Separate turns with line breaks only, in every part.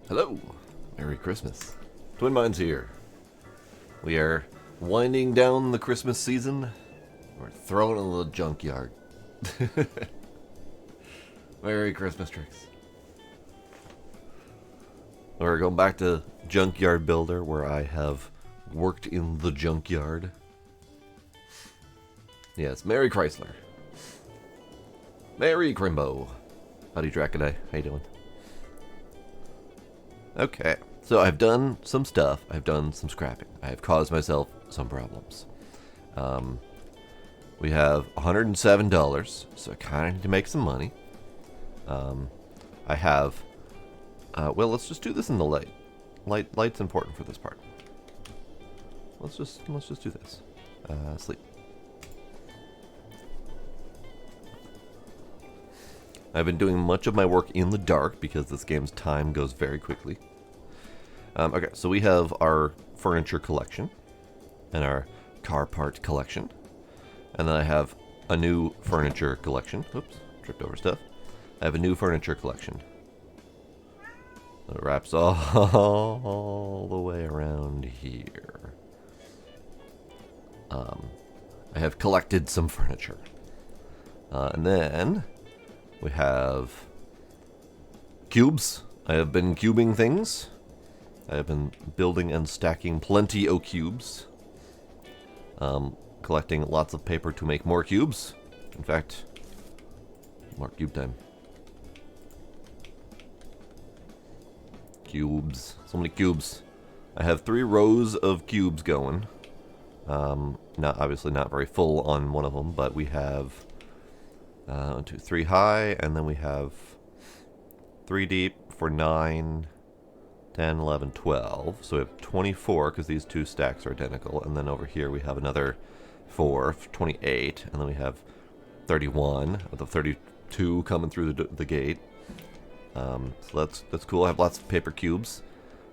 Hello, Merry Christmas. Twin Minds here. We are winding down the Christmas season. We're throwing in the junkyard. Merry Christmas tricks. We're going back to Junkyard Builder, where I have worked in the junkyard. Yes, Merry Chrysler. Merry Crimbo. Howdy, Dracaday. How you doing? Okay, so I've done some stuff. I've done some scrapping. I have caused myself some problems. We have $107, so I kind of need to make some money. I have... well, let's just do this in the light. Light's important for this part. Let's just do this. Sleep. I've been doing much of my work in the dark because this game's time goes very quickly. Okay, so we have our furniture collection and our car part collection. And then I have a new furniture collection. Oops, tripped over stuff. I have a new furniture collection. It wraps all the way around here. I have collected some furniture. And then we have cubes. I have been cubing things. I have been building and stacking plenty of cubes. Collecting lots of paper to make more cubes. In fact, more cube time. Cubes. So many cubes. I have 3 rows of cubes going. Obviously not very full on one of them, but we have 1, 2, 3 high, and then we have 3 deep for 9, 10, 11, 12. So we have 24 because these 2 stacks are identical, and then over here we have another 4, 28, and then we have 31 with the 32 coming through the gate. So that's cool. I have lots of paper cubes,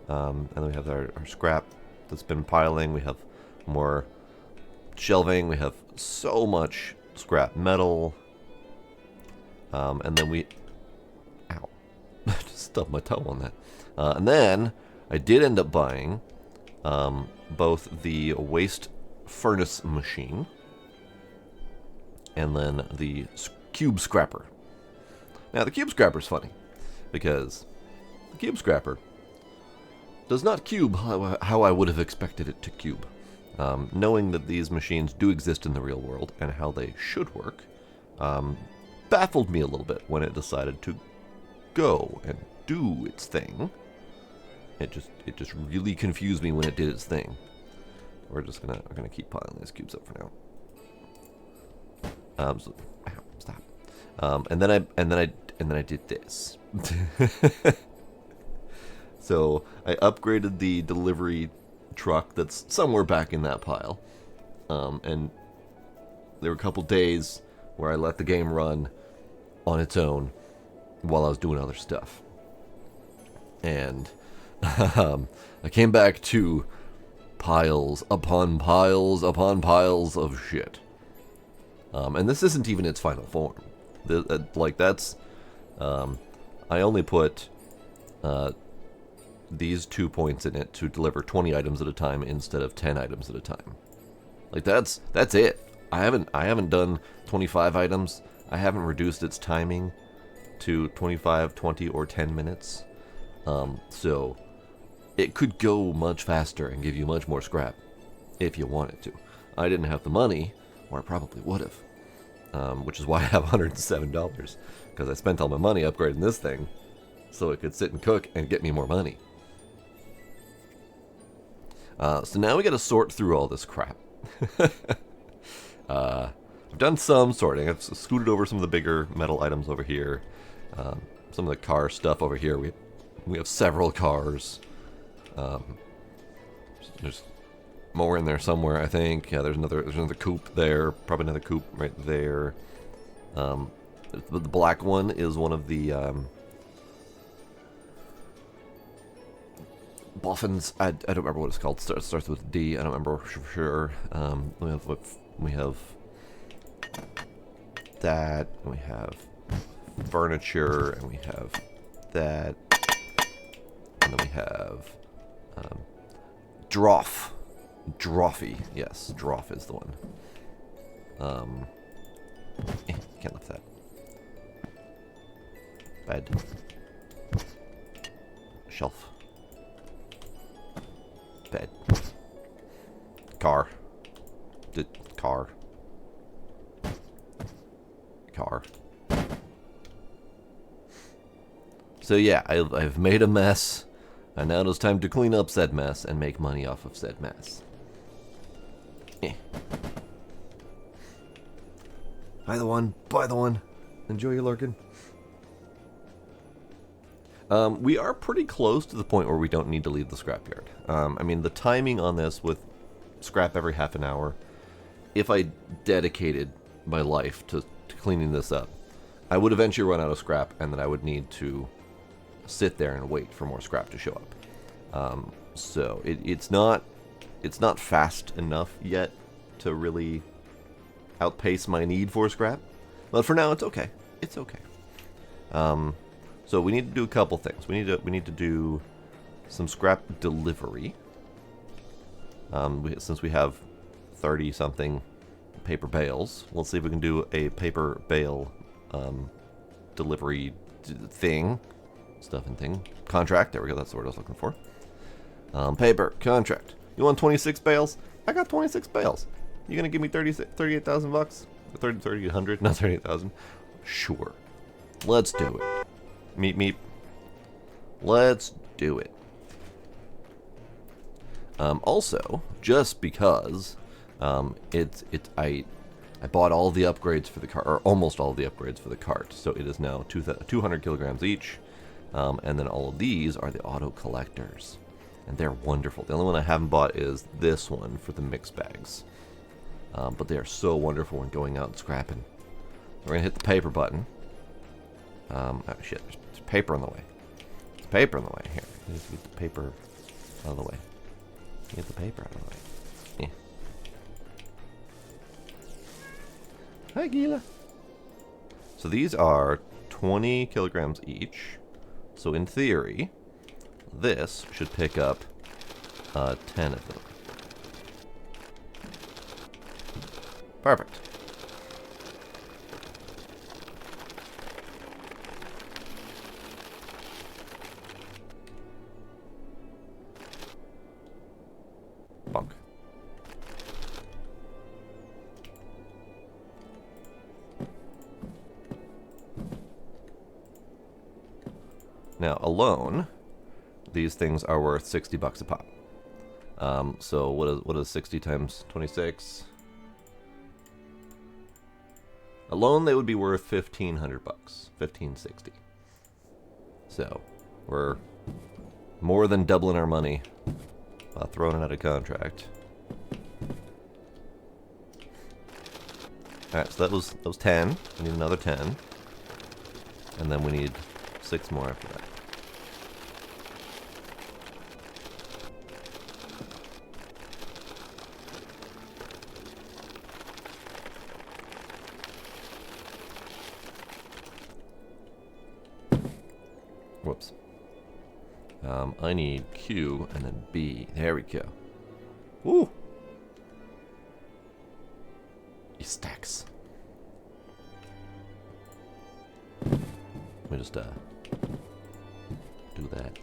and then we have our scrap that's been piling. We have more shelving. We have so much scrap metal. And then we... Ow. Just stubbed my toe on that. And then I did end up buying both the waste furnace machine and then the cube scrapper. Now, the cube scrapper's funny because the cube scrapper does not cube how I would have expected it to cube. Knowing that these machines do exist in the real world and how they should work, baffled me a little bit when it decided to go and do its thing. It just really confused me when it did its thing. We're gonna keep piling these cubes up for now. Stop. And then I did this. So I upgraded the delivery truck that's somewhere back in that pile. And there were a couple days where I let the game run on its own while I was doing other stuff. And I came back to piles upon piles upon piles of shit. And this isn't even its final form. I only put these 2 points in it to deliver 20 items at a time instead of 10 items at a time. Like that's it. I haven't done 25 items. I haven't reduced its timing to 25, 20, or 10 minutes. So it could go much faster and give you much more scrap if you wanted to. I didn't have the money, or I probably would have. Which is why I have $107, because I spent all my money upgrading this thing so it could sit and cook and get me more money. So now we got to sort through all this crap. I've done some sorting. I've scooted over some of the bigger metal items over here. Some of the car stuff over here. We have several cars. There's more in there somewhere, I think. Yeah, there's another coupe there. Probably another coupe right there. The black one is one of the boffins. I don't remember what it's called. It starts with D. I don't remember for sure. We have that. And we have furniture, and we have that. And then we have Droff. Droffy. Yes, Droff is the one. Can't lift that. Bed. Shelf. Bed. Car. Car. Car. So yeah, I've made a mess, and now it's time to clean up said mess and make money off of said mess. Buy the one, buy the one. Enjoy your lurking. We are pretty close to the point where we don't need to leave the scrapyard. I mean, the timing on this with scrap every half an hour, if I dedicated my life to cleaning this up, I would eventually run out of scrap, and then I would need to sit there and wait for more scrap to show up. So it's not fast enough yet to really outpace my need for scrap, but for now it's okay. It's okay. So we need to do a couple things. We need to do some scrap delivery. Since we have 30 something paper bales, let's see if we can do a paper bale delivery contract. There we go. That's the word I was looking for. Paper contract. You want 26 bales? I got 26 bales. You gonna give me 38,000 bucks? 3,800, not 38,000. Sure. Let's do it. Meep meep. Let's do it. Also, just because I bought all the upgrades for the cart, or almost all the upgrades for the cart, so it is now 200 kilograms each. And then all of these are the auto collectors, and they're wonderful. The only one I haven't bought is this one for the mix bags, but they are so wonderful when going out and scrapping. We're gonna hit the paper button. Oh shit, there's paper on the way. There's paper on the way. Here, let's get the paper out of the way. Get the paper out of the way. Yeah. Hi, Gila. So these are 20 kilograms each. So in theory, this should pick up 10 of them. Perfect. Bunk. Now, alone, these things are worth 60 bucks a pop. So what is 60 times 26? Alone, they would be worth 1,500 bucks, 1,560. So we're more than doubling our money while throwing it out of contract. All right, so that was 10. We need another 10, and then we need 6 more after that. Whoops. I need Q and then B. There we go. Woo! He stacks. Let me just do that.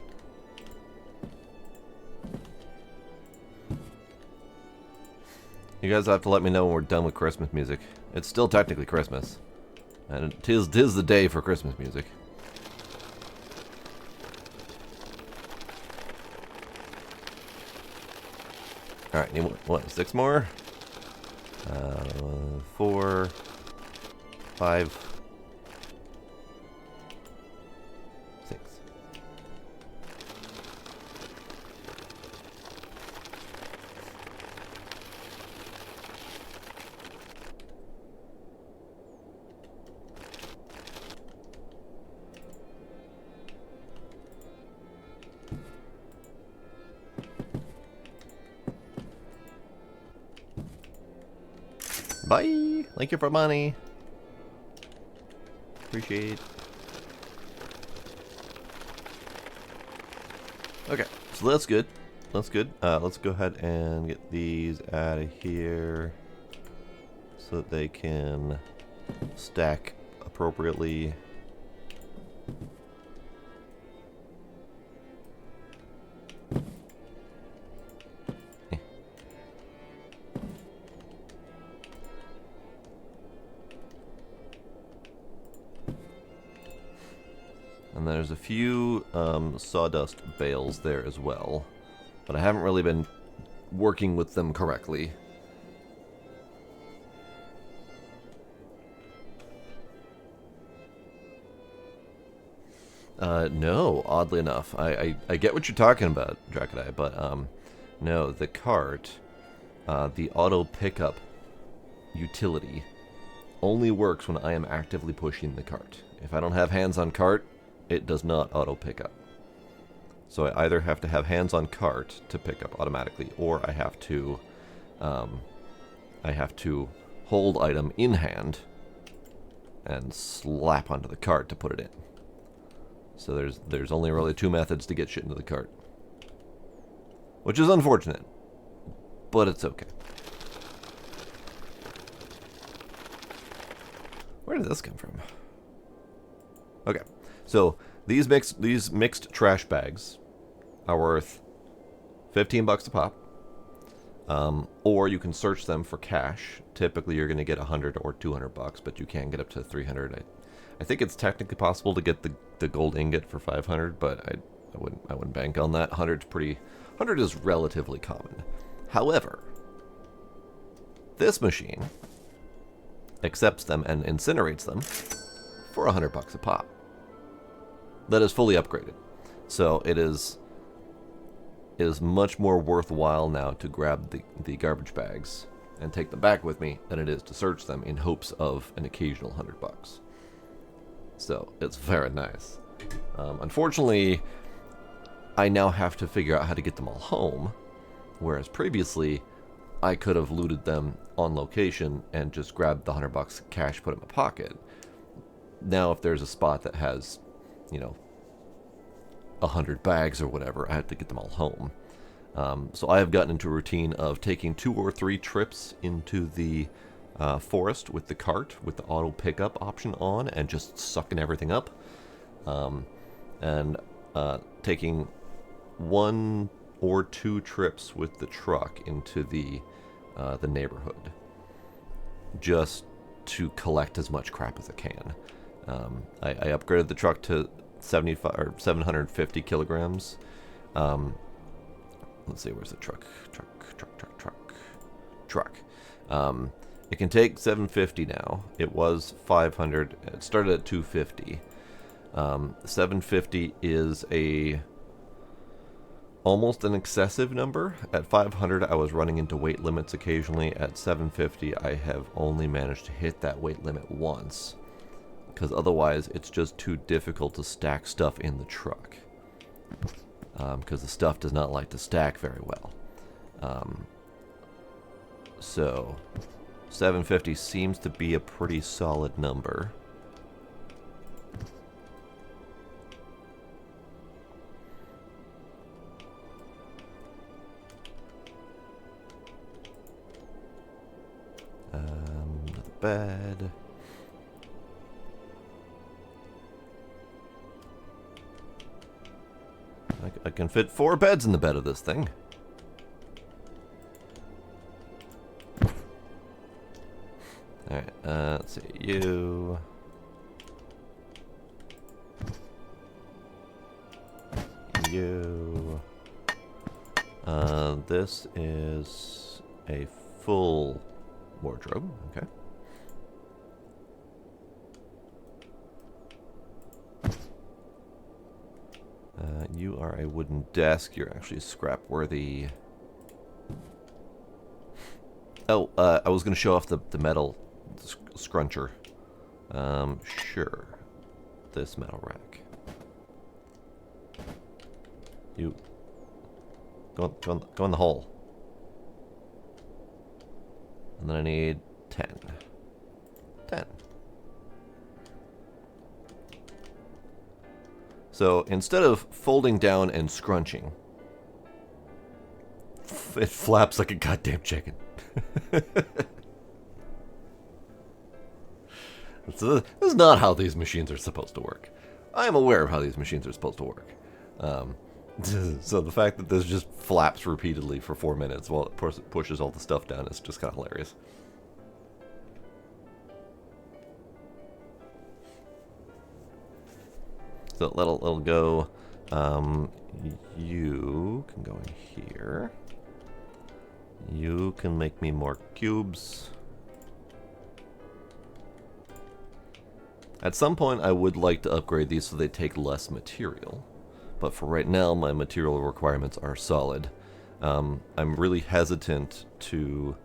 You guys have to let me know when we're done with Christmas music. It's still technically Christmas, and tis the day for Christmas music. All right, need what? 6 more? 4, 5, 6. Bye! Thank you for money. Appreciate. Okay, so that's good. That's good. Let's go ahead and get these out of here so that they can stack appropriately. And there's a few sawdust bales there as well, but I haven't really been working with them correctly. No, oddly enough. I get what you're talking about, Drakadai, but no, the cart, the auto pickup utility only works when I am actively pushing the cart. If I don't have hands on cart, it does not auto pick up. So I either have to have hands on cart to pick up automatically, or I have to hold item in hand and slap onto the cart to put it in. So there's only really two methods to get shit into the cart, which is unfortunate, but it's okay. Where did this come from? Okay, so these mixed trash bags are worth $15 a pop, or you can search them for cash. Typically, you're going to get $100 or $200, but you can get up to $300. I think it's technically possible to get the gold ingot for $500, but I wouldn't bank on that. 100 is relatively common. However, this machine accepts them and incinerates them for $100 a pop. That is fully upgraded. So it is much more worthwhile now to grab the garbage bags and take them back with me than it is to search them in hopes of an occasional $100. So it's very nice. Unfortunately, I now have to figure out how to get them all home, whereas previously I could have looted them on location and just grabbed the $100 cash, put it in my pocket. Now if there's a spot that has, 100 bags or whatever, I have to get them all home. So I have gotten into a routine of taking 2 or 3 trips into the forest with the cart, with the auto pickup option on, and just sucking everything up. And taking 1 or 2 trips with the truck into the neighborhood, just to collect as much crap as I can. I upgraded the truck to 75 or 750 kilograms. Let's see, where's the truck? Truck. It can take 750 now. It was 500. It started at 250. 750 is almost an excessive number. At 500, I was running into weight limits occasionally. At 750, I have only managed to hit that weight limit once, because otherwise it's just too difficult to stack stuff in the truck, because the stuff does not like to stack very well. So 750 seems to be a pretty solid number. Another bed. I can fit 4 beds in the bed of this thing. Alright, let's see, you. This is a full wardrobe, okay. You are a wooden desk. You're actually scrap worthy. Oh, I was going to show off the metal scruncher. Sure. This metal rack. You. Go in the hole. And then I need 10. 10. So instead of folding down and scrunching, it flaps like a goddamn chicken. This is not how these machines are supposed to work. I am aware of how these machines are supposed to work. So the fact that this just flaps repeatedly for 4 minutes while it pushes all the stuff down is just kind of hilarious. So it'll go. You can go in here. You can make me more cubes. At some point, I would like to upgrade these so they take less material. But for right now, my material requirements are solid. I'm really hesitant to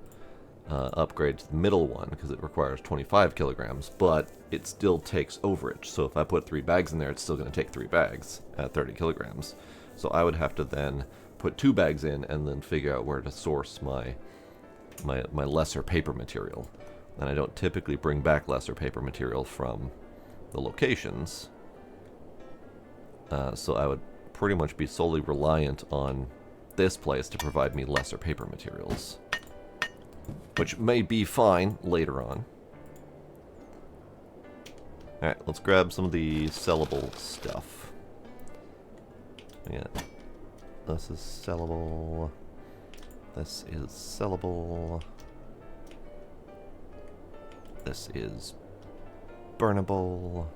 upgrade to the middle one because it requires 25 kilograms, but it still takes overage. So if I put 3 bags in there, it's still going to take 3 bags at 30 kilograms. So I would have to then put 2 bags in and then figure out where to source my lesser paper material. And I don't typically bring back lesser paper material from the locations. So I would pretty much be solely reliant on this place to provide me lesser paper materials. Which may be fine later on. Alright, let's grab some of the sellable stuff. Yeah. This is sellable. This is sellable. This is burnable.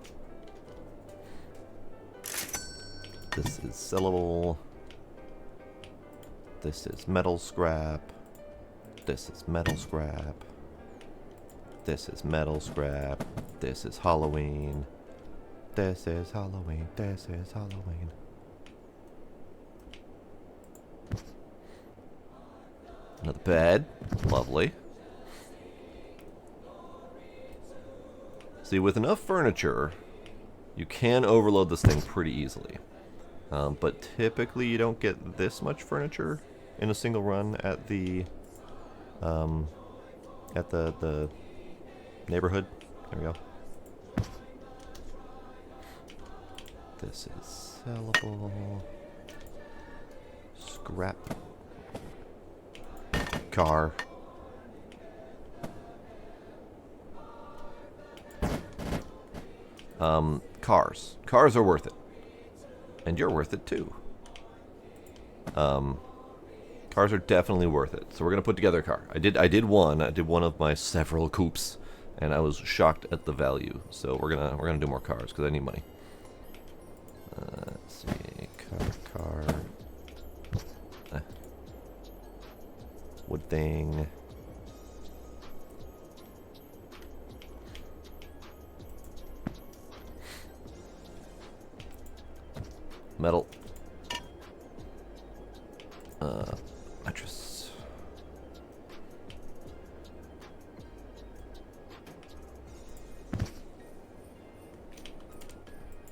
This is sellable. This is metal scrap. This is metal scrap. This is metal scrap. This is Halloween. This is Halloween. This is Halloween. Another bed. Lovely. See, with enough furniture, you can overload this thing pretty easily. But typically you don't get this much furniture in a single run at the neighborhood. There we go. This is sellable. Scrap. Car. Cars. Cars are worth it. And you're worth it too. Cars are definitely worth it. So we're gonna put together a car. I did one of my several coupes, and I was shocked at the value. So we're gonna do more cars because I need money. Let's see, car. Wood thing. Metal. Mattress.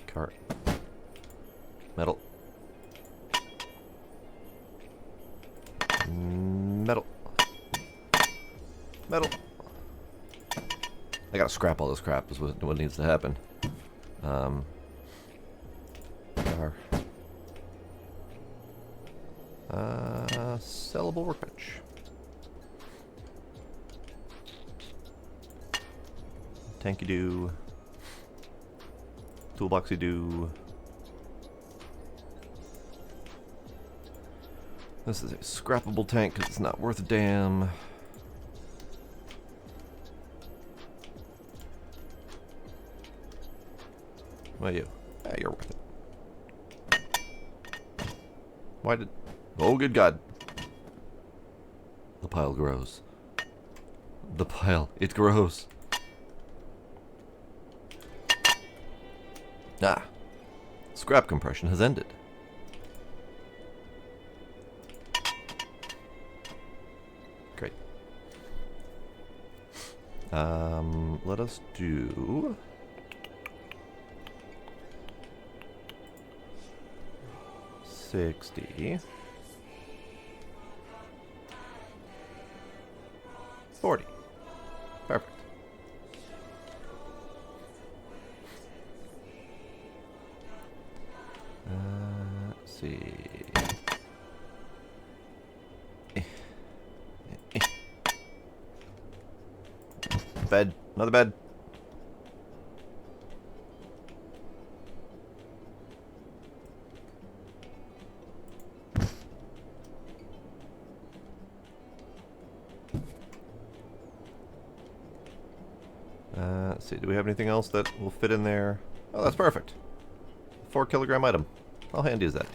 Cart. Metal. Metal. Metal. I gotta scrap all this crap is what needs to happen. Car. Sellable workbench. Tanky do. Toolboxy do. This is a scrappable tank because it's not worth a damn. What are you? Yeah, you're worth it. Why did... Oh, good God. The pile grows. The pile, it grows. Ah. Scrap compression has ended. Great. Let us do... 60. 40. Perfect. see. Bed. Another bed. Let's see, do we have anything else that will fit in there? Oh, that's perfect. 4 kilogram item. I'll hand use that.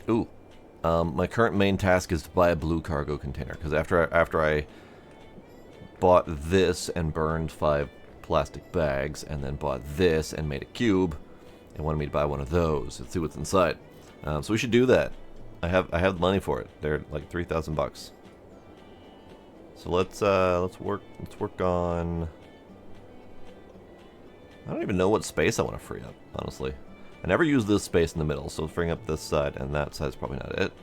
Ooh, my current main task is to buy a blue cargo container, because after I bought this and burned 5 plastic bags, and then bought this and made a cube, it wanted me to buy one of those and see what's inside. So we should do that. I have the money for it. They're like $3,000. So let's work on. I don't even know what space I want to free up, honestly. I never use this space in the middle, so freeing up this side and that side's probably not it.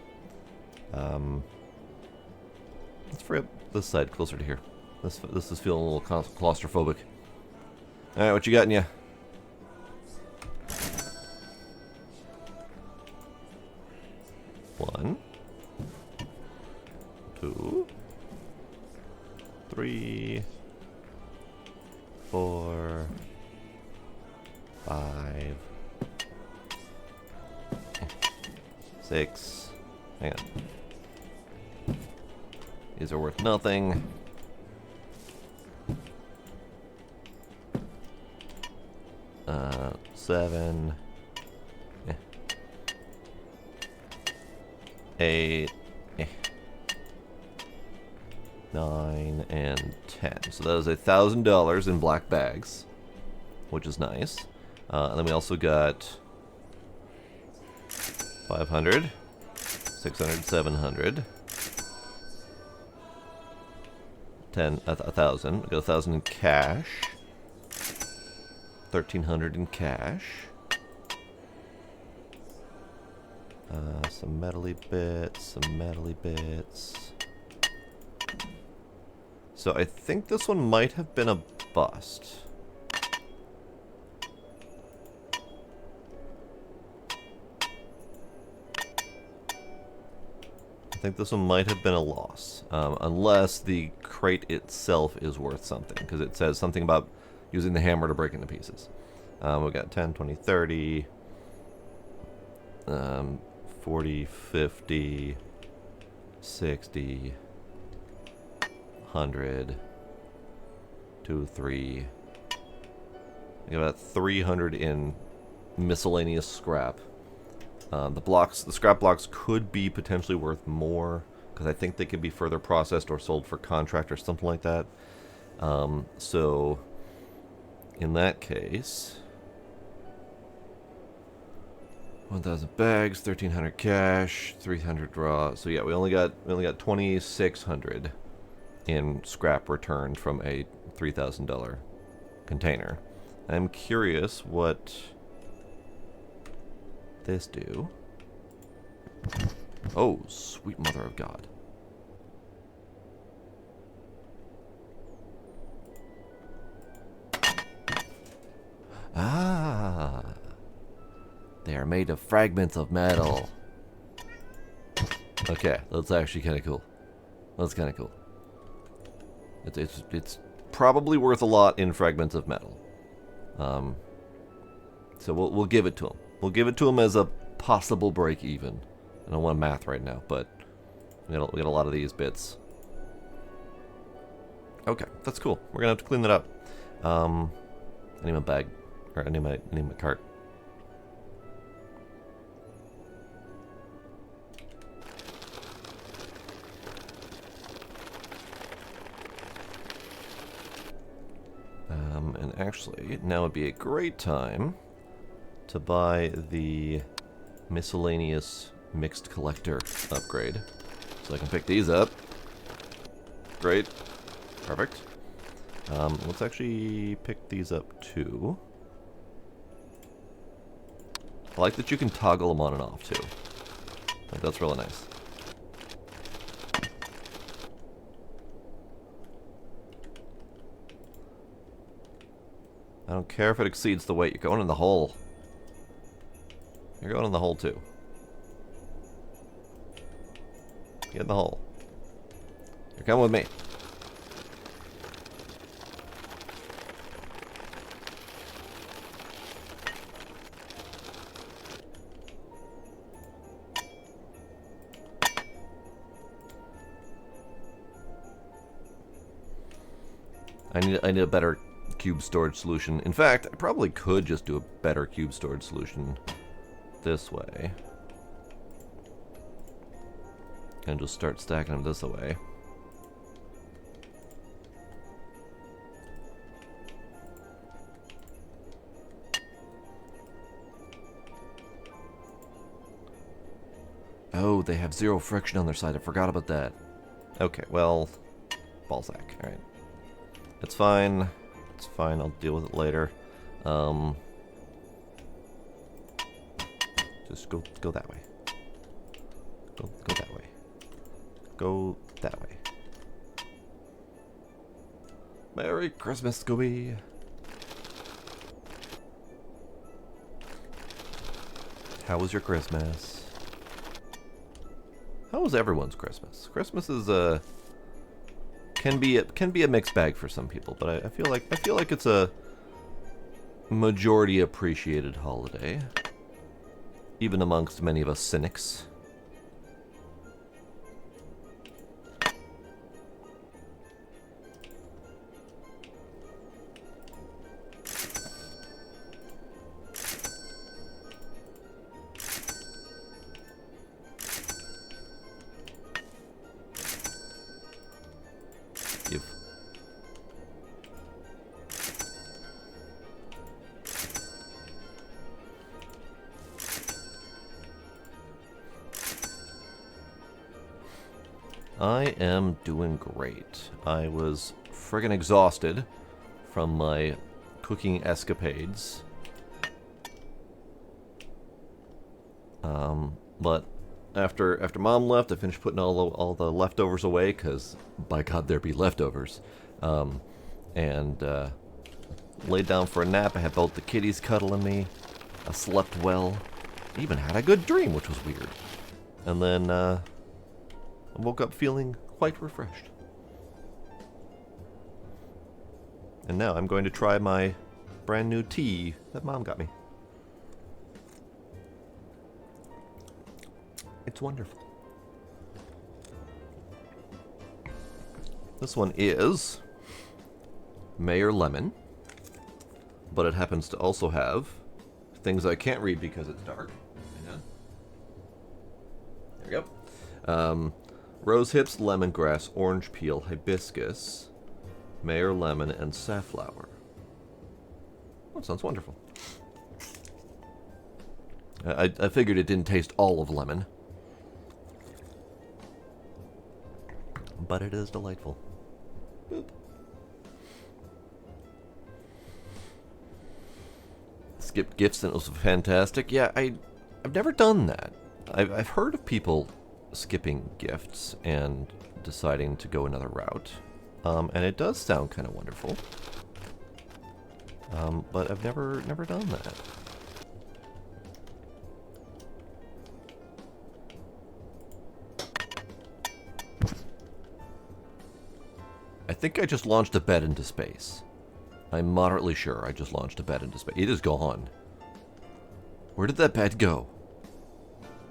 Let's free up this side closer to here. This is feeling a little claustrophobic. All right, what you got in you? One, 2, 3, 4, 5, 6. Hang on. These are worth nothing. Seven. 8. 9 and 10. So that is $1,000 in black bags, which is nice. And then we also got 500, 600, 700, 1,000. We got 1,000 in cash, 1,300 in cash. Some metally bits. So I think this one might have been a bust. I think this one might have been a loss, unless the crate itself is worth something, because it says something about using the hammer to break into pieces. We got 10, 20, 30, 40, 50, 60, 100, 2, 3. We got about 300 in miscellaneous scrap. The scrap blocks could be potentially worth more, because I think they could be further processed or sold for contract or something like that. So, in that case, 1,000 bags, 1,300 cash, 300 raw. So yeah, we only got 2,600 in scrap returned from a $3,000 container. I'm curious what this do. Oh, sweet mother of God. Ah, they are made of fragments of metal. Okay, that's actually kind of cool. That's kind of cool. It's probably worth a lot in fragments of metal. So we'll give it to him. We'll give it to him as a possible break even. I don't want to math right now, but we got a lot of these bits. Okay, that's cool. We're gonna have to clean that up. I need my bag, or I need my cart. And actually, now would be a great time to buy the miscellaneous mixed collector upgrade. So I can pick these up. Great. Perfect. Let's actually pick these up too. I like that you can toggle them on and off too. Like, that's really nice. I don't care if it exceeds the weight. You're going in the hole. You're going in the hole too. Get in the hole. You're coming with me. I need a better cube storage solution. In fact, I probably could just do a better cube storage solution this way. And just start stacking them this way. Oh, they have 0 friction on their side. I forgot about that. Okay, well, ballsack. Alright. It's fine. It's fine. I'll deal with it later. Just go that way. Go that way. Go that way. Merry Christmas, Scooby. How was your Christmas? How was everyone's Christmas? Christmas is can be a mixed bag for some people, but I feel like it's a majority appreciated holiday, even amongst many of us cynics. I am doing great. I was friggin' exhausted from my cooking escapades. But after Mom left, I finished putting all the leftovers away, because by God, there be leftovers. And laid down for a nap. I had both the kitties cuddling me. I slept well. Even had a good dream, which was weird. And then I woke up feeling quite refreshed. And now I'm going to try my brand new tea that Mom got me. It's wonderful. This one is Mayor Lemon, but it happens to also have things I can't read because it's dark. Hang on. There we go. Rose hips, lemongrass, orange peel, hibiscus, Mayor lemon, and safflower. That sounds wonderful. I figured it didn't taste all of lemon, but it is delightful. Boop. Skipped gifts and it was fantastic. Yeah, I've never done that. I've heard of people skipping gifts and deciding to go another route, and it does sound kind of wonderful. But I've never done that. I think I just launched a bed into space. I'm moderately sure I just launched a bed into space. It is gone. Where did that bed go?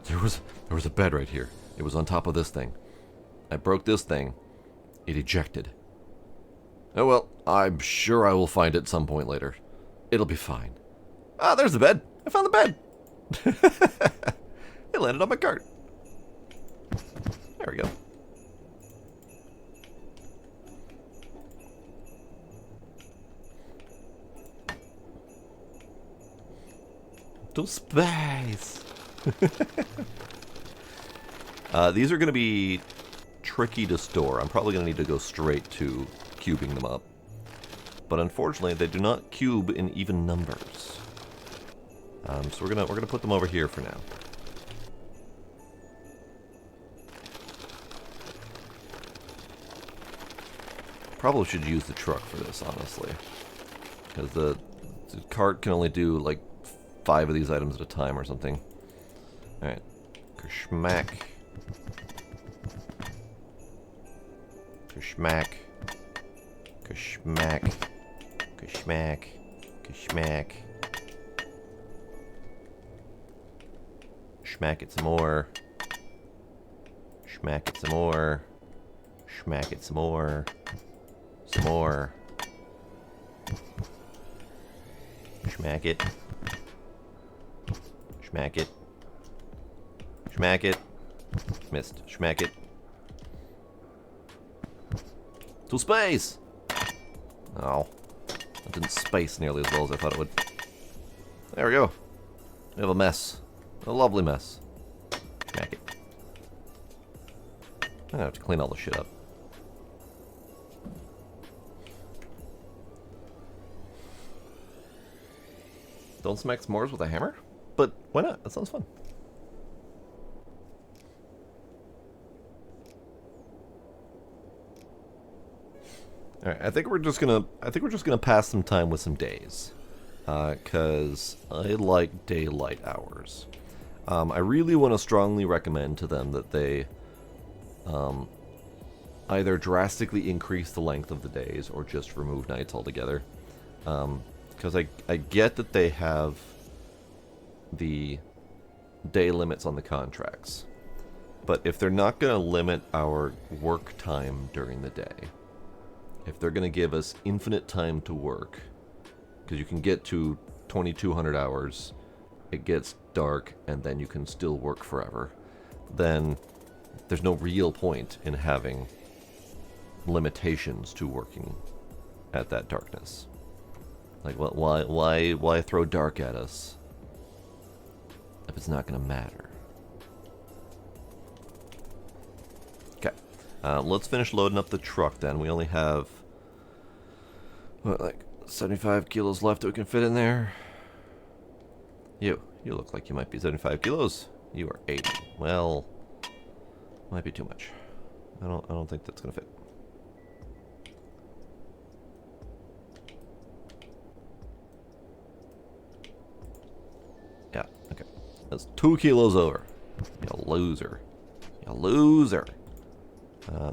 There was a bed right here. It was on top of this thing. I broke this thing. It ejected. Oh well, I'm sure I will find it some point later. It'll be fine. Ah, there's the bed. I found the bed. It landed on my cart. There we go. To space. These are going to be tricky to store. I'm probably going to need to go straight to cubing them up. But unfortunately, they do not cube in even numbers. So we're gonna put them over here for now. Probably should use the truck for this, honestly, because the cart can only do like 5 of these items at a time or something. All right, kerschmack, kerschmack, kerschmack, kerschmack, kerschmack. Schmack it some more. Schmack it some more. Schmack it some more. Some more. Schmack it. Schmack it. Schmack it. Missed. Schmack it. To space! Oh. That didn't space nearly as well as I thought it would. There we go. We have a mess. A lovely mess. Schmack it. I'm gonna have to clean all this shit up. Don't smack s'mores with a hammer? But why not? That sounds fun. Alright, I think we're just gonna pass some time with some days. Cause I like daylight hours. I really want to strongly recommend to them that they either drastically increase the length of the days or just remove nights altogether. Because I get that they have the day limits on the contracts. But if they're not going to limit our work time during the day, if they're going to give us infinite time to work, because you can get to 2,200 hours, it gets dark, and then you can still work forever, then there's no real point in having limitations to working at that darkness. Like, why throw dark at us if it's not going to matter? Okay, let's finish loading up the truck then. We only have, what, like 75 kilos left that we can fit in there. You look like you might be 75 kilos. You are 80. Well, might be too much. I don't think that's gonna fit. Yeah, okay. That's 2 kilos over. You loser. You loser.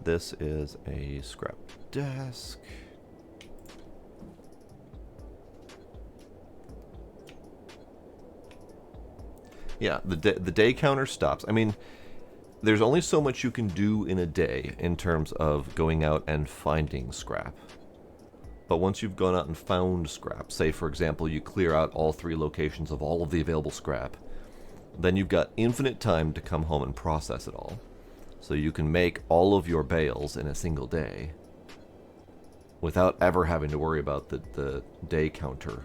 This is a scrap desk. Yeah, the day counter stops. I mean, there's only so much you can do in a day in terms of going out and finding scrap. But once you've gone out and found scrap, say for example you clear out all 3 locations of all of the available scrap, then you've got infinite time to come home and process it all. So you can make all of your bales in a single day without ever having to worry about the day counter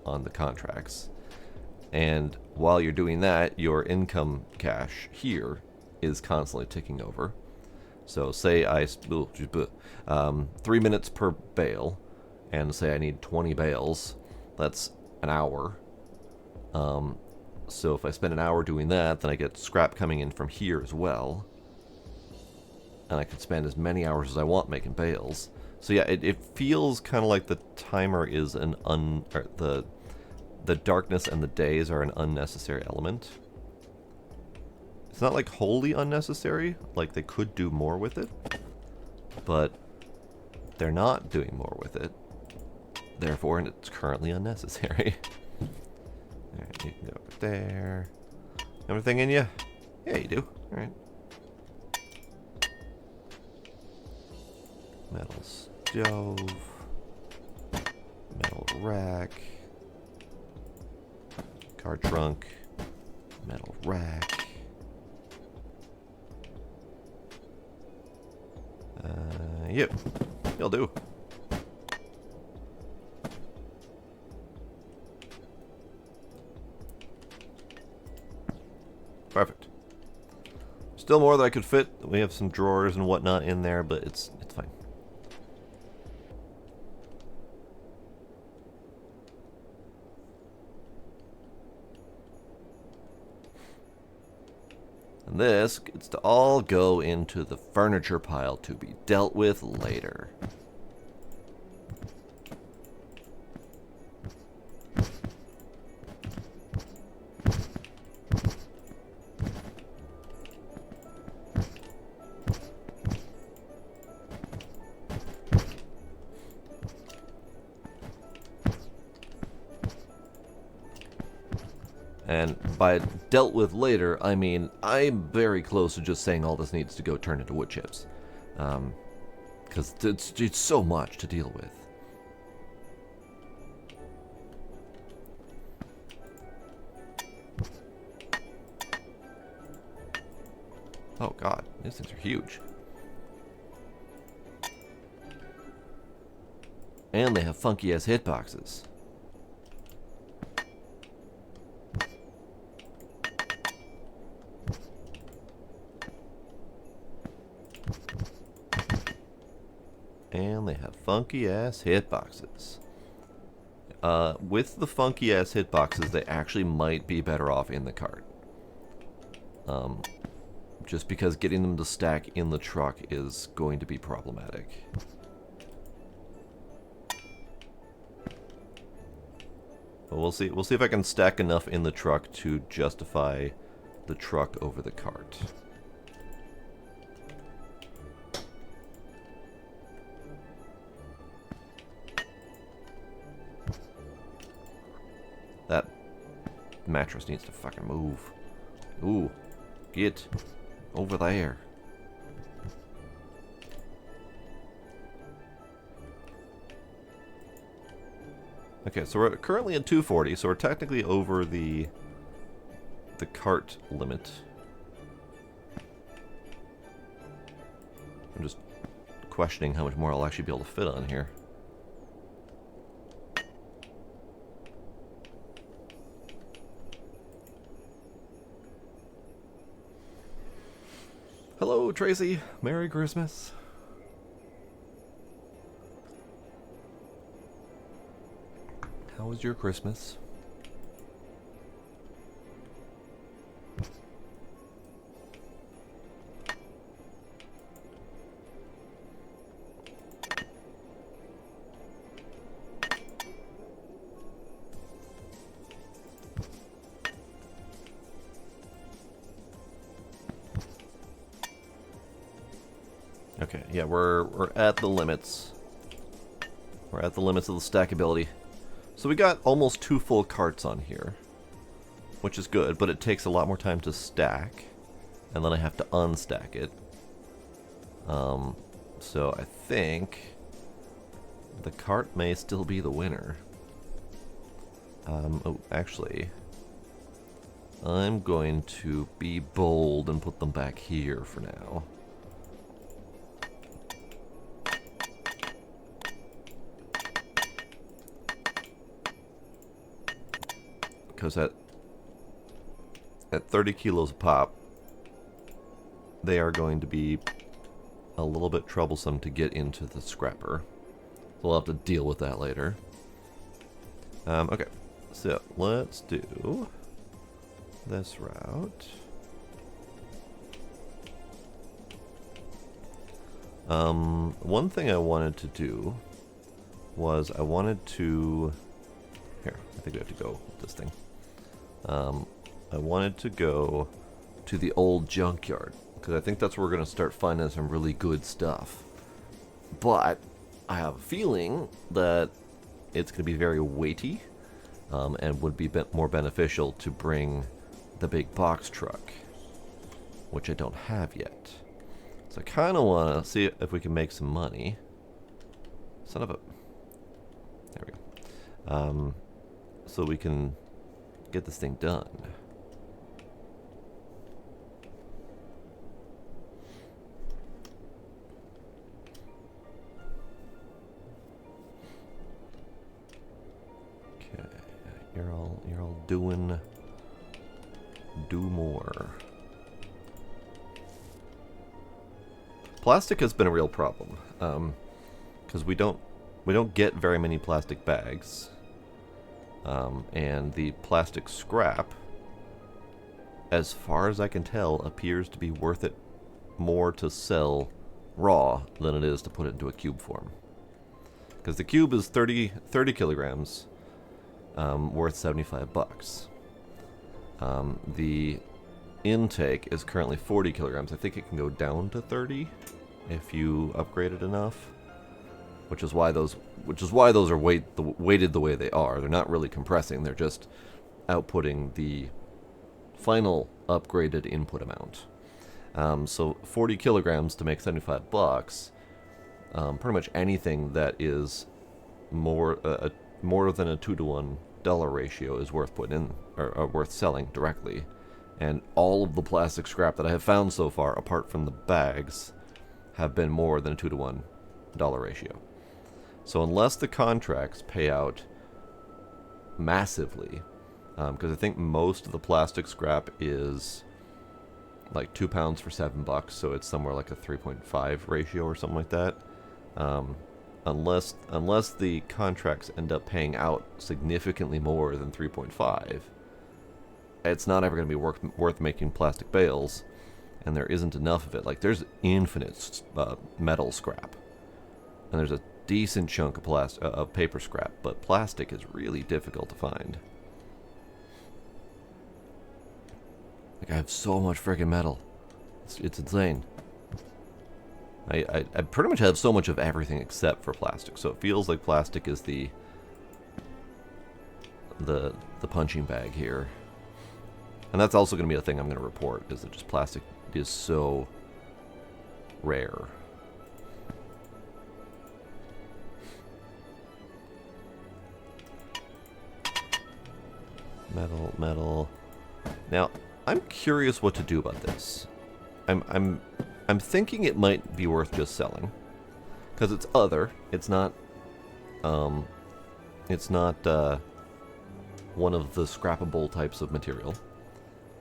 on the contracts. And while you're doing that, your income cache here is constantly ticking over. So say 3 minutes per bale, and say I need 20 bales, that's an hour. So if I spend an hour doing that, then I get scrap coming in from here as well. And I can spend as many hours as I want making bales. So yeah, it feels kind of like the timer is the darkness and the days are an unnecessary element. It's not like wholly unnecessary, like they could do more with it, but they're not doing more with it. Therefore, it's currently unnecessary. Alright, you can go over there. Everything in you? Yeah, you do. Alright. Metal stove. Metal rack. Car trunk. Metal rack. Yep. You'll do. Perfect. Still more that I could fit. We have some drawers and whatnot in there, but it's fine. And this gets to all go into the furniture pile to be dealt with later. And by dealt with later, I mean I'm very close to just saying all this needs to go turn into wood chips. Because it's so much to deal with. Oh god, these things are huge. And they have funky ass hitboxes. And they have funky ass hitboxes. With the funky ass hitboxes, they actually might be better off in the cart. Just because getting them to stack in the truck is going to be problematic. But we'll see. We'll see if I can stack enough in the truck to justify the truck over the cart. That mattress needs to fucking move. Ooh, get over there. Okay, so we're currently at 240, so we're technically over the cart limit. I'm just questioning how much more I'll actually be able to fit on here. Hello, Tracy. Merry Christmas. How was your Christmas? Okay, yeah, we're at the limits. We're at the limits of the stackability. So we got almost 2 full carts on here, which is good, but it takes a lot more time to stack, and then I have to unstack it. So I think the cart may still be the winner. Oh, actually, I'm going to be bold and put them back here for now. Because at 30 kilos a pop, they are going to be a little bit troublesome to get into the scrapper. We'll have to deal with that later. Okay, so let's do this route. One thing I wanted to do was I wanted to... Here, I think we have to go with this thing. I wanted to go to the old junkyard, because I think that's where we're going to start finding some really good stuff. But I have a feeling that it's going to be very weighty, and would be more beneficial to bring the big box truck, which I don't have yet. So I kind of want to see if we can make some money. Son of a... There we go. So we can get this thing done. Okay, you're all doing. Do more. Plastic has been a real problem, because we don't get very many plastic bags, and the plastic scrap, as far as I can tell, appears to be worth it more to sell raw than it is to put it into a cube form. Because the cube is 30 kilograms, worth 75 bucks. The intake is currently 40 kilograms. I think it can go down to 30 if you upgrade it enough. Which is why those are weighted the way they are. They're not really compressing. They're just outputting the final upgraded input amount. So 40 kilograms to make 75 bucks. Pretty much anything that is more than a 2-to-1 dollar ratio is worth putting in, or worth selling directly. And all of the plastic scrap that I have found so far, apart from the bags, have been more than a 2-to-1 dollar ratio. So unless the contracts pay out massively, because I think most of the plastic scrap is like 2 pounds for 7 bucks, so it's somewhere like a 3.5 ratio or something like that. Unless the contracts end up paying out significantly more than 3.5, it's not ever going to be worth making plastic bales, and there isn't enough of it. Like, there's infinite metal scrap, and there's a decent chunk of paper scrap, but plastic is really difficult to find. Like, I have so much friggin' metal. It's insane. I pretty much have so much of everything except for plastic, so it feels like plastic is the punching bag here. And that's also going to be a thing I'm going to report, is that just plastic is so rare. Metal. Now, I'm curious what to do about this. I'm thinking it might be worth just selling, because it's other. It's not one of the scrappable types of material.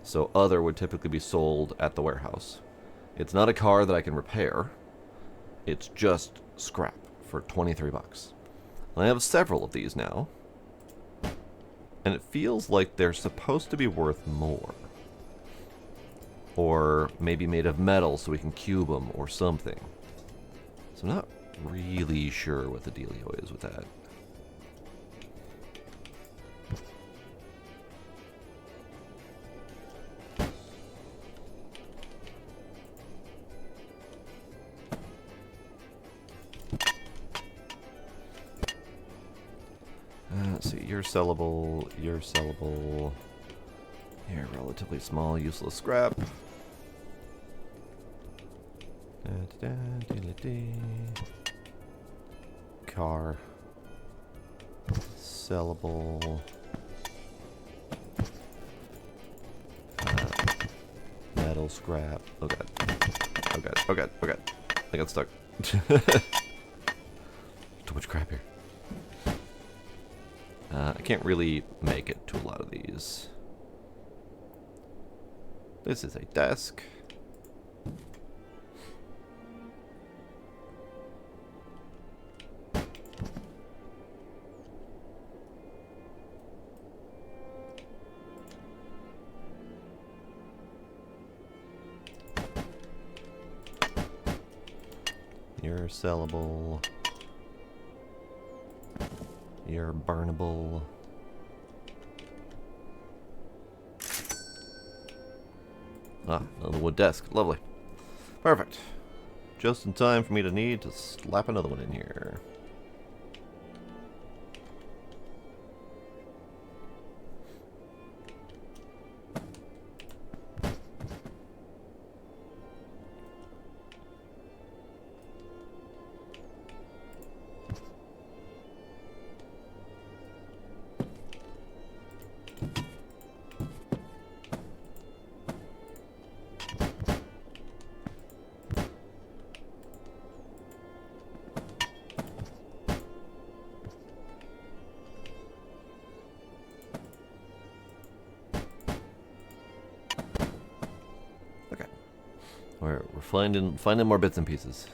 So other would typically be sold at the warehouse. It's not a car that I can repair. It's just scrap for 23 bucks. And I have several of these now. And it feels like they're supposed to be worth more. Or maybe made of metal so we can cube them or something. So I'm not really sure what the dealio is with that. Let's see, you're sellable, you're relatively small, useless scrap. Car. Sellable. Metal scrap. Oh god. Oh god, oh god, oh god. I got stuck. Too much crap here. I can't really make it to a lot of these. This is a desk. You're sellable. You're burnable. Ah, another wood desk. Lovely. Perfect. Just in time for me to need to slap another one in here. We're finding more bits and pieces.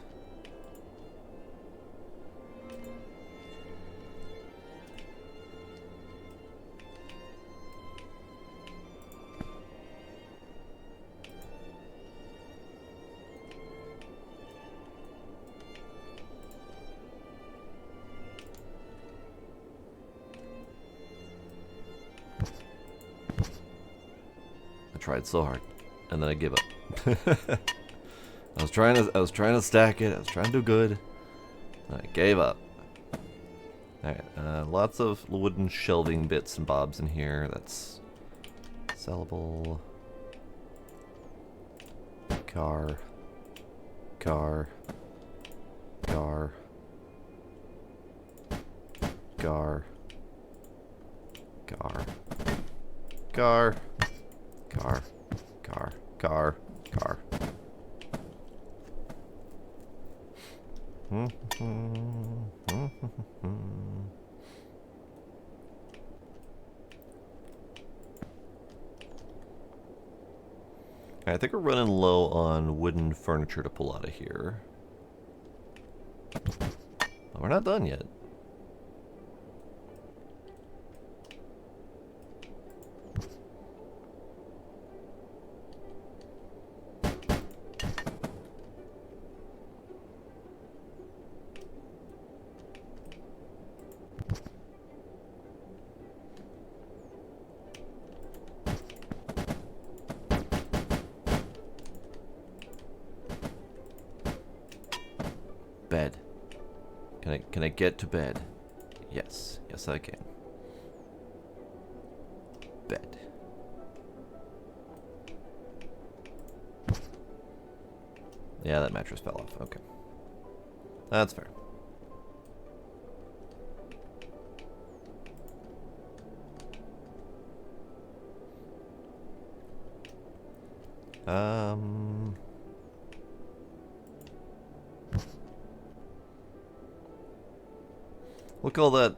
Tried so hard, and then I give up. I was trying to stack it. I was trying to do good. I gave up. All right, lots of wooden shelving bits and bobs in here. That's sellable. Car. Car. Car. Car. Car. Car. Car, car, car, car. I think we're running low on wooden furniture to pull out of here. We're not done yet. Bed. Can I get to bed? Yes. Yes, I can. Bed. Yeah, that mattress fell off. Okay. That's fair.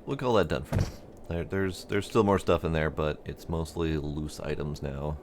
We'll call that done for now. There's still more stuff in there, but it's mostly loose items now.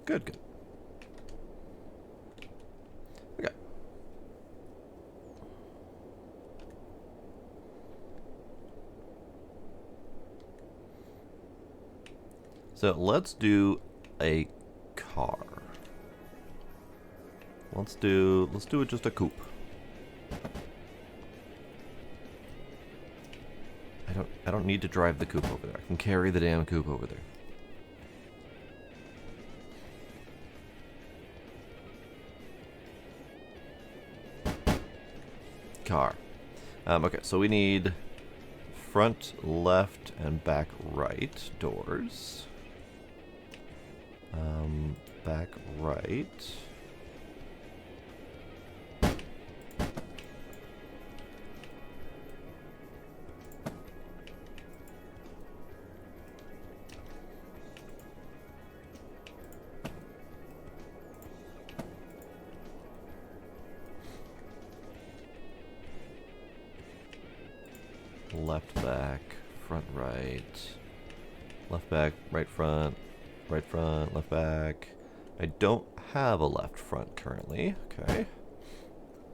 Good, good. Okay. So let's do a car. Let's do it just a coupe. I don't need to drive the coupe over there. I can carry the damn coupe over there. Car. Okay, so we need front left and back right doors. Back right. Left back, front right, left back, right front, left back. I don't have a left front currently. Okay.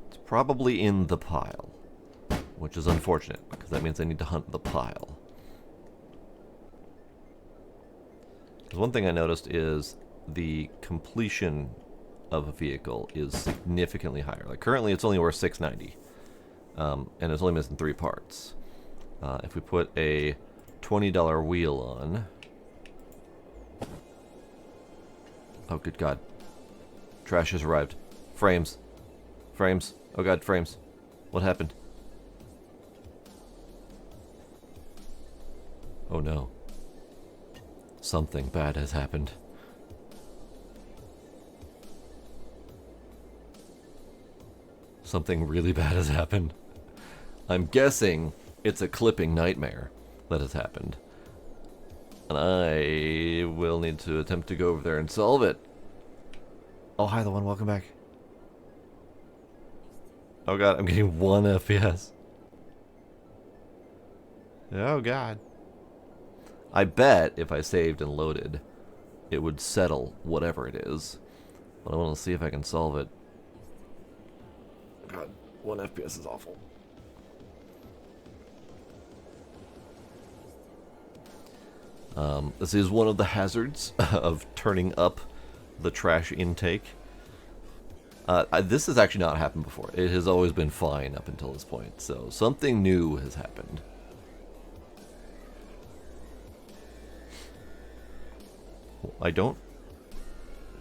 It's probably in the pile, which is unfortunate because that means I need to hunt the pile. Because one thing I noticed is the completion of a vehicle is significantly higher. Like currently it's only worth $690, and it's only missing 3 parts. If we put a $20 wheel on... Oh, good God. Trash has arrived. Frames. Frames. Oh God, frames. What happened? Oh no. Something bad has happened. Something really bad has happened. I'm guessing it's a clipping nightmare that has happened. And I will need to attempt to go over there and solve it. Oh, hi, the one. Welcome back. Oh, God. I'm getting 1 FPS. Oh, God. I bet if I saved and loaded, it would settle whatever it is. But I want to see if I can solve it. God, 1 FPS is awful. This is one of the hazards of turning up the trash intake. This has actually not happened before. It has always been fine up until this point. So something new has happened. I don't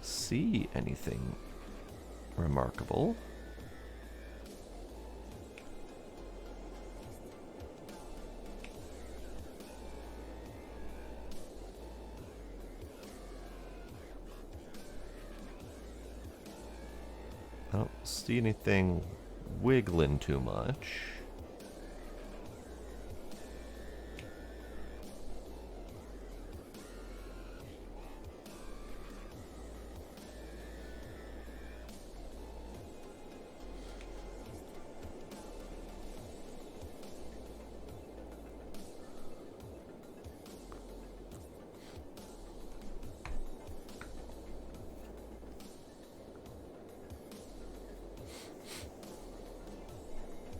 see anything remarkable. I don't see anything wiggling too much.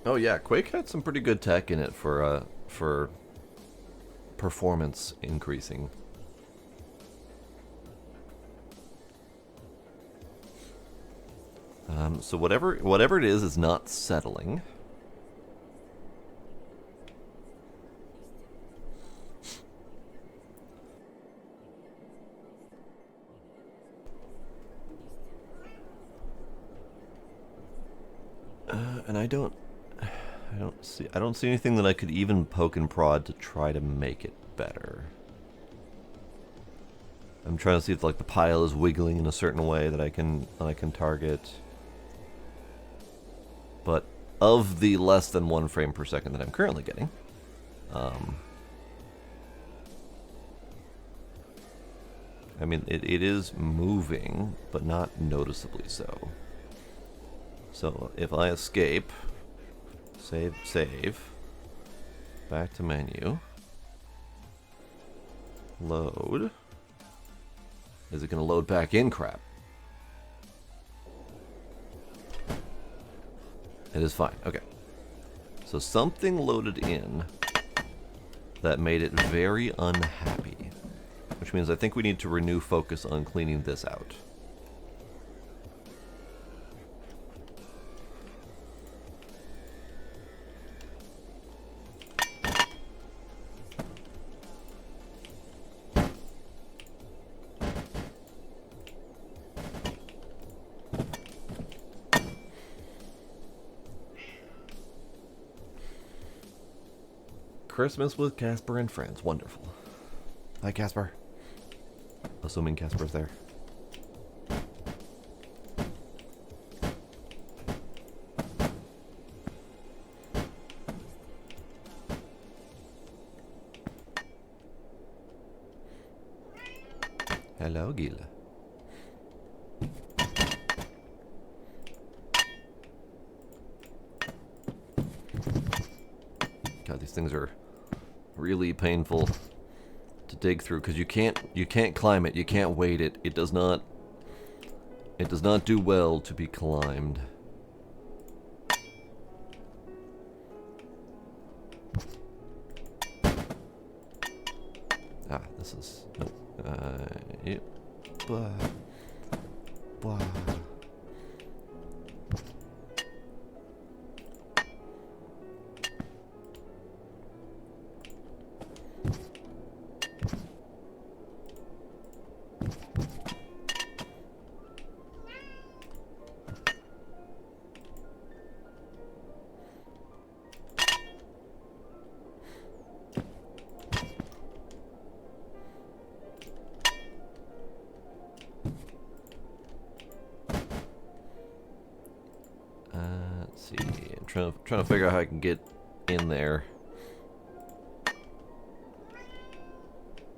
Oh yeah, Quake had some pretty good tech in it for performance increasing. So whatever it is not settling. And I don't see anything that I could even poke and prod to try to make it better. I'm trying to see if like the pile is wiggling in a certain way that I can target. But of the less than 1 frame per second that I'm currently getting, I mean it is moving, but not noticeably so. So if I escape, save, back to menu, load, is it going to load back in? Crap. It is fine. Okay. So something loaded in that made it very unhappy, which means I think we need to renew focus on cleaning this out. Christmas with Casper and friends. Wonderful. Hi, Casper. Assuming Casper's there. Hello, Gila. God, these things are really painful to dig through because you can't climb it, you can't weight it. It does not do well to be climbed. Ah, this is yep. Blah. Blah. Let's see, I'm trying to figure out how I can get in there.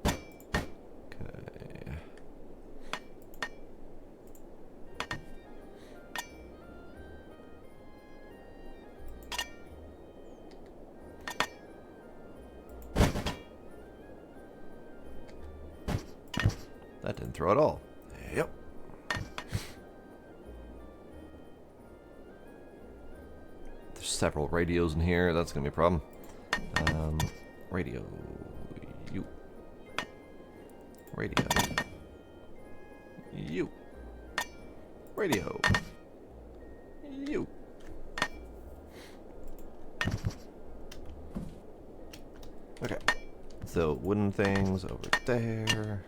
Okay. That didn't throw at all. Yep. There's several radios in here. That's gonna be a problem. Radio. You. Radio. You. Radio. You. Okay. So wooden things over there.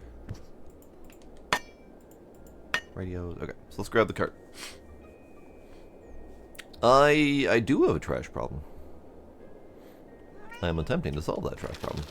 Radios. Okay, so let's grab the cart. I do have a trash problem. I'm attempting to solve that trash problem.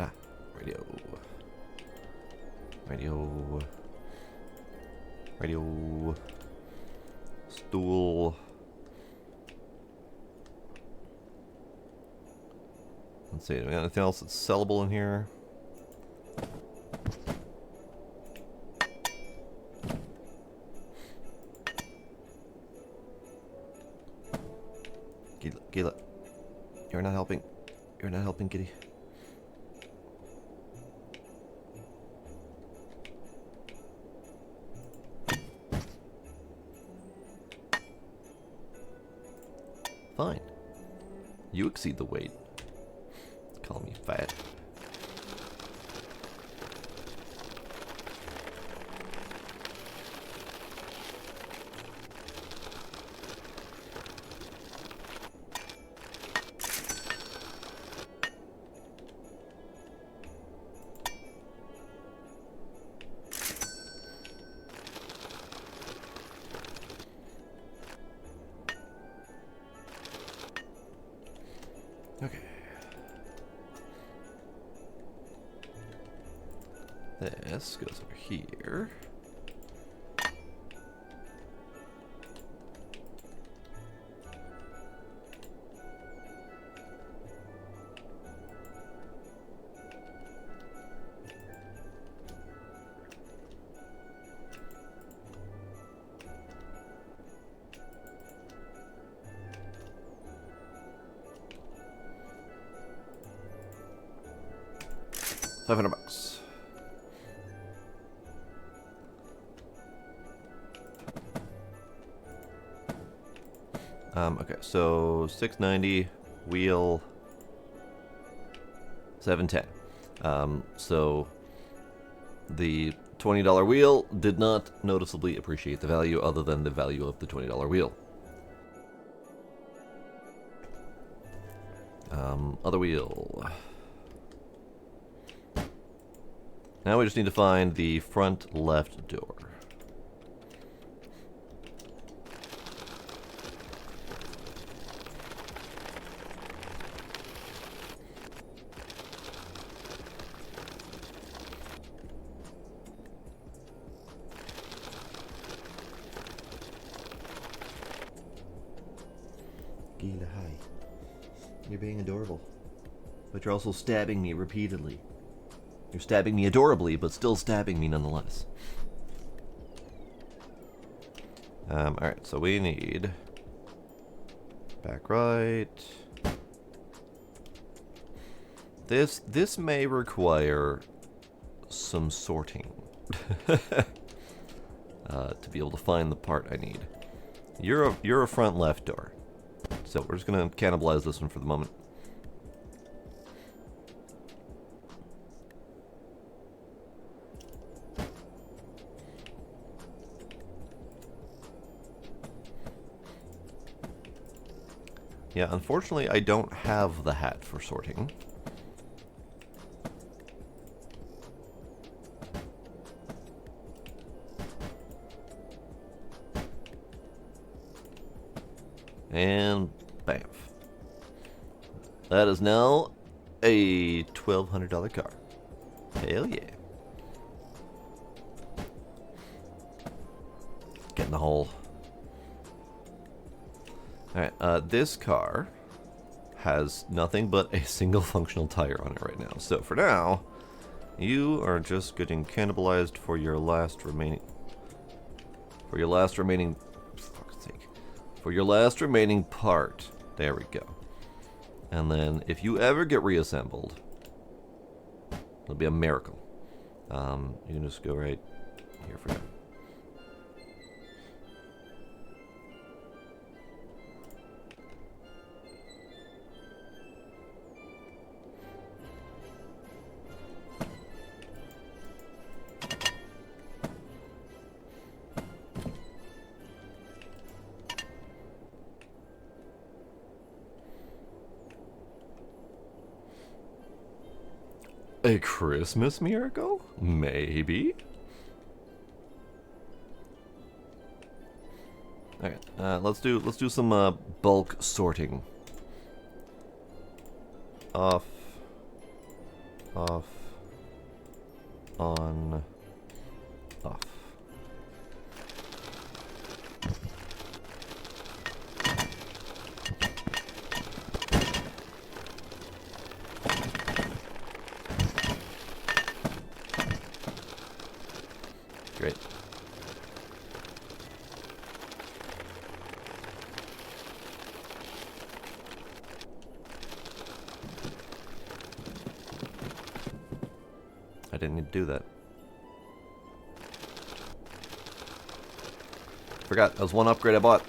Ah, radio. Radio. Radio. Stool. Let's see, do we got anything else that's sellable in here? Gila, you're not helping. You're not helping, kitty. Fine. You exceed the weight. Call me fat. Okay. This goes over here. $500. Okay, so 690 wheel 710. So the $20 wheel did not noticeably appreciate the value other than the value of the $20 wheel. Other wheel. Now we just need to find the front left door. Gila, hi. You're being adorable. But you're also stabbing me repeatedly. You're stabbing me adorably, but still stabbing me nonetheless. Alright, so we need back right. This may require some sorting to be able to find the part I need. You're a front left door. So we're just gonna cannibalize this one for the moment. Yeah, unfortunately I don't have the hat for sorting. And bam. That is now a $1,200 car. Hell yeah. Get in the hole. Alright, this car has nothing but a single functional tire on it right now. So for now, you are just getting cannibalized for your last remaining... For your last remaining part. There we go. And then if you ever get reassembled, it'll be a miracle. You can just go right here for now. A Christmas miracle? Maybe? Alright, let's do some bulk sorting. Off, on, off. Great. I didn't need to do that. Forgot, that was one upgrade I bought.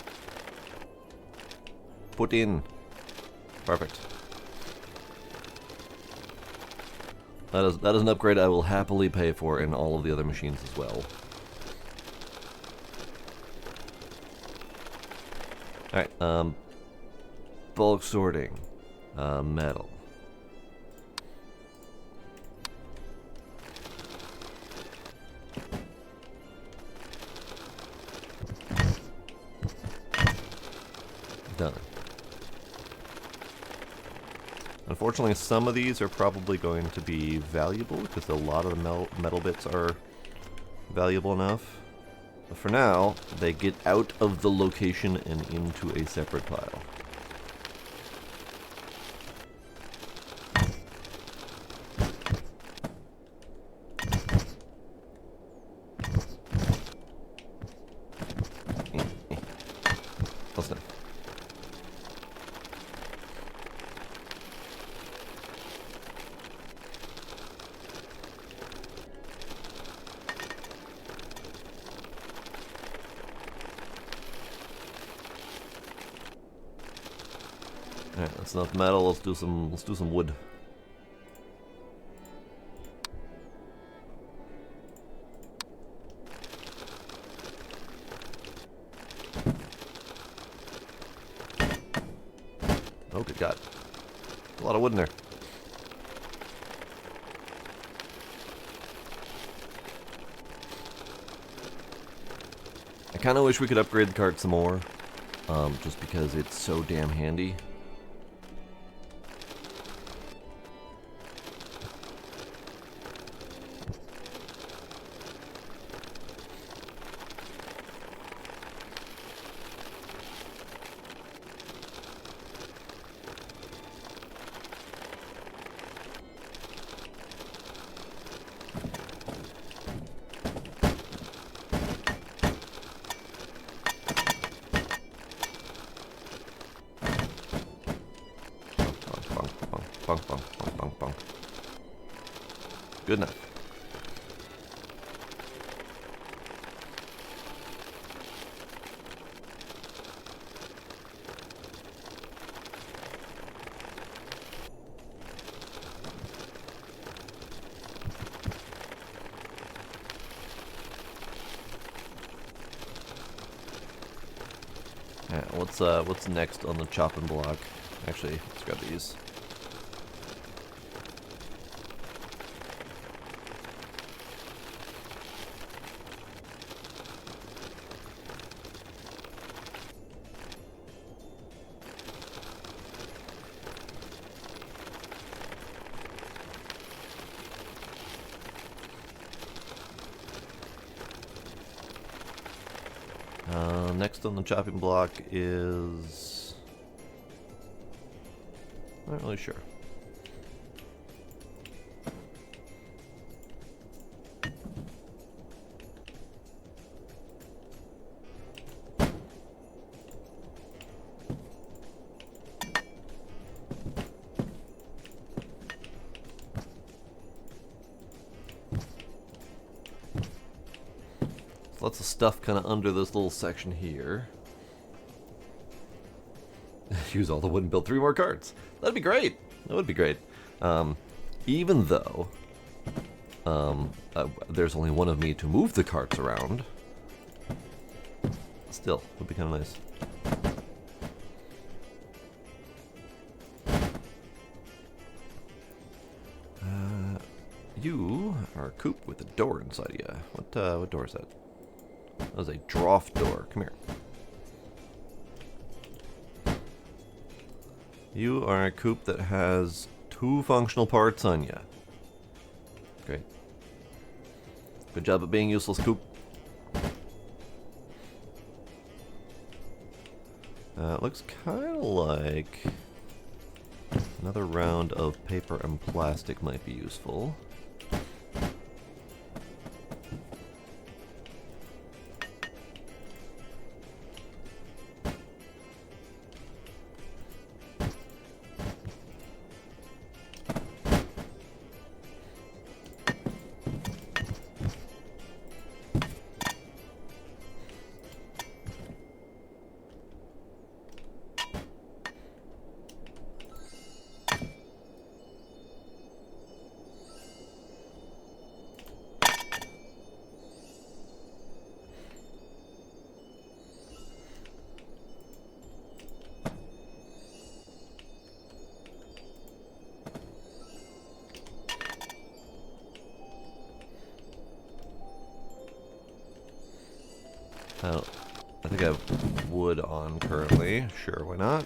Put in. Perfect. That is an upgrade I will happily pay for in all of the other machines as well. Alright, bulk sorting. Metal. Done. Unfortunately, some of these are probably going to be valuable because a lot of the metal bits are valuable enough. But for now, they get out of the location and into a separate pile. Close enough. Alright, that's enough metal. Let's do some wood. Oh, good God. A lot of wood in there. I kind of wish we could upgrade the cart some more, just because it's so damn handy. Bonk, bonk, bonk, bonk, bonk. Good enough. Yeah, what's next on the chopping block? Actually, let's grab these. Next on the chopping block is... not really sure. Lots of stuff kind of under this little section here. Use all the wood and build 3 more carts. That'd be great. That would be great. Even though there's only one of me to move the carts around, still, would be kind of nice. You are a coop with a door inside you. What door is that? That was a draught door. Come here. You are a coop that has 2 functional parts on you. Great. Good job at being useless, coop. It looks kind of like another round of paper and plastic might be useful. I think I have wood on currently. Sure, why not?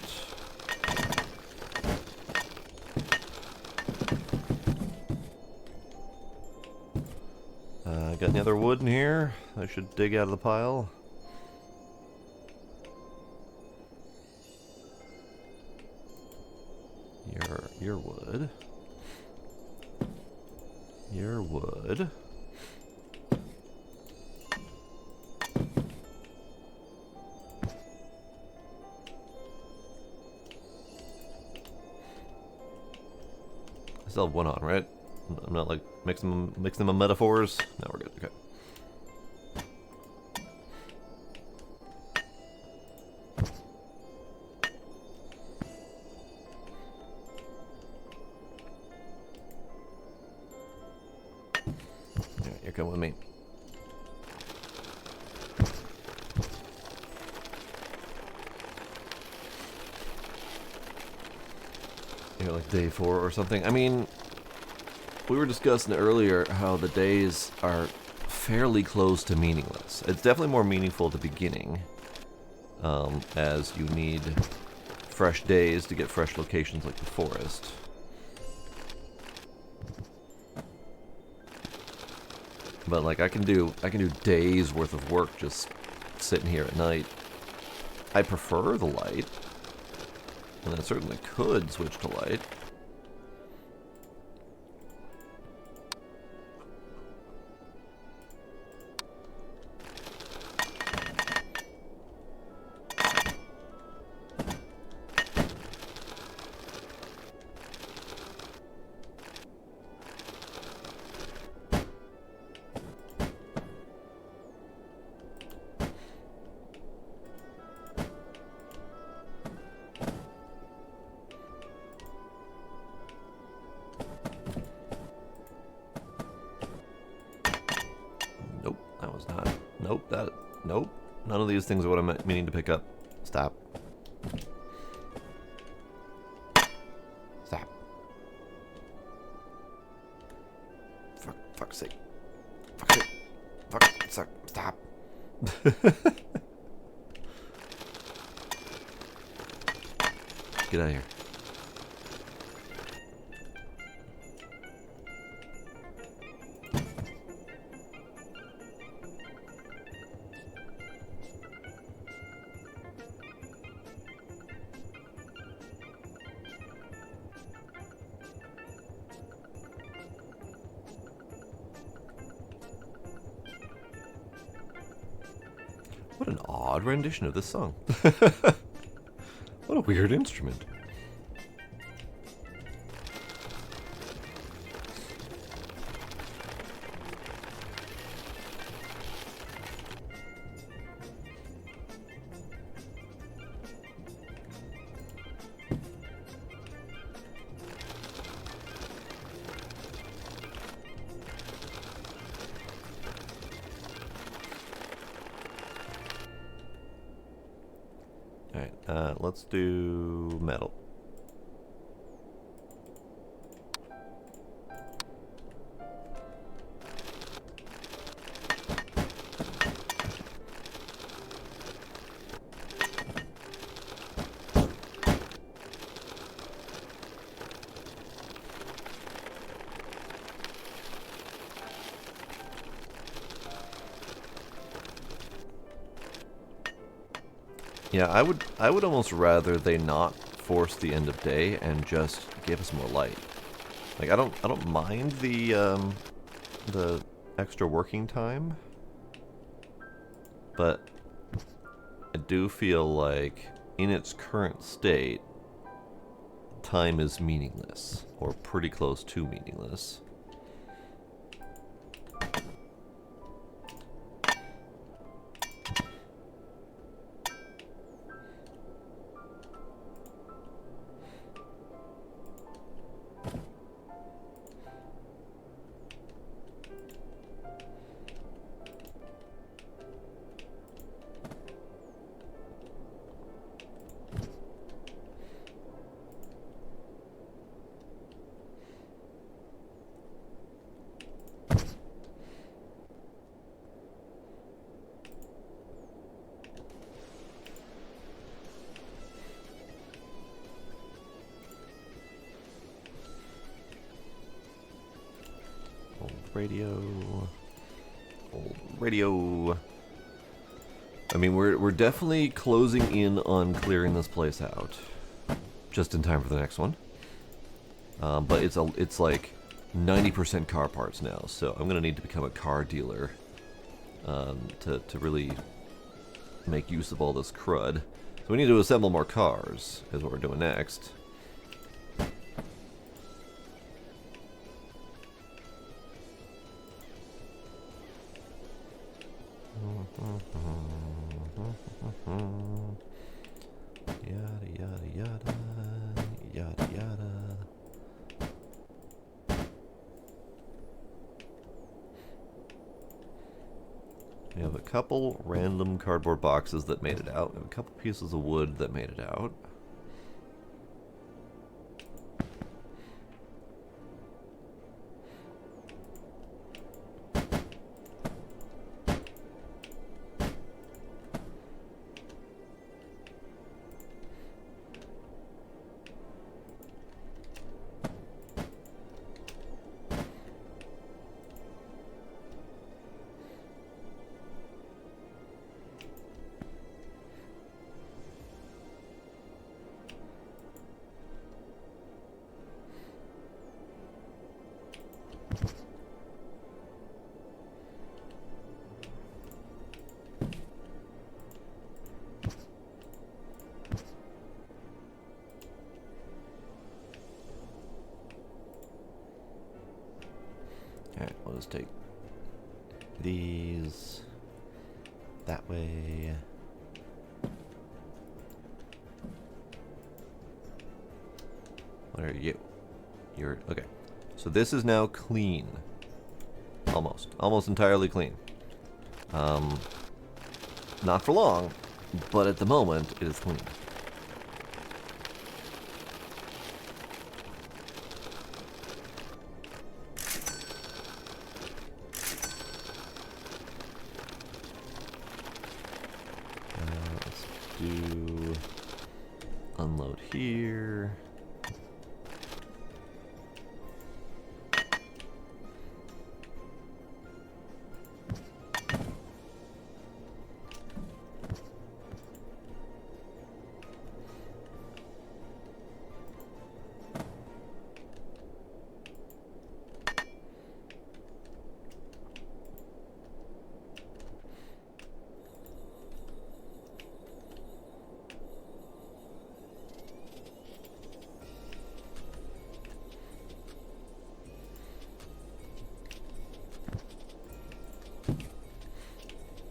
Got any other wood in here? I should dig out of the pile. Your wood. Your wood. I still have one on, right? I'm not like mixing them with metaphors. No, we're good. Okay. Alright, you're coming with me. You're like day 4 or something. I mean, we were discussing earlier how the days are fairly close to meaningless. It's definitely more meaningful at the beginning, as you need fresh days to get fresh locations like the forest. But like I can do days worth of work just sitting here at night. I prefer the light, and I certainly could switch to light. Nope. None of these things are what I'm meaning to pick up. Stop. Stop. Fuck's sake. Fuck's sake. Fuck's sake. Stop. Get out of here. What an odd rendition of this song. What a weird instrument. Alright, let's do metal. Yeah, I would almost rather they not force the end of day and just give us more light. Like I don't mind the extra working time, but I do feel like in its current state time is meaningless, or pretty close to meaningless. Old radio. I mean, we're definitely closing in on clearing this place out, just in time for the next one. But it's like 90% car parts now, so I'm gonna need to become a car dealer to really make use of all this crud. So we need to assemble more cars, is what we're doing next. Yada yada yada yada yada. We have a couple random cardboard boxes that made it out. We have a couple pieces of wood that made it out. Alright, we'll just take these that way. What are you? You're okay. So this is now clean. Almost entirely clean. Not for long, but at the moment, it is clean. Let's do unload here.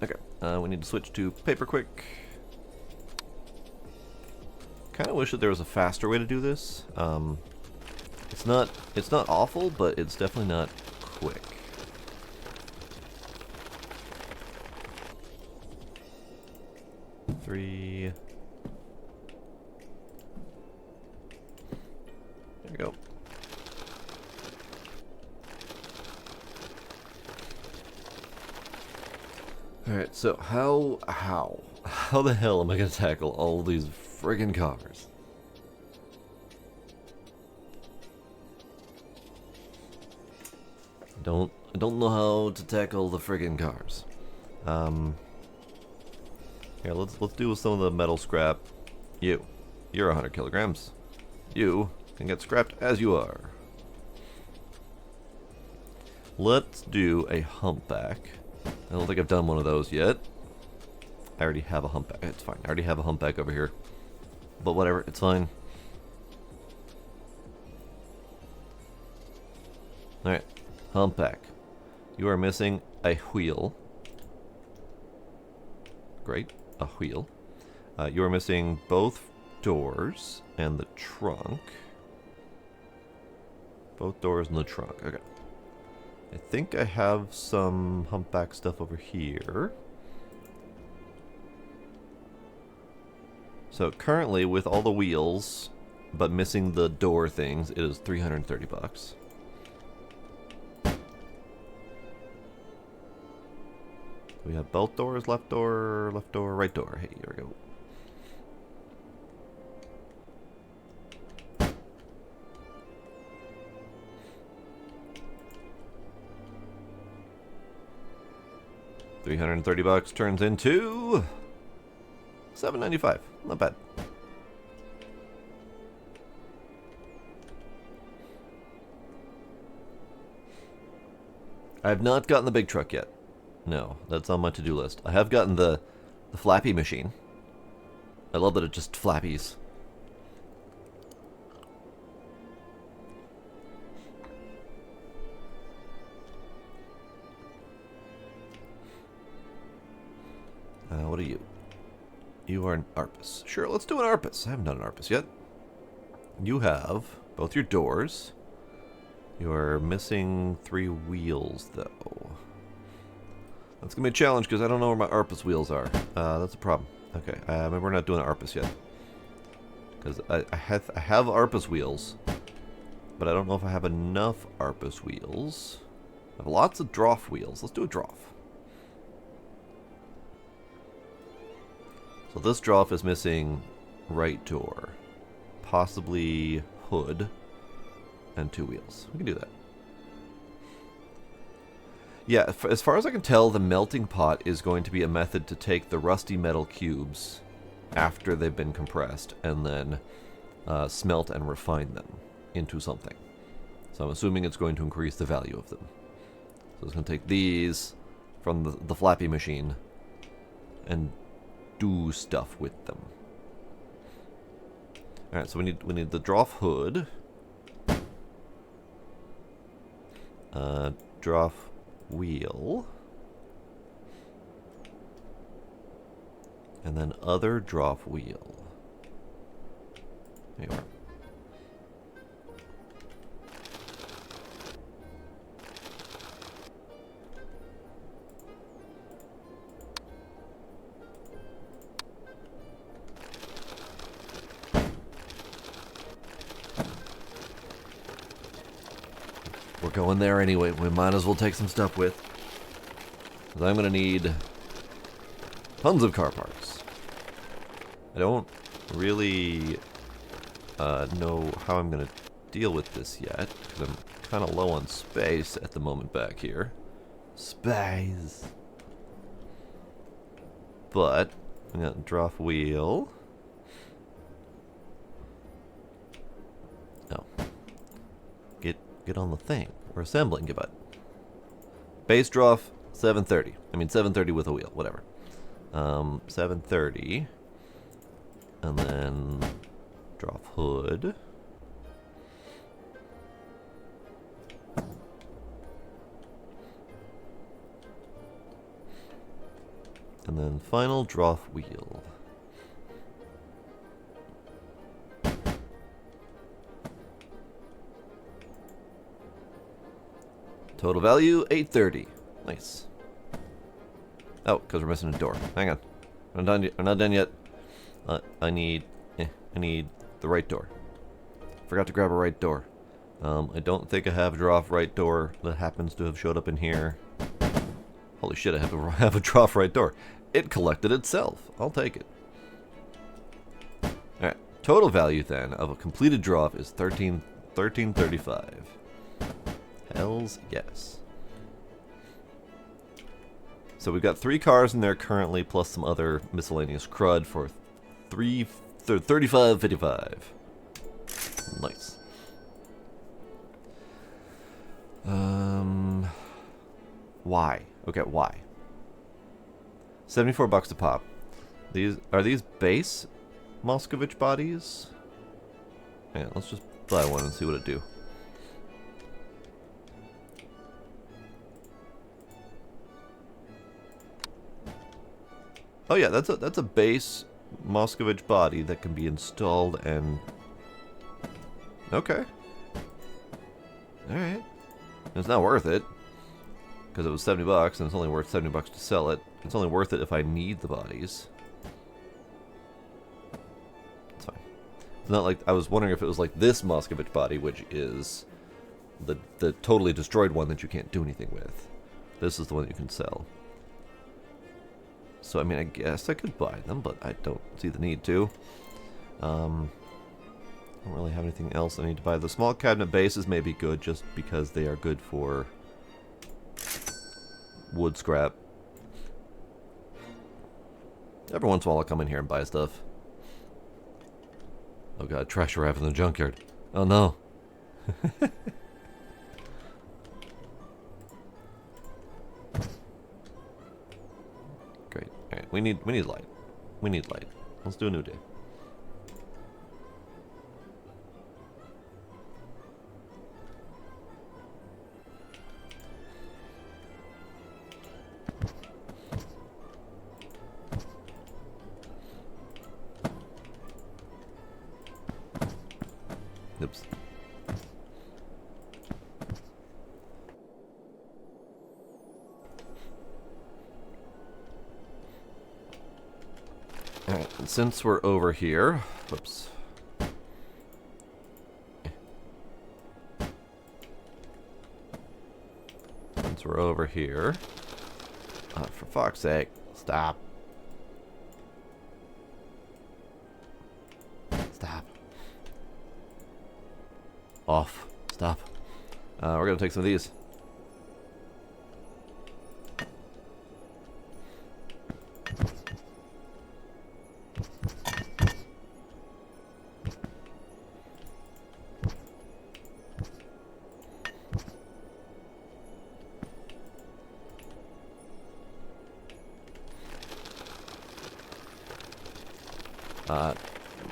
Okay, we need to switch to pay-per-quick. Kind of wish that there was a faster way to do this. It's not awful, but it's definitely not quick. Three. There we go. Alright, so how the hell am I gonna tackle all these friggin' cars? I don't know how to tackle the friggin' cars. Here, let's do some of the metal scrap. You're 100 kilograms. You can get scrapped as you are. Let's do a humpback. I don't think I've done one of those yet. I already have a humpback. It's fine. I already have a humpback over here. But whatever, it's fine. Alright, humpback. You are missing a wheel. Great, a wheel. You are missing both doors and the trunk. Both doors and the trunk, okay. I think I have some humpback stuff over here. So currently, with all the wheels, but missing the door things, it is 330 bucks. We have both doors, left door, right door. Hey, here we go. $330 turns into $795. Not bad. I have not gotten the big truck yet. No, that's on my to-do list. I have gotten the flappy machine. I love that it just flappies. What are you? You are an Arpus. Sure, let's do an Arpus. I haven't done an Arpus yet. You have both your doors. You are missing 3 wheels, though. That's going to be a challenge because I don't know where my Arpus wheels are. That's a problem. Okay, maybe we're not doing an Arpus yet. Because I have Arpus wheels, but I don't know if I have enough Arpus wheels. I have lots of Droff wheels. Let's do a Droff. So this Droff is missing right door, possibly hood, and 2 wheels. We can do that. Yeah, as far as I can tell, the melting pot is going to be a method to take the rusty metal cubes after they've been compressed and then smelt and refine them into something. So I'm assuming it's going to increase the value of them. So it's going to take these from the flappy machine and do stuff with them. Alright, so we need the Droff hood. Droff wheel. And then other Droff wheel. There you are. going there anyway. We might as well take some stuff with. Because I'm going to need tons of car parts. I don't really know how I'm going to deal with this yet. Because I'm kind of low on space at the moment back here. Space. But I'm going to drop wheel. No. Get on the thing. We're assembling, bud. Base drop 730. I mean 730 with a wheel, whatever. 730. And then drop hood. And then final drop wheel. Total value 830. Nice. Oh, because we're missing a door. Hang on. I'm done. I'm not done yet. I need the right door. Forgot to grab a right door. I don't think I have a drop right door that happens to have showed up in here. Holy shit! I have a drop right door. It collected itself. I'll take it. All right. Total value then of a completed drop is 1335. Hells yes. So we've got 3 cars in there currently, plus some other miscellaneous crud for 35.55. Nice. Why? Okay, why? $74 a pop. Are these base Moscovich bodies? Yeah, let's just buy one and see what it do. Oh yeah, that's a base Moscovich body that can be installed and... Okay. Alright. It's not worth it. Because it was $70 and it's only worth $70 to sell it. It's only worth it if I need the bodies. It's fine. It's not like... I was wondering if it was like this Moscovich body, which is the totally destroyed one that you can't do anything with. This is the one that you can sell. So, I mean, I guess I could buy them, but I don't see the need to. I don't really have anything else I need to buy. The small cabinet bases may be good just because they are good for wood scrap. Every once in a while I'll come in here and buy stuff. Oh god, trash arrived in the junkyard. Oh no. Great. Alright, we need light. We need light. Let's do a new day. Oops. Alright, and since we're over here, whoops. Since we're over here, for fuck's sake, stop. Stop. Off. Stop. We're gonna take some of these.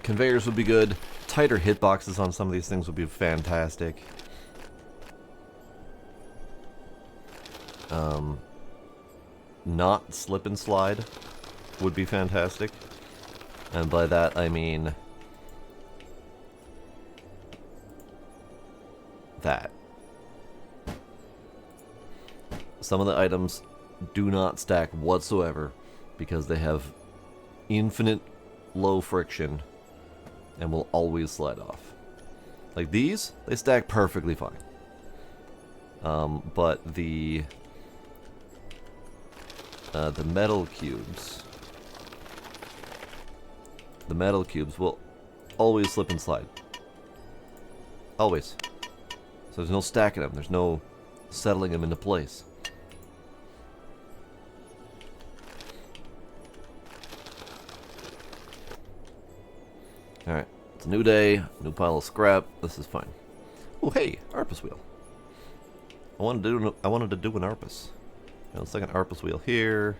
Conveyors would be good. Tighter hitboxes on some of these things would be fantastic. Not slip and slide would be fantastic. And by that I mean that. Some of the items do not stack whatsoever because they have infinite low friction and will always slide off. Like these, they stack perfectly fine. But the metal cubes, will always slip and slide. Always. So there's no stacking them. There's no settling them into place. Alright. It's a new day. New pile of scrap. This is fine. Oh, hey! Arpus wheel. I wanted to do an Arpus. Now, second Arpus wheel here.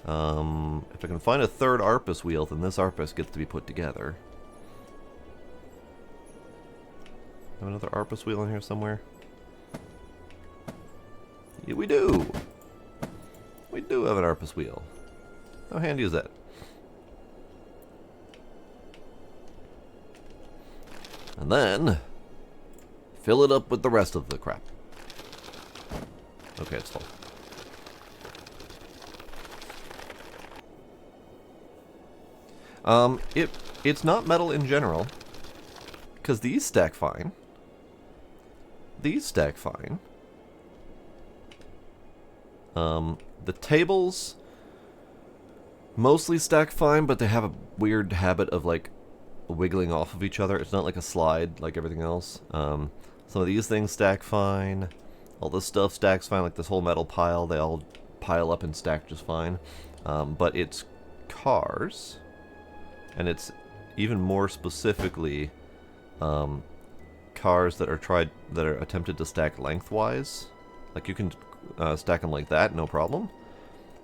If I can find a third Arpus wheel, then this Arpus gets to be put together. Have another Arpus wheel in here somewhere? Yeah, we do! We do have an Arpus wheel. How handy is that? And then, fill it up with the rest of the crap. Okay, it's full. It's not metal in general, because these stack fine. These stack fine. The tables mostly stack fine, but they have a weird habit of like wiggling off of each other. It's not like a slide like everything else. Some of these things stack fine. All this stuff stacks fine, like this whole metal pile. They all pile up and stack just fine. But it's cars, and it's even more specifically cars that are attempted to stack lengthwise. Like you can stack them like that, no problem.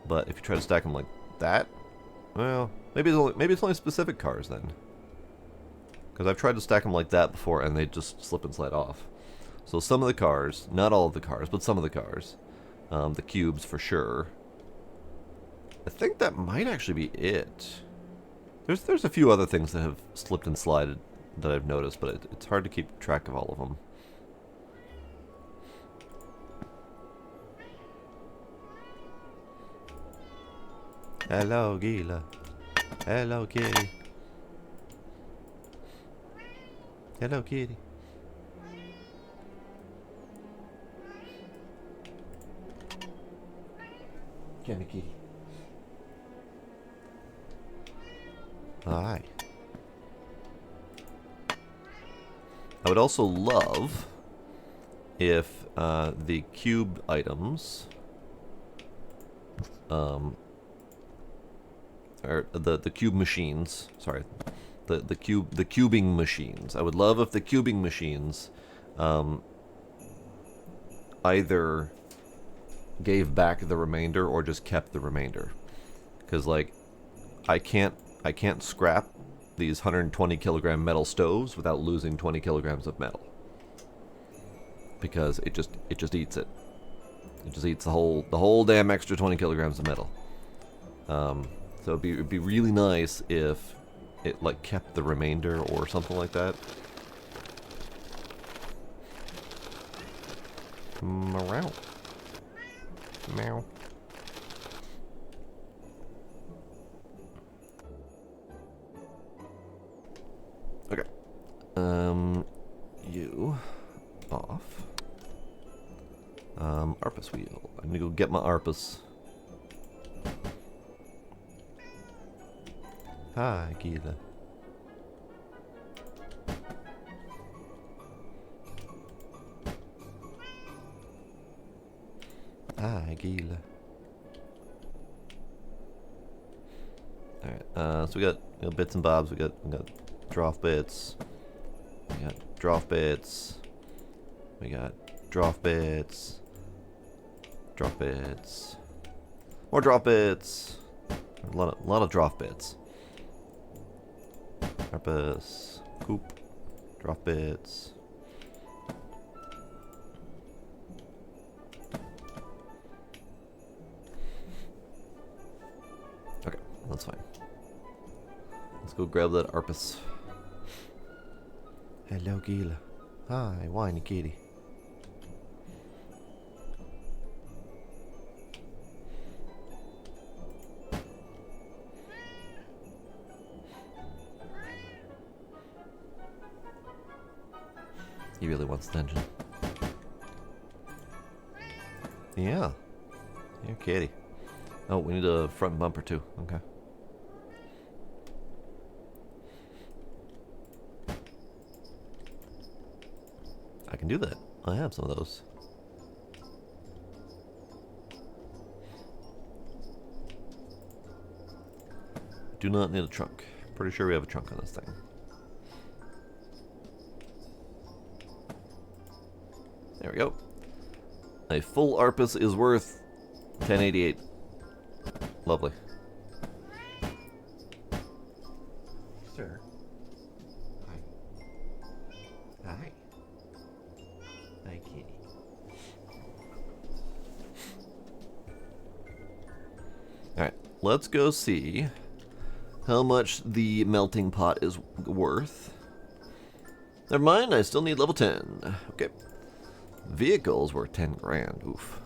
But if you try to stack them like that, well, maybe it's only specific cars then. Because I've tried to stack them like that before, and they just slip and slide off. So some of the cars, not all of the cars, but some of the cars, the cubes for sure. I think that might actually be it. There's a few other things that have slipped and slided that I've noticed, but it's hard to keep track of all of them. Hello, Gila. Hello, kitty. Hello, kitty. Come here, kitty. Hi. I would also love if the cube items, or the cube machines. Sorry, the cubing machines. I would love if the cubing machines either gave back the remainder or just kept the remainder. Because like I can't scrap these 120 kilogram metal stoves without losing 20 kilograms of metal. Because it just eats it. It just eats the whole damn extra 20 kilograms of metal. So it'd be really nice if it like kept the remainder or something like that. Meow. Meow. Okay. You off. Arpus wheel. I'm gonna go get my Arpus. Hi, Gila. Hi, Gila. Alright, so we got bits and bobs. We got droff bits. We got droff bits. We got droff bits. Droff bits. More droff bits. A lot of droff bits. Arpus. Coop. Droff bits. Okay, that's fine. Let's go grab that Arpus. Hello, Gila. Hi, whiny kitty. He really wants attention. Yeah. You're kitty. Oh, we need a front bumper too. Okay. I can do that. I have some of those. Do not need a trunk. Pretty sure we have a trunk on this thing. There we go. A full Arpus is worth 1088. Lovely. Sir. Hi. Hi. Hi, kitty. Alright, let's go see how much the melting pot is worth. Never mind, I still need level 10. Okay. Vehicles worth 10 grand. Oof.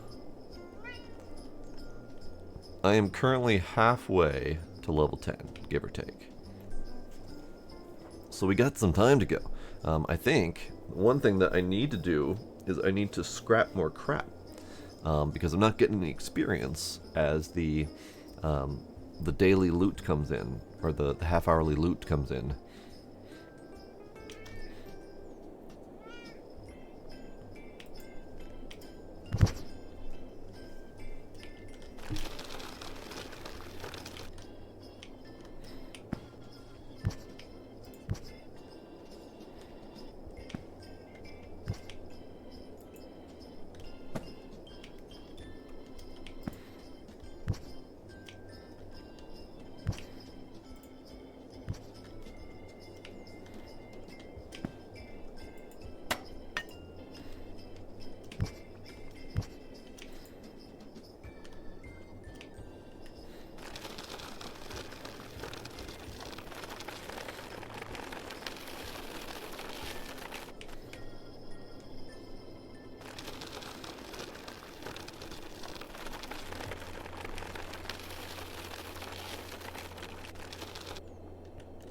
I am currently halfway to level 10, give or take. So we got some time to go. I think one thing that I need to do is I need to scrap more crap. Because I'm not getting any experience as the daily loot comes in, or the half-hourly loot comes in.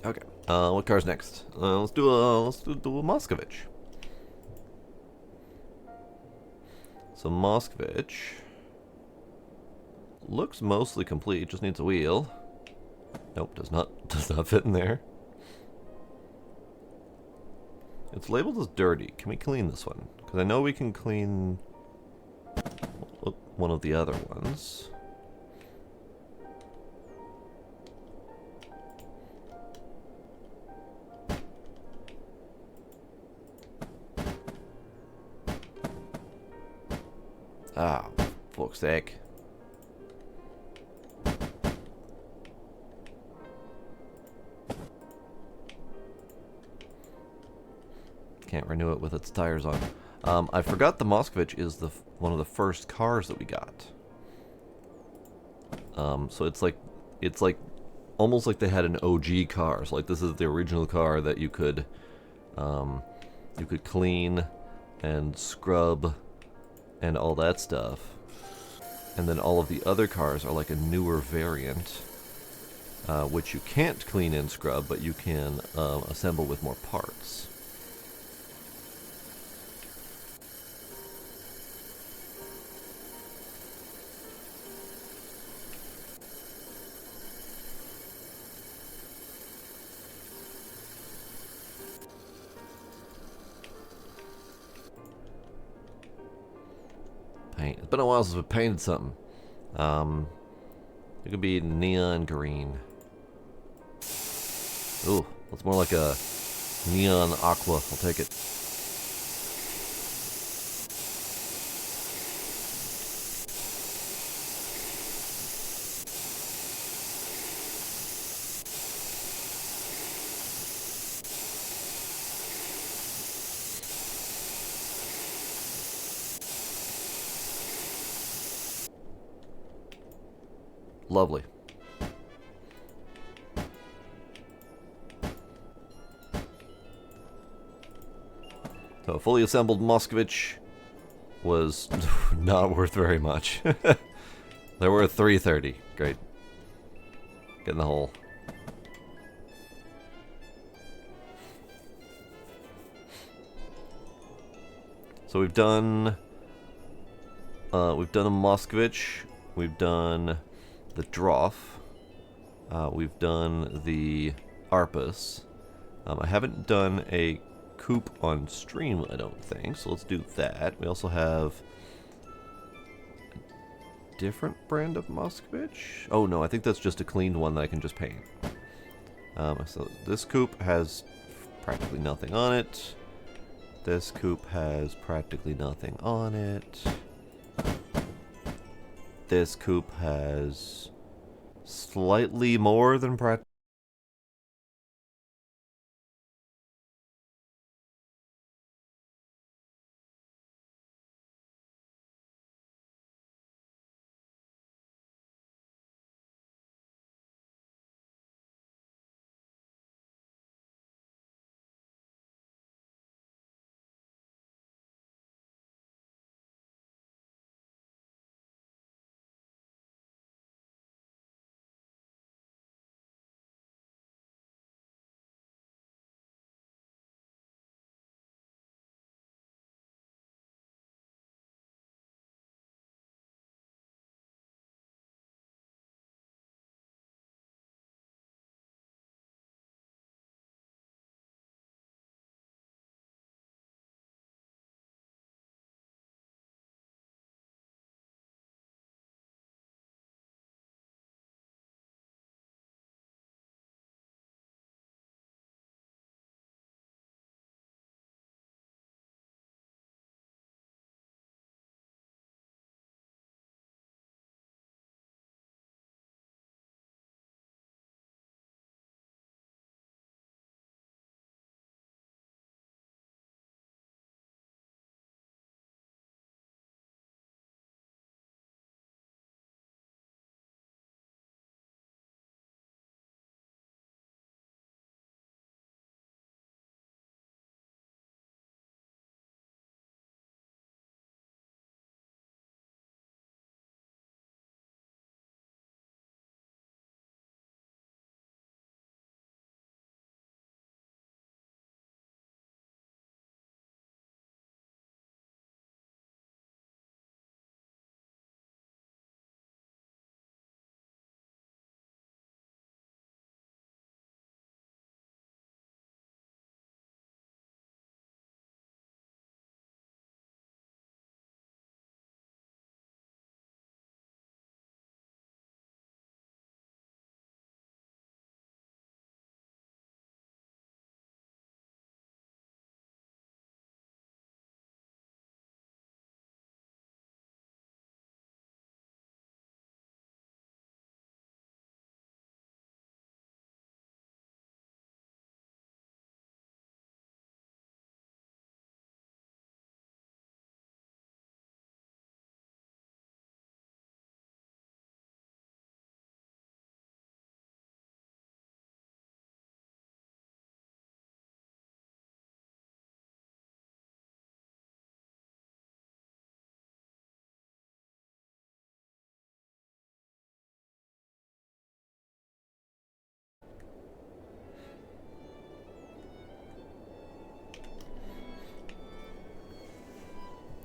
Okay. What car's next? Let's do a Moscovich. So Moscovich looks mostly complete. Just needs a wheel. Nope, does not fit in there. It's labeled as dirty. Can we clean this one? Because I know we can clean one of the other ones. Ah, fuck's sake. Can't renew it with its tires on. I forgot the Moscovich is one of the first cars that we got. So it's like almost like they had an OG car. So like this is the original car that you could clean and scrub and all that stuff. And then all of the other cars are like a newer variant, which you can't clean and scrub, but you can assemble with more parts. It's been a while since we painted something. It could be neon green. Ooh, that's more like a neon aqua. I'll take it. Lovely. So a fully assembled Moscovich was not worth very much. They're worth 330. Great. Get in the hole. So we've done We've done a Moskvich. We've done the Droff. We've done the Arpus. I haven't done a Coop on stream, I don't think, so let's do that. We also have a different brand of Moskvich. Oh no, I think that's just a cleaned one that I can just paint. So this Coop has practically nothing on it. This Coop has practically nothing on it. This Coop has slightly more than practically.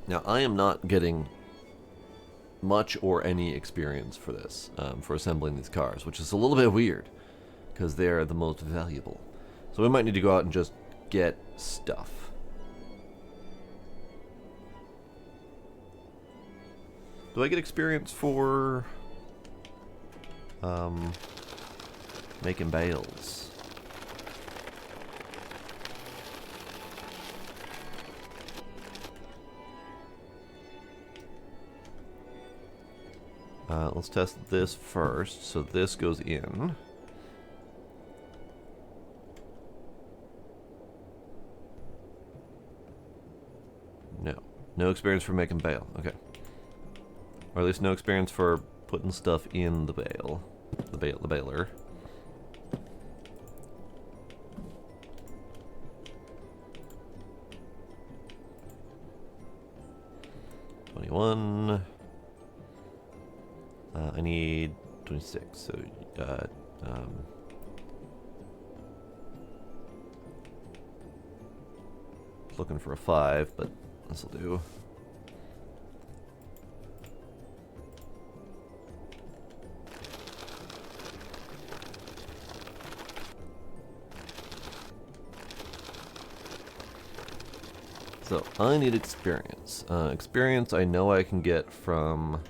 Now, I am not getting much or any experience for this, for assembling these cars, which is a little bit weird, because they're the most valuable. So we might need to go out and just get stuff. Do I get experience for making bales? Let's test this first. So this goes in. No. No experience for making bale. Okay. Or at least no experience for putting stuff in the bale. The baler. $21. I need 26, so looking for a 5, but this will do. So, I need experience. Experience I know I can get from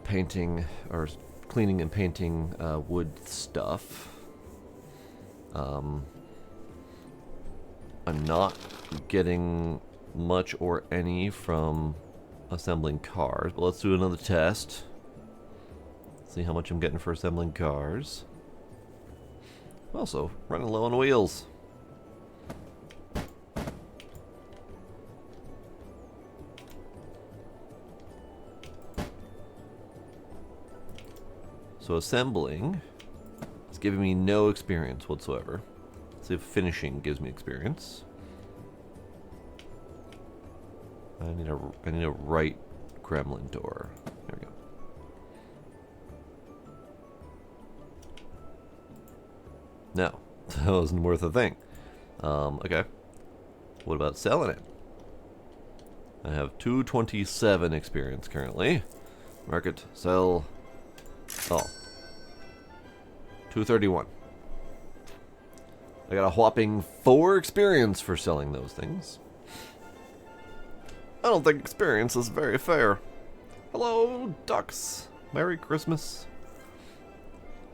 painting or cleaning and painting wood stuff. I'm not getting much or any from assembling cars, but let's do another test. See how much I'm getting for assembling cars. Also, running low on wheels. So assembling is giving me no experience whatsoever. Let's see if finishing gives me experience. I need a right gremlin door. There we go. No, that wasn't worth a thing. Okay. What about selling it? I have 227 experience currently. Market, sell. Oh. 231. I got a whopping 4 experience for selling those things. I don't think experience is very fair. Hello, ducks. Merry Christmas.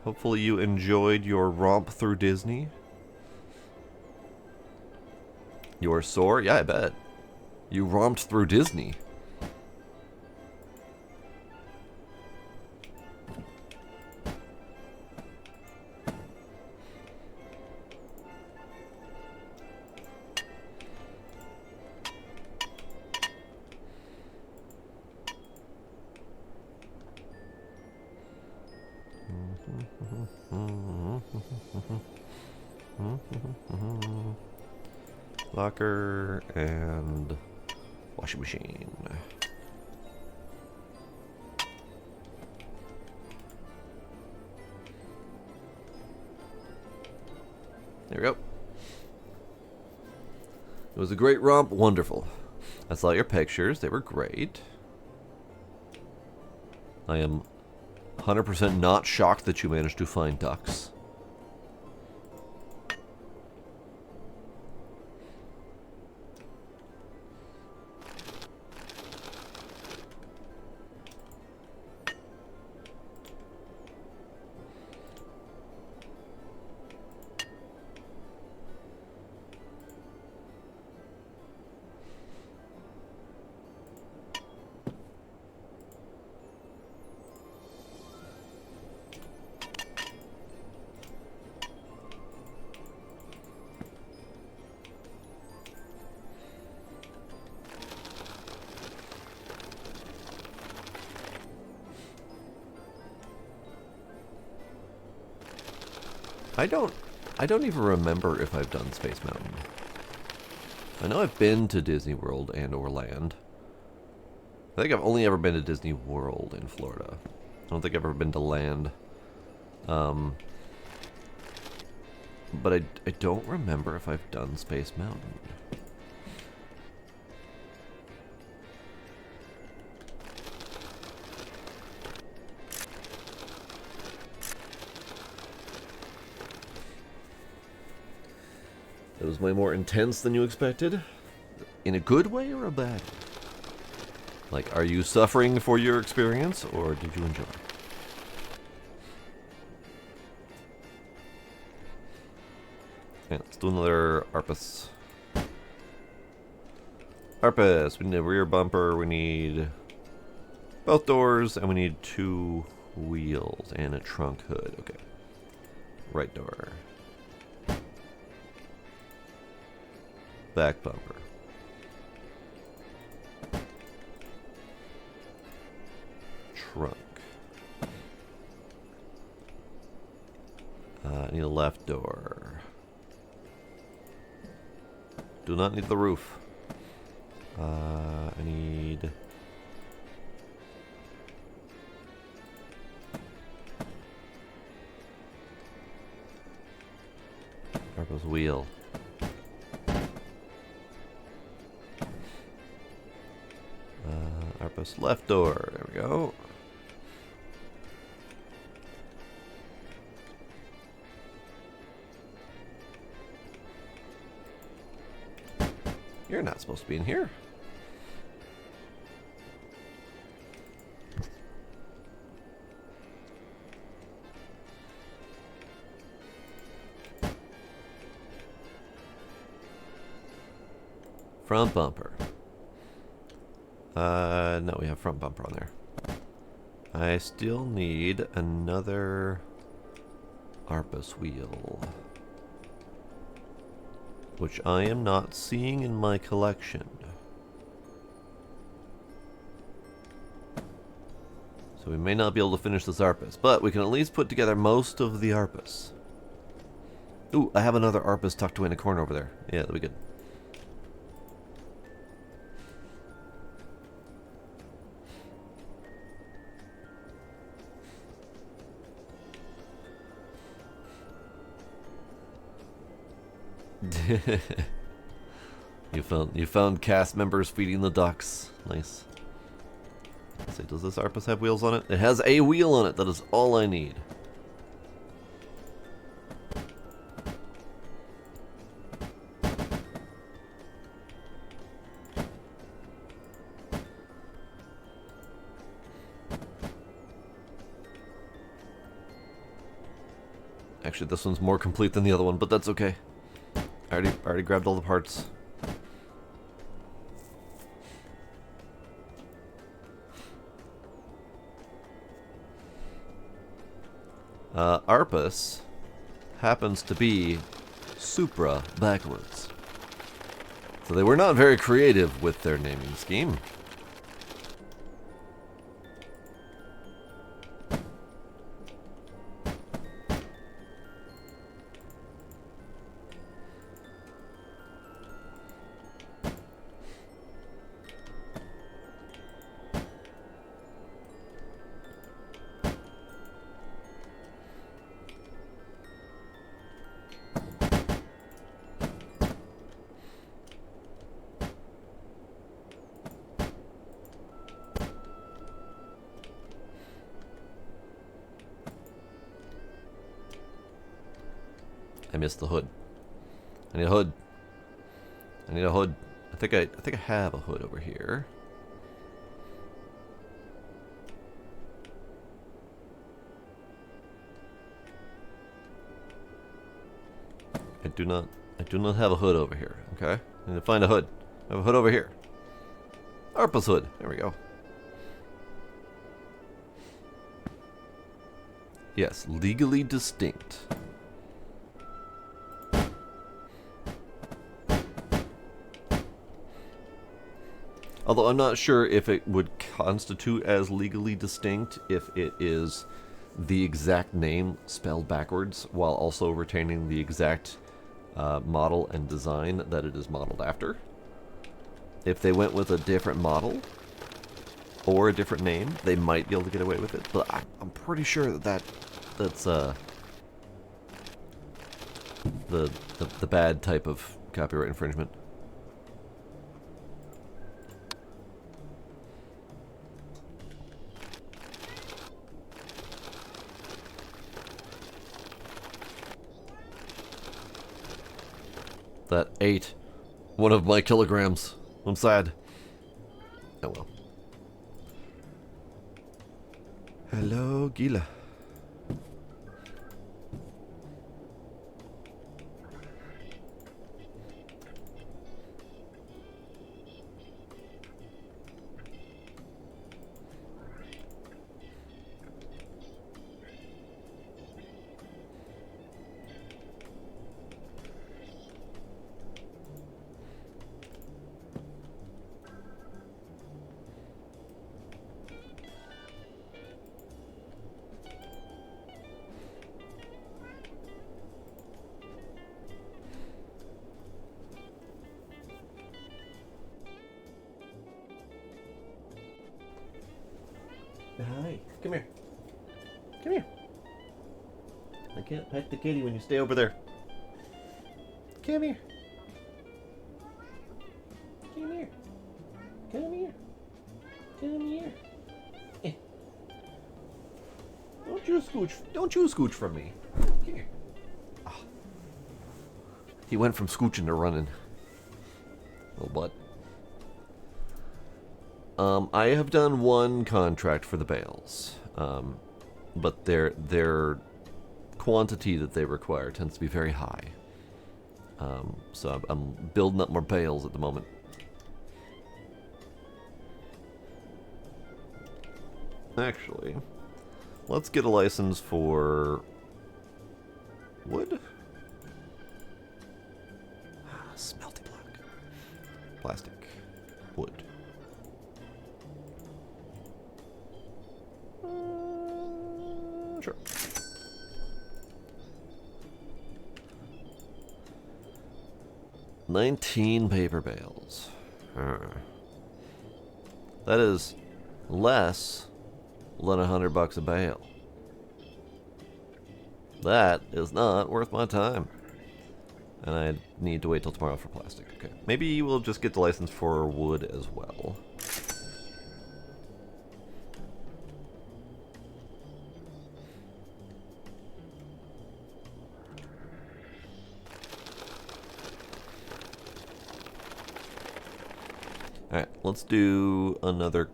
Hopefully you enjoyed your romp through Disney. You're sore? Yeah, I bet. You romped through Disney. Locker and washing machine. There we go. It was a great romp. Wonderful. I saw your pictures. They were great. I am 100% not shocked that you managed to find ducks. I don't even remember if I've done Space Mountain. I know I've been to Disney World and Orlando. I think I've only ever been to Disney World in Florida. I don't think I've ever been to Land. But I don't remember if I've done Space Mountain. It was way more intense than you expected? In a good way or a bad way? Like, are you suffering for your experience, or did you enjoy it? Okay, let's do another Arpus. Arpus, we need a rear bumper, we need both doors, and we need 2 wheels and a trunk hood. Okay. Right door. Back bumper. Trunk. I need a left door. Do not need the roof. I need... Purpose wheel. Arpus left door. There we go. You're not supposed to be in here. Front bumper. No, we have front bumper on there. I still need another Arpus wheel, which I am not seeing in my collection. So we may not be able to finish this Arpus, but we can at least put together most of the Arpus. Ooh, I have another Arpus tucked away in a corner over there. Yeah, that'll be good. You found cast members feeding the ducks. Nice. Let's see, does this Arpus have wheels on it? It has a wheel on it. That is all I need. Actually, this one's more complete than the other one, but that's okay. I already grabbed all the parts. Arpus happens to be Supra backwards. So they were not very creative with their naming scheme. I missed the hood. I need a hood. I need a hood. I think I have a hood over here. I do not have a hood over here. Okay, I need to find a hood. I have a hood over here. Arpus hood. There we go. Yes, legally distinct. Although I'm not sure if it would constitute as legally distinct if it is the exact name spelled backwards while also retaining the exact model and design that it is modeled after. If they went with a different model or a different name, they might be able to get away with it. But I'm pretty sure that's the bad type of copyright infringement. That ate 1 of my kilograms. I'm sad. Oh well. Hello, Gila. Hi, come here. Come here. I can't pet the kitty when you stay over there. Come here. Come here. Come here. Come here. Eh. Don't you scooch from me. Come here. Oh. He went from scooching to running. Little butt. I have done one contract for the bales, but their quantity that they require tends to be very high. So I'm building up more bales at the moment. Actually, let's get a license for wood. Smelting block. Plastic. Wood. Sure. $19 paper bales. That is less than $100 a bale. That is not worth my time. And I need to wait till tomorrow for plastic. Okay. Maybe we'll just get the license for wood as well. Alright, let's do another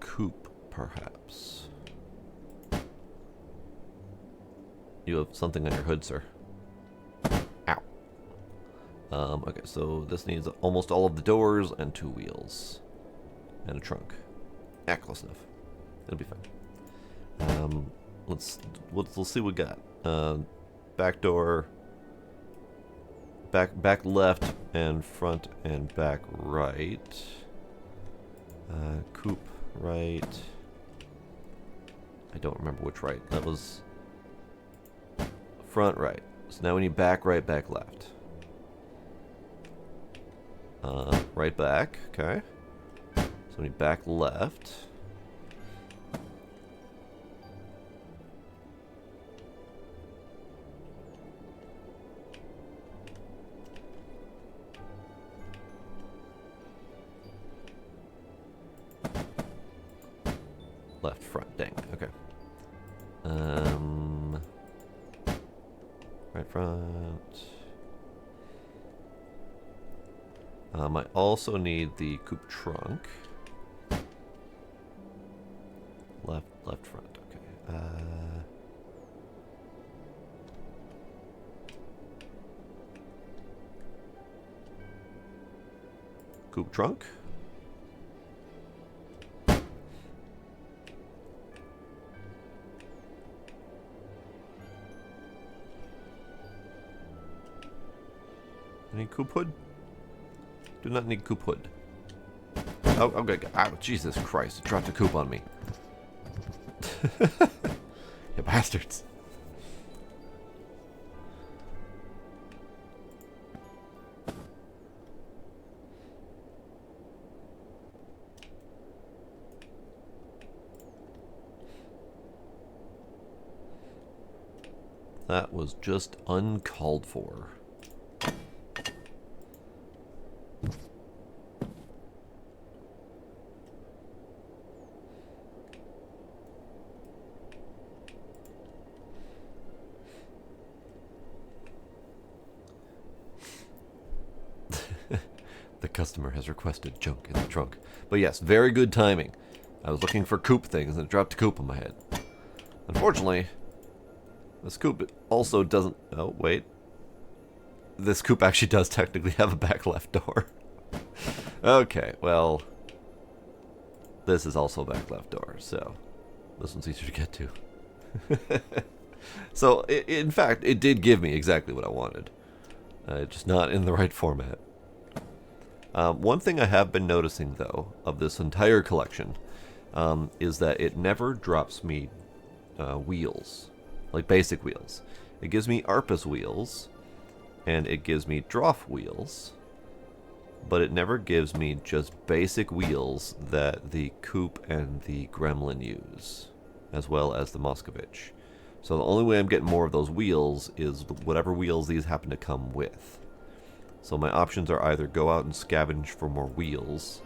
coop, perhaps. You have something on your hood, sir. Ow. Okay, so this needs almost all of the doors and 2 wheels. And a trunk. Yeah, close enough. It'll be fine. Let's see what we got. Back door, back left, and front and back right. Coupe right. I don't remember which right. That was front right. So now we need back right, back left. Right back. Okay. So we need back left. Left front, dang, okay. Right front. I also need the coupe trunk. Left front, okay. Coupe trunk. Need coupe hood? Do not need coupe hood. Oh, okay. Ow, Jesus Christ. It dropped a coupe on me. You bastards. That was just uncalled for. The customer has requested junk in the trunk. But yes, very good timing. I was looking for coupe things and it dropped a coupe on my head. Unfortunately, this coupe also doesn't... Oh, wait. This coupe actually does technically have a back left door. Okay, well... This is also a back left door, so... This one's easier to get to. So, in fact, it did give me exactly what I wanted. Just not in the right format. One thing I have been noticing, though, of this entire collection, is that it never drops me wheels, like basic wheels. It gives me ARPUS wheels, and it gives me Droff wheels, but it never gives me just basic wheels that the Coupe and the Gremlin use, as well as the Moscovich. So the only way I'm getting more of those wheels is whatever wheels these happen to come with. So my options are either go out and scavenge for more wheels,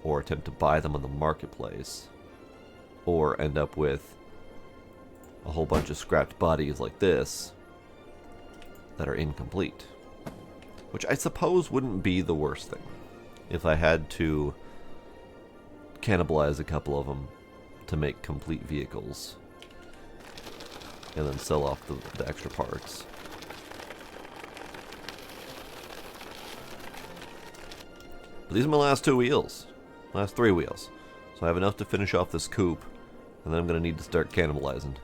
or attempt to buy them on the marketplace, or end up with a whole bunch of scrapped bodies like this that are incomplete. which I suppose wouldn't be the worst thing if I had to cannibalize a couple of them to make complete vehicles and then sell off the extra parts. But these are my last 2 wheels. Last 3 wheels. So I have enough to finish off this coupe, and then I'm going to need to start cannibalizing.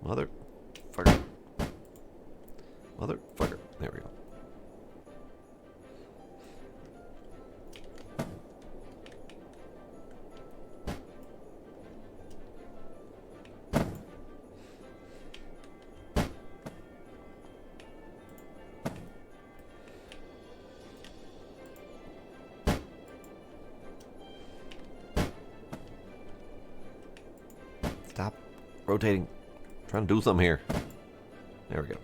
Motherfucker. Motherfucker. There we go. Stop rotating. Trying to do something here. There we go.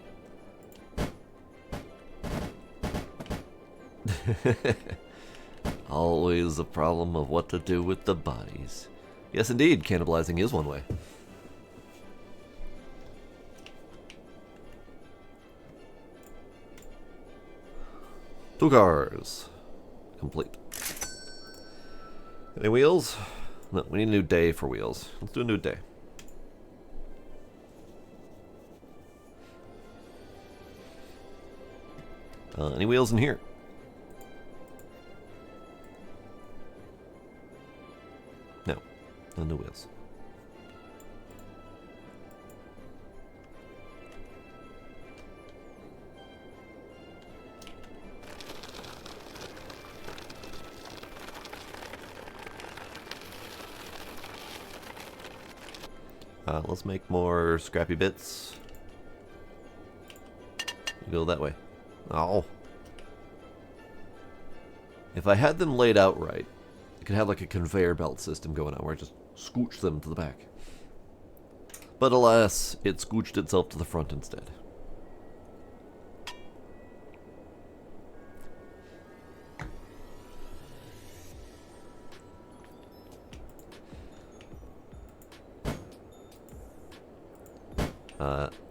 Always a problem of what to do with the bodies. Yes, indeed, cannibalizing is one way. Two cars. Complete. Any wheels? No, we need a new day for wheels. Let's do a new day. Any wheels in here? No. No new wheels. Let's make more scrappy bits. You go that way. Oh. If I had them laid out right, I could have like a conveyor belt system going on where I just scooch them to the back. But alas, it scooched itself to the front instead.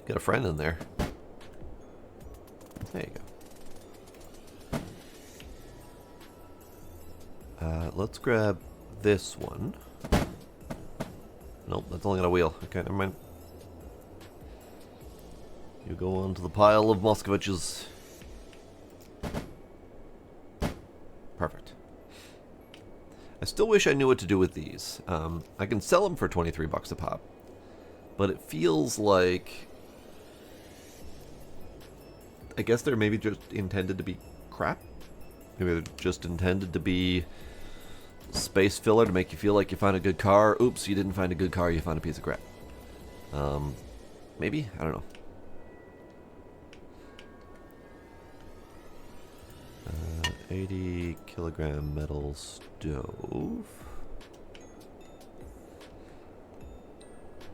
Got a friend in there. There you go. Let's grab this one. Nope, that's only got a wheel. Okay, never mind. You go on to the pile of Moskoviches. Perfect. I still wish I knew what to do with these. I can sell them for 23 bucks a pop. But it feels like... I guess they're maybe just intended to be crap. Maybe they're just intended to be space filler to make you feel like you found a good car. Oops, you didn't find a good car, you found a piece of crap. Maybe? I don't know. 80 kilogram metal stove.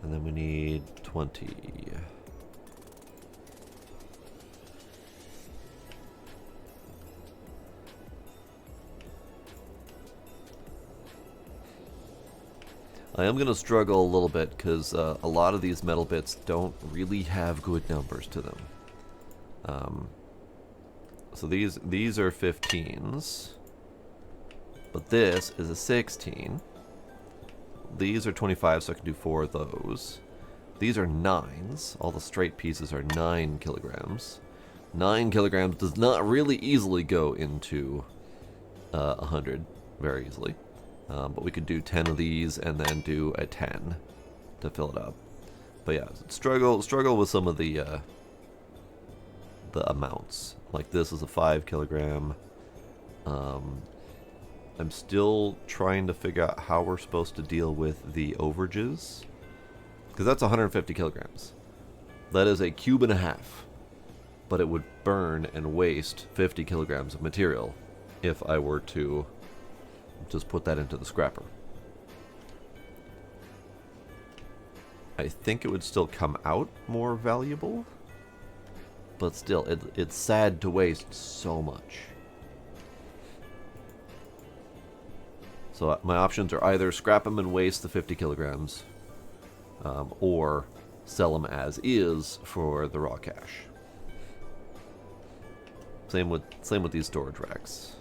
And then we need 20. I am going to struggle a little bit because a lot of these metal bits don't really have good numbers to them. So these are 15s, but this is a 16. These are 25, so I can do 4 of those. These are 9s. All the straight pieces are 9 kilograms. 9 kilograms does not really easily go into 100 very easily. But we could do 10 of these and then do a 10 to fill it up. But yeah, struggle with some of the amounts. Like this is a 5 kilogram. I'm still trying to figure out how we're supposed to deal with the overages. Because that's 150 kilograms. That is a cube and a half. But it would burn and waste 50 kilograms of material if I were to just put that into the scrapper. I think it would still come out more valuable. But still, it's sad to waste so much. So my options are either scrap them and waste the 50 kilograms, or sell them as is for the raw cash. Same with these storage racks.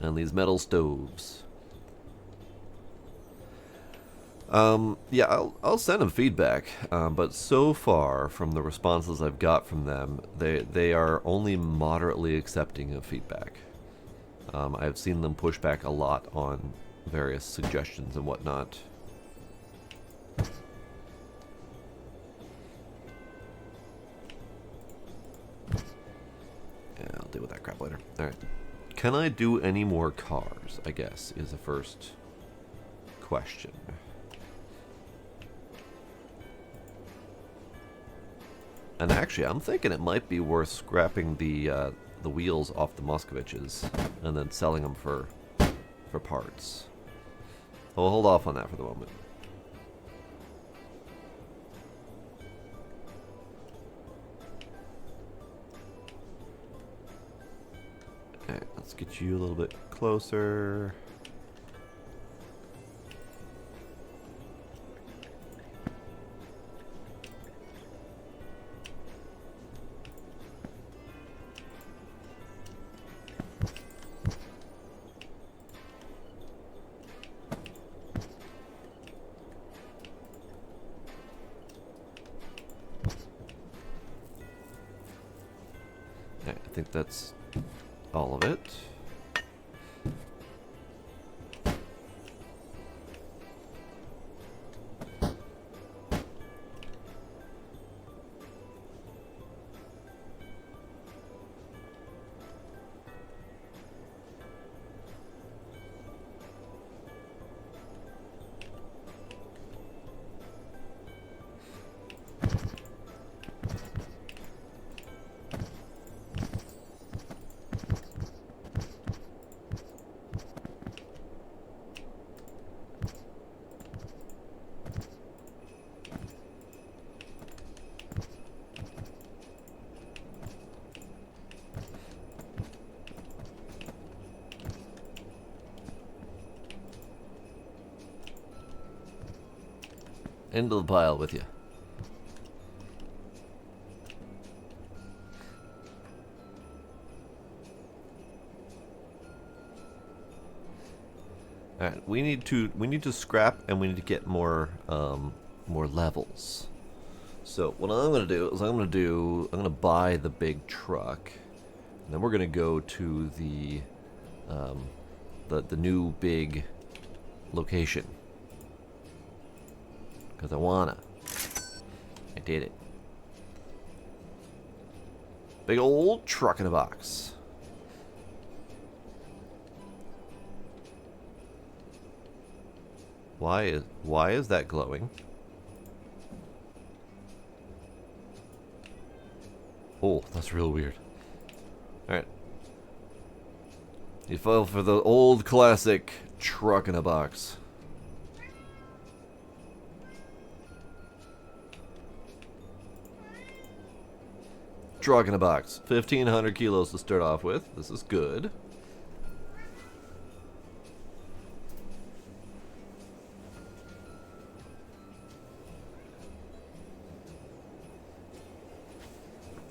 And these metal stoves. Yeah, I'll send them feedback, but so far from the responses I've got from them, they are only moderately accepting of feedback. I've seen them push back a lot on various suggestions and whatnot. Yeah, I'll deal with that crap later. Alright. Can I do any more cars, I guess, is the first question. And actually, I'm thinking it might be worth scrapping the wheels off the Moskoviches and then selling them for parts. I'll hold off on that for the moment. Alright, let's get you a little bit closer. I think that's all of it. Into the pile with you. All right, we need to scrap, and we need to get more levels. So what I'm gonna do is I'm gonna buy the big truck, and then we're gonna go to the new big location. Because I wanna. I did it. Big old truck in a box. Why is that glowing? Oh, that's real weird. Alright. You fell for the old classic truck in a box. Truck in a box. 1,500 kilos to start off with. This is good.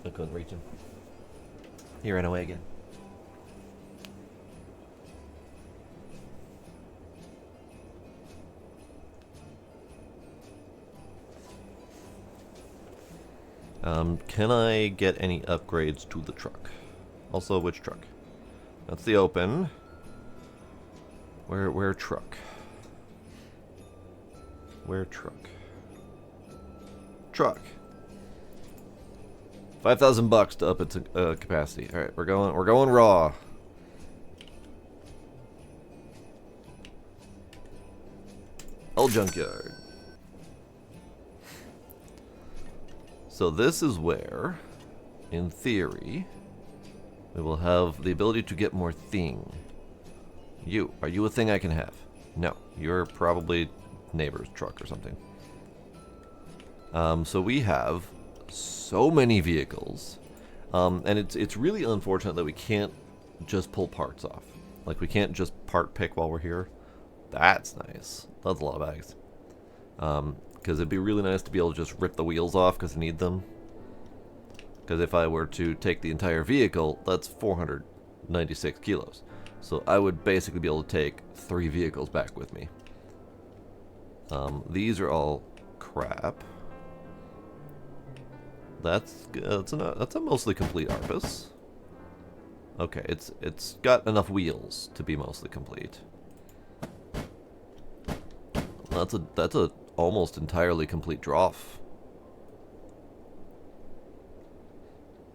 I couldn't reach him. He ran away again. Can I get any upgrades to the truck? Also, which truck? That's the open. Where truck? Where truck? Truck. $5,000 to up its capacity. All right, we're going raw. Old Junkyard. So this is where, in theory, we will have the ability to get more thing. Are you a thing I can have? No, you're probably neighbor's truck or something. So we have so many vehicles, and it's really unfortunate that we can't just pull parts off. Like, we can't just part pick while we're here. That's nice. That's a lot of bags. Because it'd be really nice to be able to just rip the wheels off because I need them. Because if I were to take the entire vehicle, that's 496 kilos. So I would basically be able to take 3 vehicles back with me. These are all crap. That's a mostly complete Arpus. Okay, it's got enough wheels to be mostly complete. That's a almost entirely complete Droff.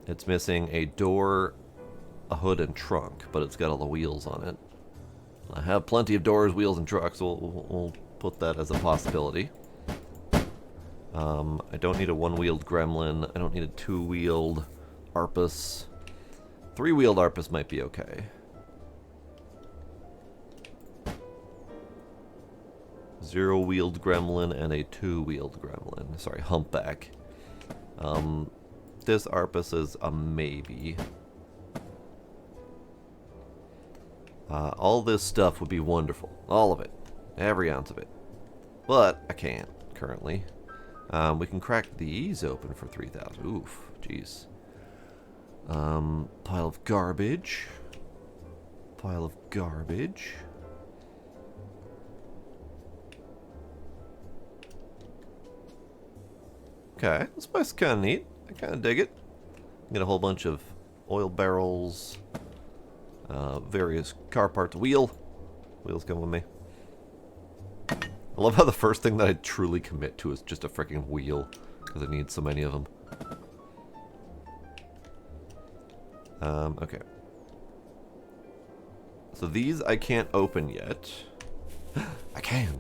It's missing a door, a hood, and trunk, but it's got all the wheels on it. I have plenty of doors, wheels, and trucks, so we'll put that as a possibility. I don't need a one-wheeled gremlin. I don't need a two-wheeled Arpus. Three-wheeled Arpus might be okay. Zero-wheeled gremlin and a two-wheeled gremlin. Sorry, humpback. This Arpus is a maybe. All this stuff would be wonderful. All of it. Every ounce of it. But I can't currently. We can crack these open for 3,000. Oof, jeez. Pile of garbage. Pile of garbage. Okay, this place is kind of neat. I kind of dig it. Get a whole bunch of oil barrels, various car parts. Wheels come with me. I love how the first thing that I truly commit to is just a freaking wheel, because I need so many of them. Okay. So these I can't open yet. I can.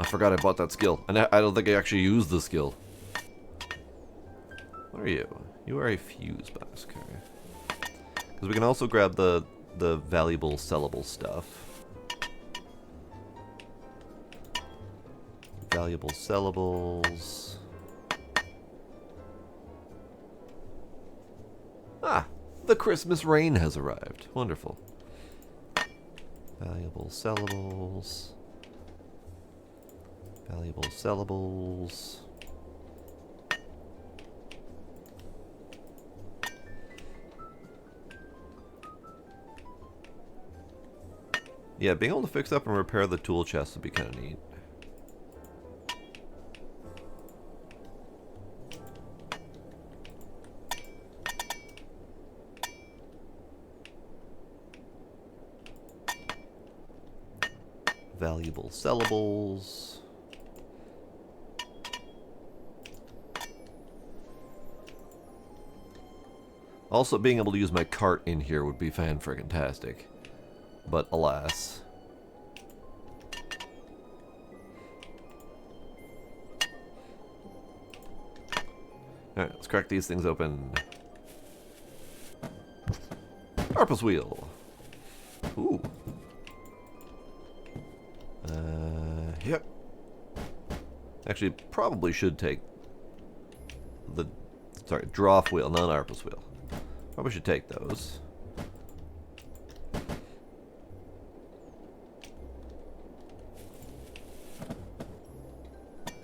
I forgot I bought that skill. And I don't think I actually used the skill. What are you? You are a fuse box. Okay. Because we can also grab the valuable sellable stuff. Valuable sellables. Ah! The Christmas rain has arrived. Wonderful. Valuable sellables. Valuable sellables. Yeah, being able to fix up and repair the tool chest would be kind of neat. Valuable sellables. Also, being able to use my cart in here would be fan-friggin-tastic. But alas. Alright, let's crack these things open. Arpus wheel. Ooh. Yep. Actually, probably should take the... Sorry, Droff wheel, not Arpus wheel. Probably should take those.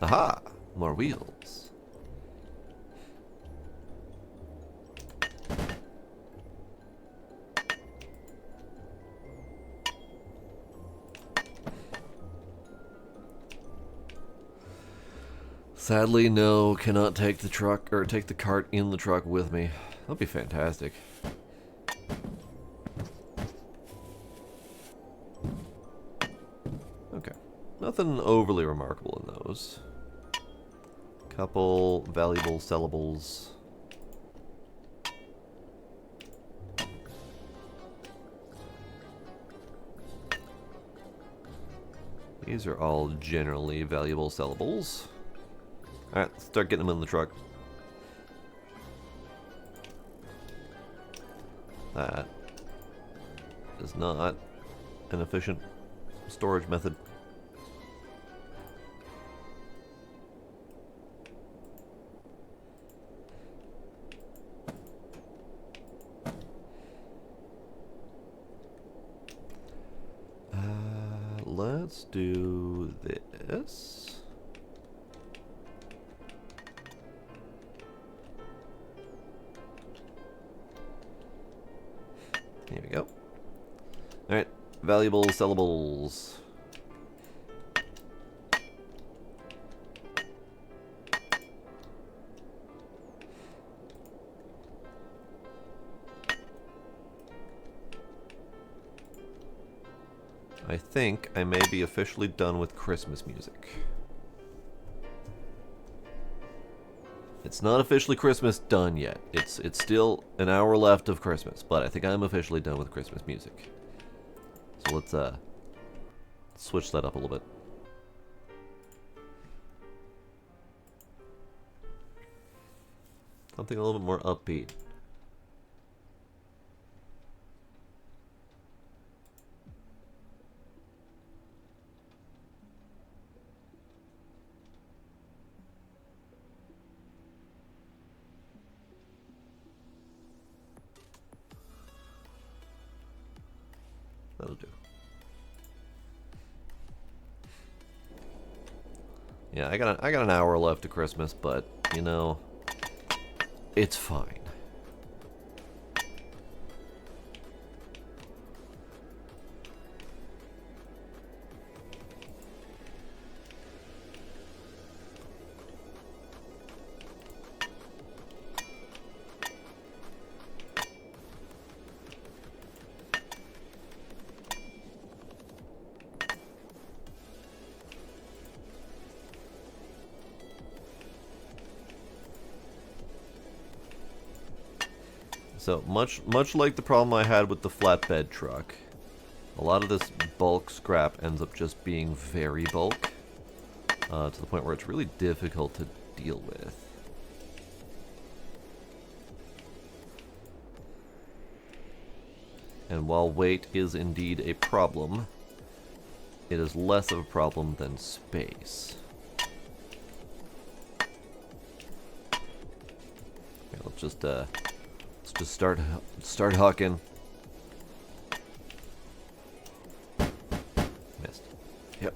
Aha! More wheels. Sadly, no, cannot take the truck, or take the cart in the truck with me. That'd be fantastic. Okay. Nothing overly remarkable in those. Couple valuable sellables. These are all generally valuable sellables. Alright, let's start getting them in the truck. That is not an efficient storage method. Let's do this. Here we go. Alright, valuable sellables. I think I may be officially done with Christmas music. It's not officially Christmas done yet. It's still an hour left of Christmas, but I think I'm officially done with Christmas music. So let's switch that up a little bit. Something a little bit more upbeat. That'll do. Yeah, I got an hour left to Christmas, but you know, it's fine. So, much like the problem I had with the flatbed truck, a lot of this bulk scrap ends up just being very bulk, to the point where it's really difficult to deal with. And while weight is indeed a problem, it is less of a problem than space. Okay, let's just start hucking. Missed. Yep.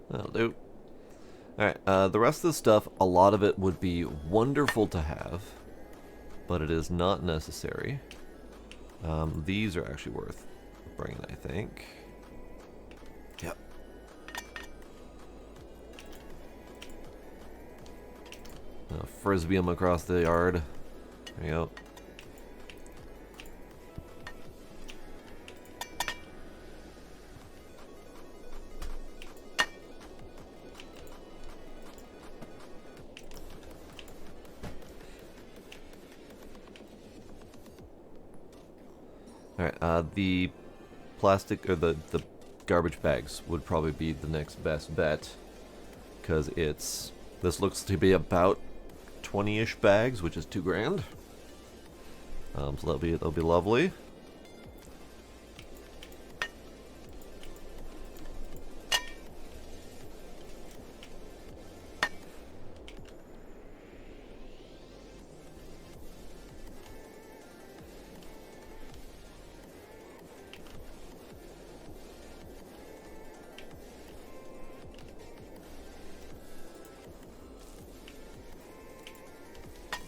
That'll do. Alright, the rest of the stuff, a lot of it would be wonderful to have, but it is not necessary. These are actually worth bringing, I think. Yep. Frisbee them across the yard. There you go. Alright, the plastic, or the garbage bags would probably be the next best bet, because this looks to be about 20-ish bags, which is $2,000. So that'll be lovely.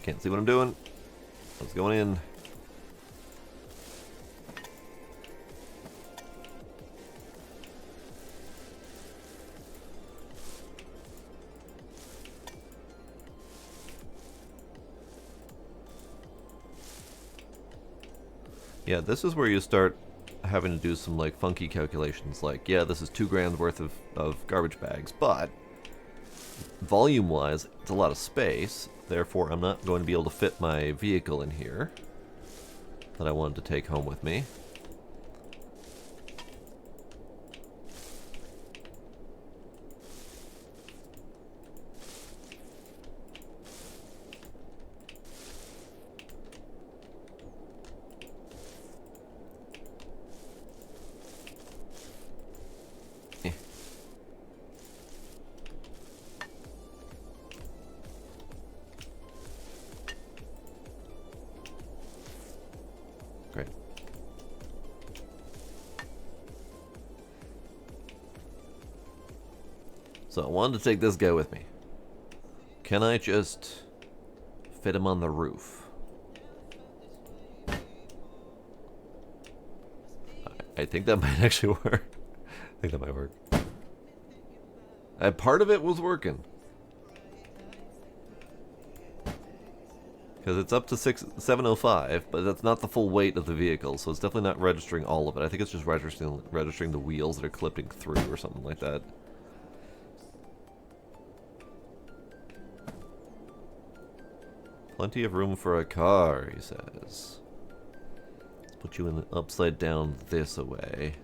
Can't see what I'm doing. What's going in? Yeah, this is where you start having to do some like funky calculations. Like, yeah, this is $2,000 worth of garbage bags, but volume-wise, it's a lot of space. Therefore, I'm not going to be able to fit my vehicle in here that I wanted to take home with me. So I wanted to take this guy with me. Can I just fit him on the roof? I think that might actually work. I think that might work. Part of it was working. Because it's up to 705, but that's not the full weight of the vehicle, so it's definitely not registering all of it. I think it's just registering the wheels that are clipping through or something like that. Plenty of room for a car, he says. Let's put you in the upside down this away.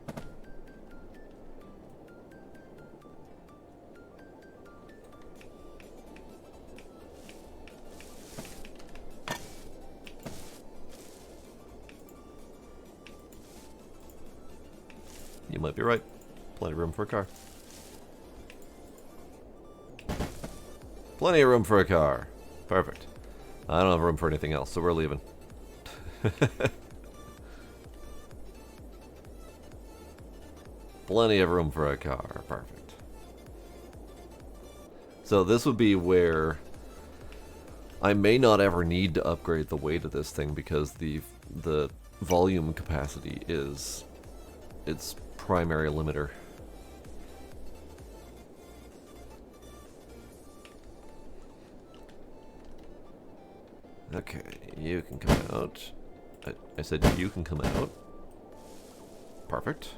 You might be right. Plenty of room for a car. Plenty of room for a car. Perfect. I don't have room for anything else, so we're leaving. Plenty of room for a car. Perfect. So this would be where I may not ever need to upgrade the weight of this thing because the volume capacity is its primary limiter. Okay, you can come out. I said you can come out. Perfect.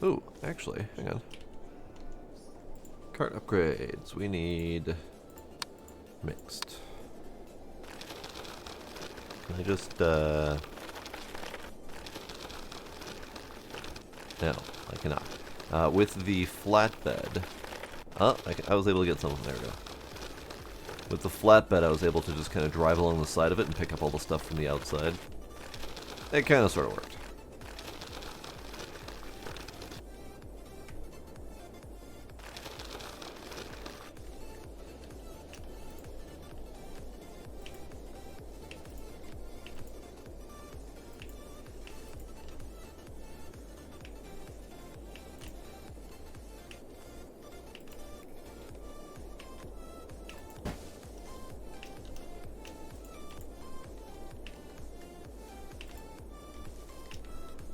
Ooh, actually, hang on. Cart upgrades. We need mixed. Can I just, no, I cannot. With the flatbed. Oh, I was able to get some. There we go. With the flatbed, I was able to just kind of drive along the side of it and pick up all the stuff from the outside. It kind of sort of worked.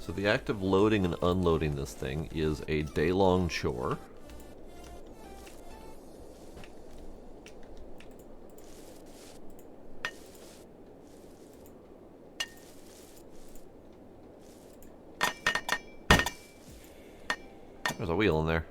So the act of loading and unloading this thing is a day-long chore. There's a wheel in there.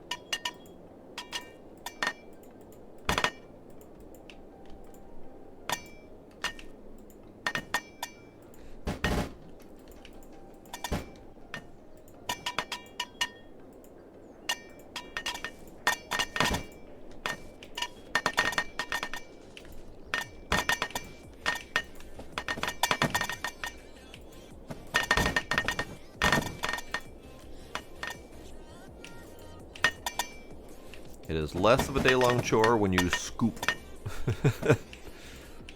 It is less of a day-long chore when you scoop.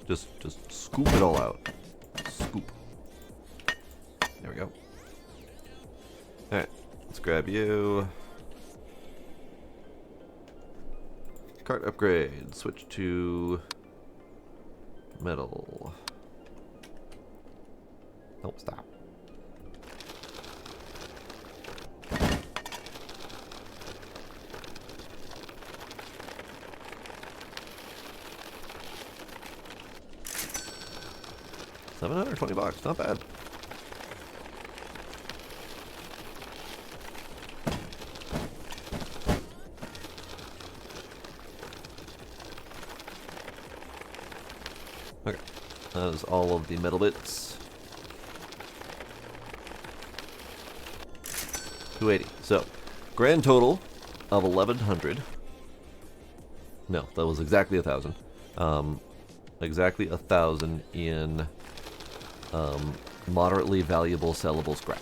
just scoop it all out. Scoop. There we go. Alright, let's grab you. Cart upgrade. Switch to metal. Don't stop. $720, not bad. Okay, that is all of the metal bits. 280. So, grand total of 1,100. No, that was exactly 1,000. Exactly 1,000 in moderately valuable sellable scrap.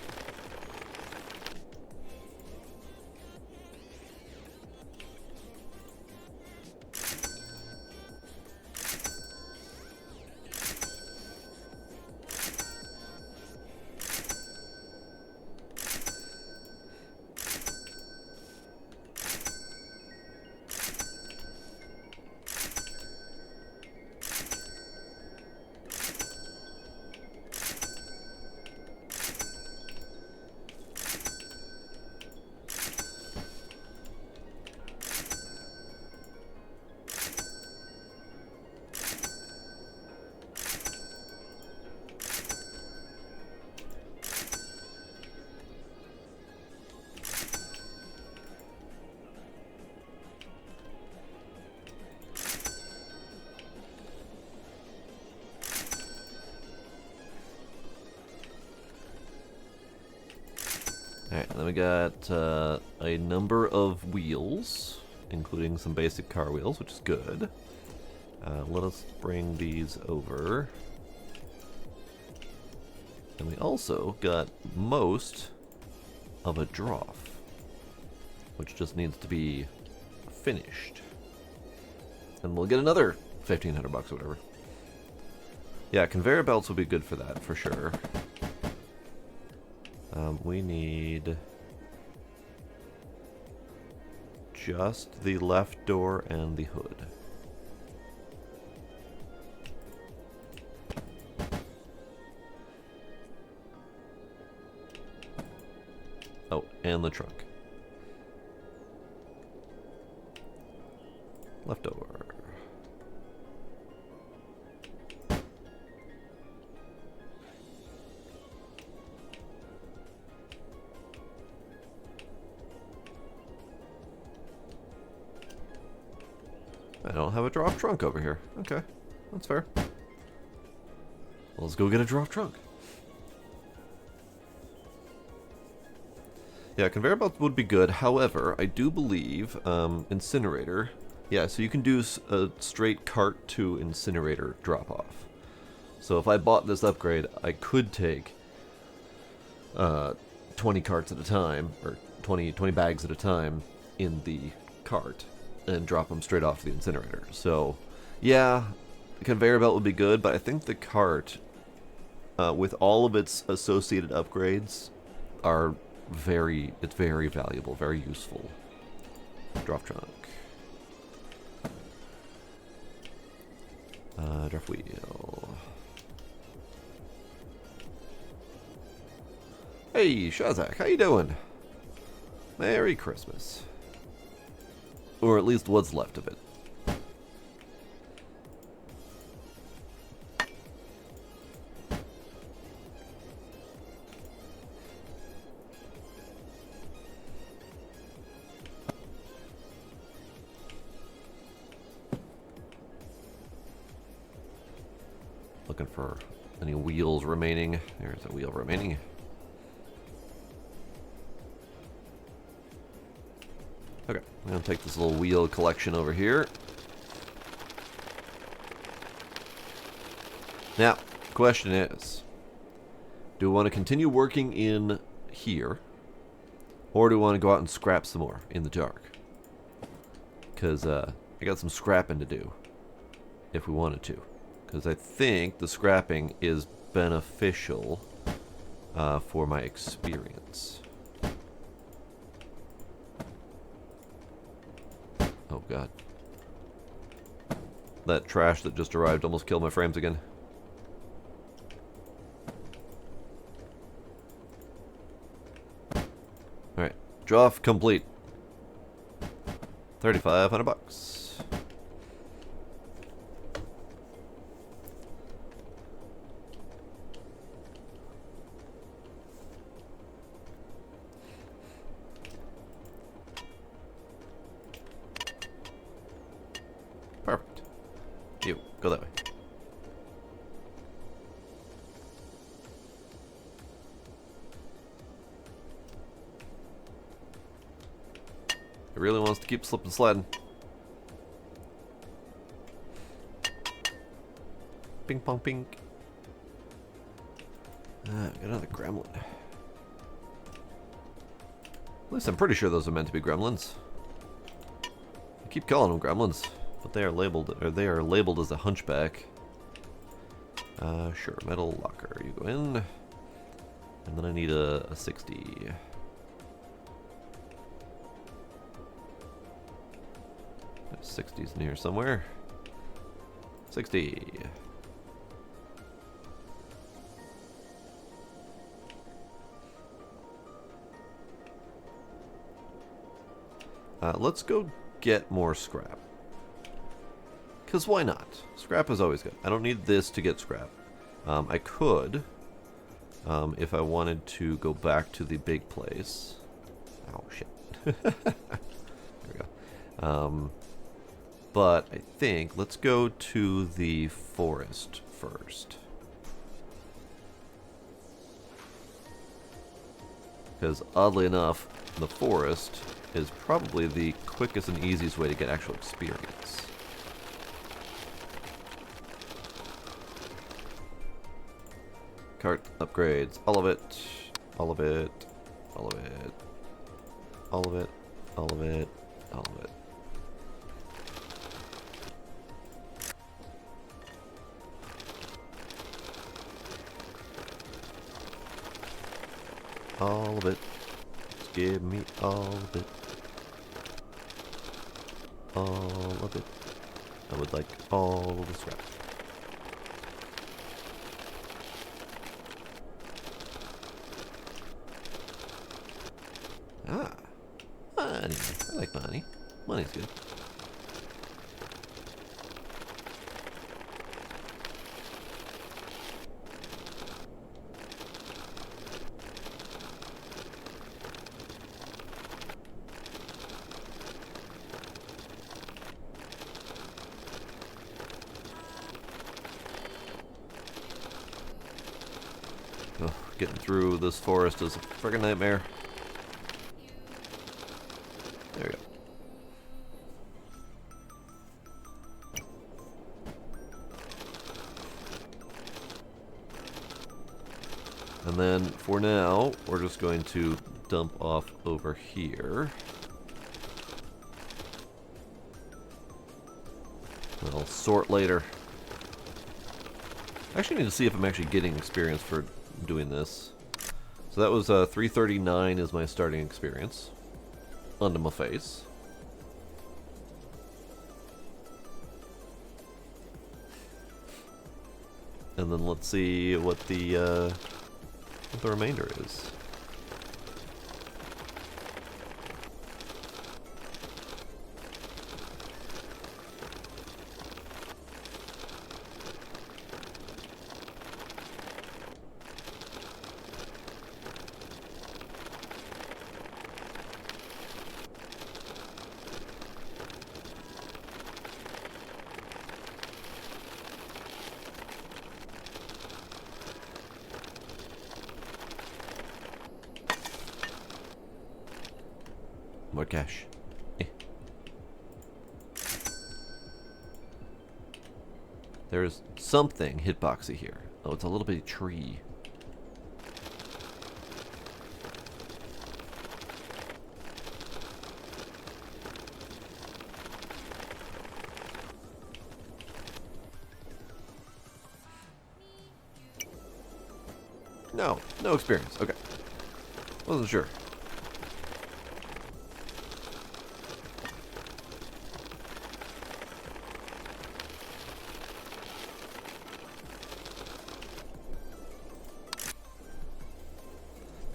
Alright, then we got a number of wheels, including some basic car wheels, which is good. Let us bring these over. And we also got most of a trough, which just needs to be finished. And we'll get another 1,500 bucks or whatever. Yeah, conveyor belts will be good for that, for sure. We need just the left door and the hood. Oh, and the trunk. Left door. I don't have a drop trunk over here. Okay, that's fair. Well, let's go get a drop trunk. Yeah, conveyor belt would be good. However, I do believe incinerator. Yeah, so you can do a straight cart to incinerator drop off. So if I bought this upgrade, I could take 20 carts at a time, or 20 bags at a time in the cart, and drop them straight off to the incinerator. So, yeah, the conveyor belt would be good, but I think the cart, with all of its associated upgrades, it's very valuable, very useful. Drop trunk. Draft wheel. Hey, Shazak, how you doing? Merry Christmas. Or at least what's left of it. Looking for any wheels remaining. There's a wheel remaining. Okay, I'm gonna take this little wheel collection over here. Now, question is, do we want to continue working in here, or do we want to go out and scrap some more in the dark? Because I got some scrapping to do, if we wanted to. Because I think the scrapping is beneficial for my experience. Oh god. That trash that just arrived almost killed my frames again. Alright, draft complete. 3,500 bucks. Perfect. You, go that way. really wants to keep slipping sliding. Ping pong pink. Got another gremlin. At least I'm pretty sure those are meant to be gremlins. I keep calling them gremlins, but they are labeled as a hunchback. Sure, metal locker. You go in, and then I need a 60. 60's in here somewhere. 60. Let's go get more scrap. Because why not? Scrap is always good. I don't need this to get scrap. I could, if I wanted to go back to the big place. Oh, shit. There we go. But I think let's go to the forest first. Because oddly enough, the forest is probably the quickest and easiest way to get actual experience. Cart upgrades, all of it, all of it, all of it, all of it, all of it, all of it. All of it. Just give me all of it. All of it. I would like all the scrap. Ah. Money. I like money. Money's good. Oh, getting through this forest is a friggin' nightmare. There we go. And then, for now, we're just going to dump off over here. I'll sort later. I actually need to see if I'm actually getting experience for doing this. So that was 339 is my starting experience. Onto my face. And then let's see what the remainder is. More cash. There's something hitboxy here. Oh, it's a little bitty tree. No experience. Okay. Wasn't sure.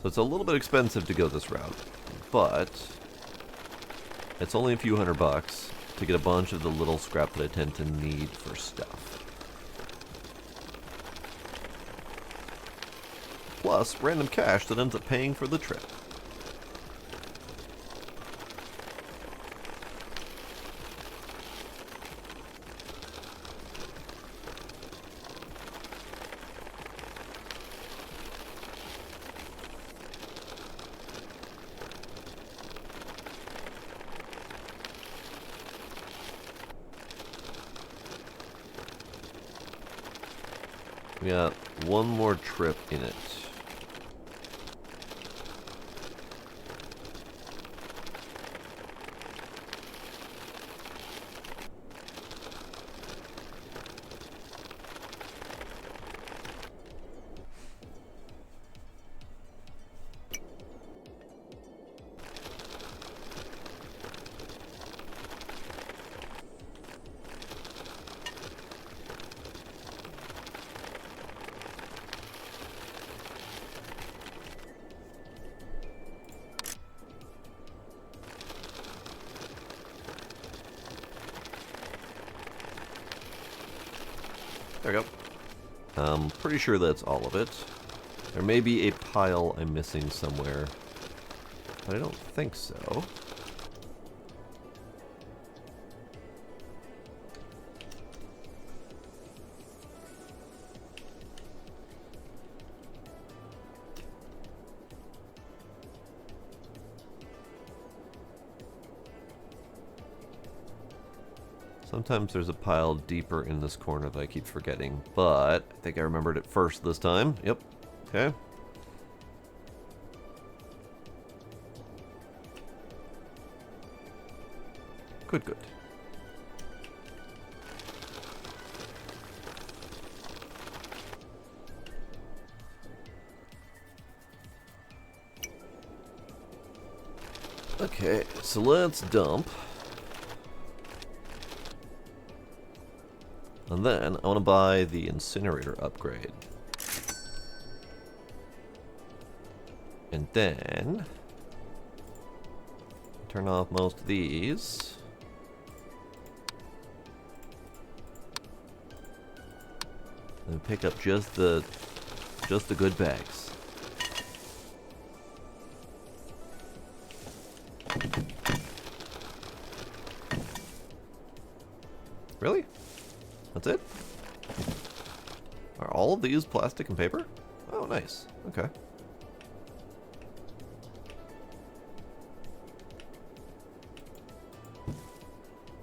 So it's a little bit expensive to go this route, but it's only a few $100 to get a bunch of the little scrap that I tend to need for stuff. Plus random cash that ends up paying for the trip. We got one more trip in it. There we go. I'm pretty sure that's all of it. There may be a pile I'm missing somewhere, but I don't think so. Sometimes there's a pile deeper in this corner that I keep forgetting, but I think I remembered it first this time. Yep. Okay. Good, good. Okay, so let's dump. And then I want to buy the incinerator upgrade. And then turn off most of these. And pick up just the good bags. Really? That's it? Are all of these plastic and paper? Oh, nice. Okay.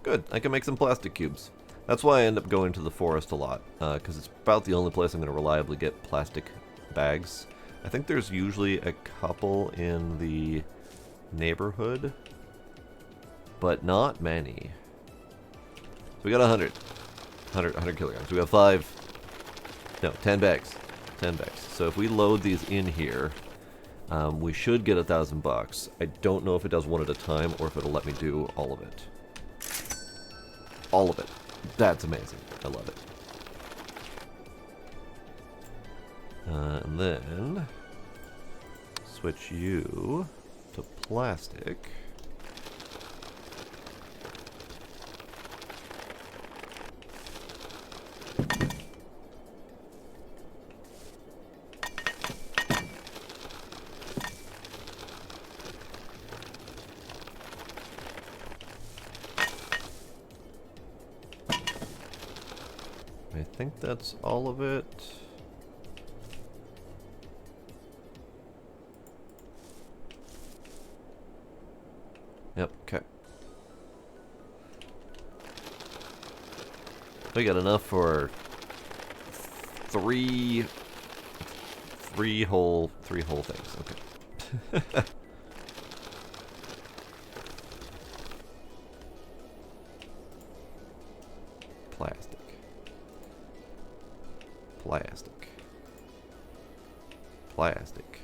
Good. I can make some plastic cubes. That's why I end up going to the forest a lot, because it's about the only place I'm going to reliably get plastic bags. I think there's usually a couple in the neighborhood, but not many. So we got 100 kilograms. We got 10 bags. 10 bags. So if we load these in here, we should get $1,000. I don't know if it does one at a time or if it'll let me do all of it. All of it. That's amazing. I love it. And then switch you to plastic. I think that's all of it. Yep, okay. We got enough for three whole things. Okay. Plastic. Plastic. Plastic.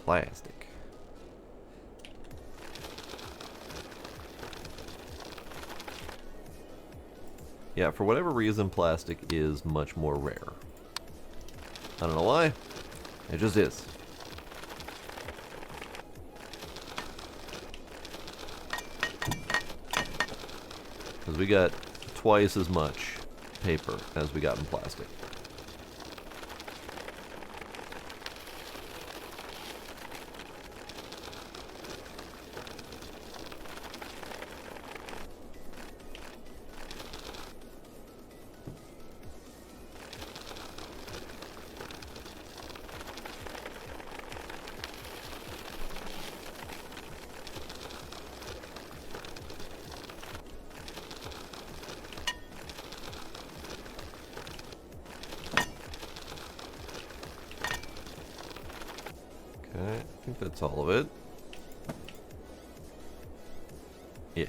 Plastic. Yeah, for whatever reason, plastic is much more rare. I don't know why. It just is. Because we got twice as much paper as we got in plastic. That's all of it. Yeah.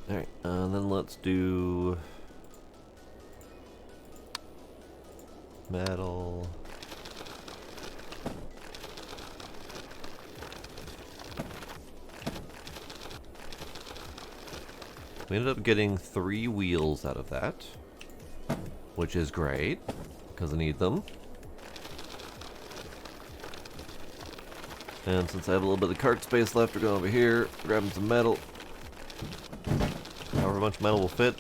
Alright, then let's do metal. We ended up getting 3 wheels out of that, which is great, because I need them. And since I have a little bit of cart space left, we're going over here, grabbing some metal. However much metal will fit.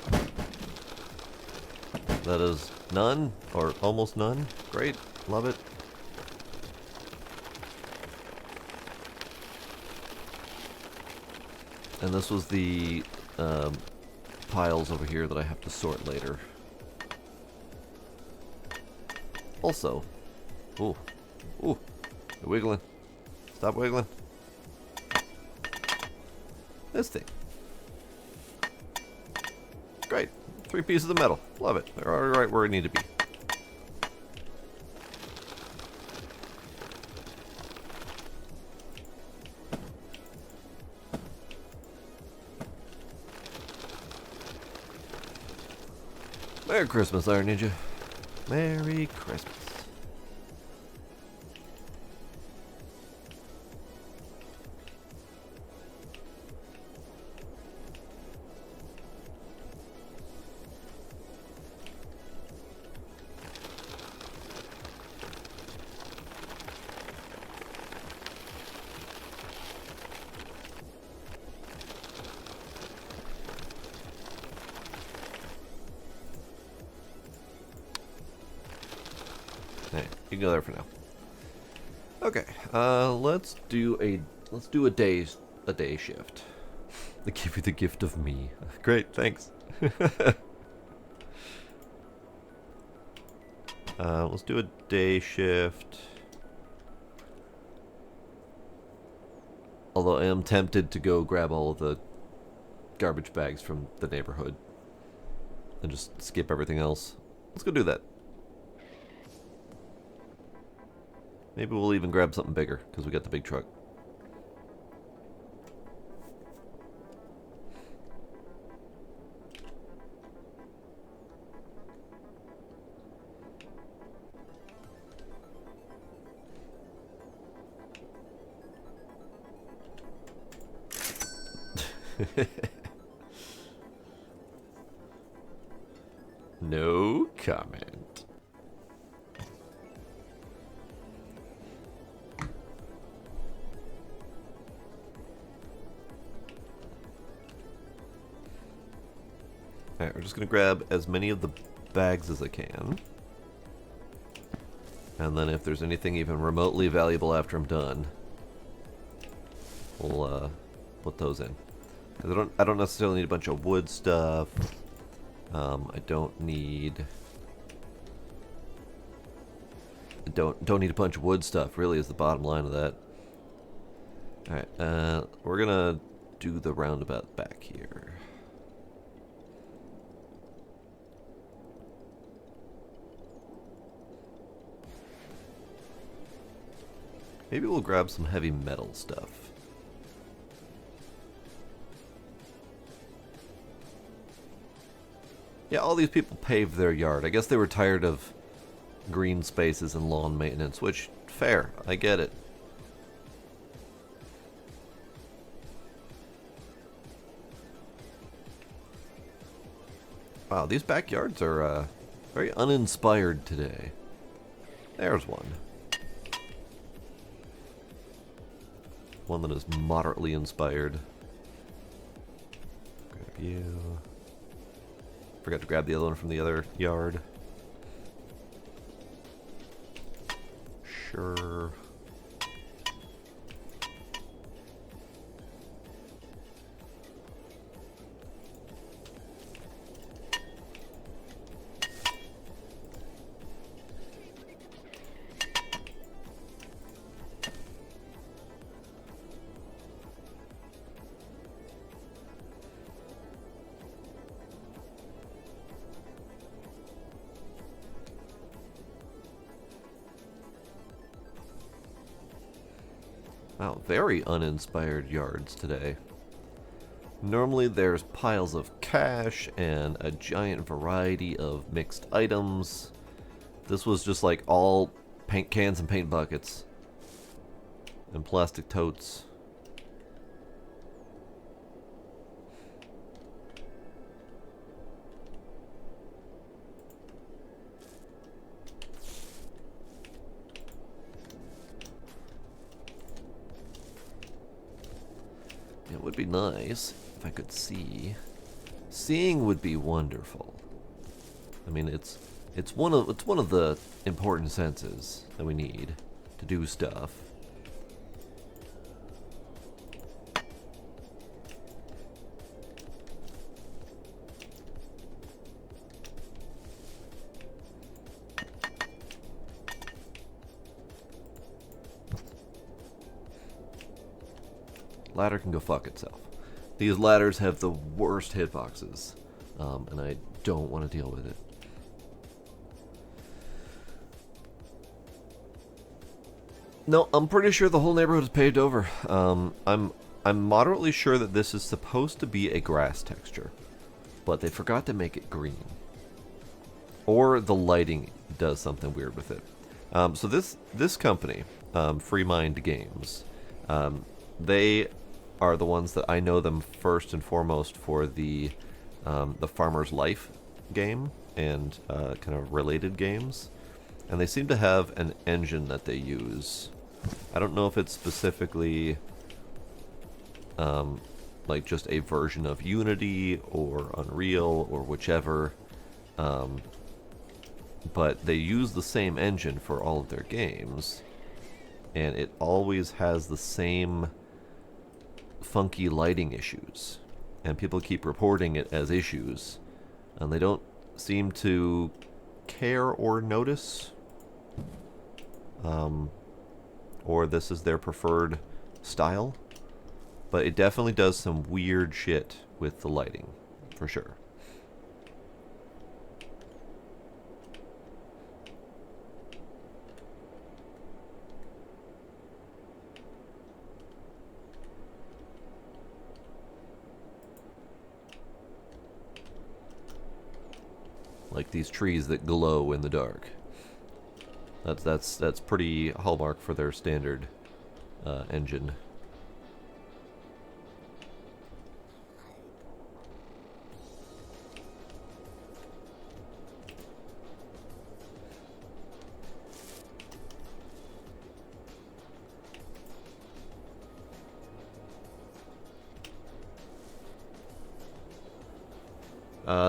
That is none, or almost none. Great, love it. And this was the piles over here that I have to sort later. Also, ooh, you're wiggling. Stop wiggling. This thing. Great. 3 pieces of metal. Love it. They're all right where I need to be. Merry Christmas, Iron Ninja. Merry Christmas. Hey, you can go there for now. Okay, let's do a day shift. They give you the gift of me. Great, thanks. Let's do a day shift. Although I am tempted to go grab all of the garbage bags from the neighborhood and just skip everything else. Let's go do that. Maybe we'll even grab something bigger, because we got the big truck. No comment. Alright, we're just going to grab as many of the bags as I can. And then if there's anything even remotely valuable after I'm done, we'll put those in. Because I don't necessarily need a bunch of wood stuff. I don't need a bunch of wood stuff, really, is the bottom line of that. Alright, we're gonna do the roundabout back here. Maybe we'll grab some heavy metal stuff. Yeah, all these people paved their yard. I guess they were tired of green spaces and lawn maintenance, which, fair, I get it. Wow, these backyards are very uninspired today. There's one. One that is moderately inspired. Grab you. Forgot to grab the other one from the other yard. Sure. Wow, very uninspired yards today. Normally there's piles of cash and a giant variety of mixed items. This was just like all paint cans and paint buckets. And plastic totes. It would be nice if I could see. Seeing would be wonderful. I mean, it's one of the important senses that we need to do stuff. Ladder can go fuck itself. These ladders have the worst hitboxes, and I don't want to deal with it. No, I'm pretty sure the whole neighborhood is paved over. I'm moderately sure that this is supposed to be a grass texture, but they forgot to make it green. Or the lighting does something weird with it. So this company, Free Mind Games, they are the ones that I know them first and foremost for the Farmer's Life game and kind of related games. And they seem to have an engine that they use. I don't know if it's specifically like just a version of Unity or Unreal or whichever. But they use the same engine for all of their games. And it always has the same funky lighting issues. And people keep reporting it as issues. And they don't seem to care or notice. Or this is their preferred style. But it definitely does some weird shit with the lighting, for sure. Like these trees that glow in the dark. That's pretty hallmark for their standard engine.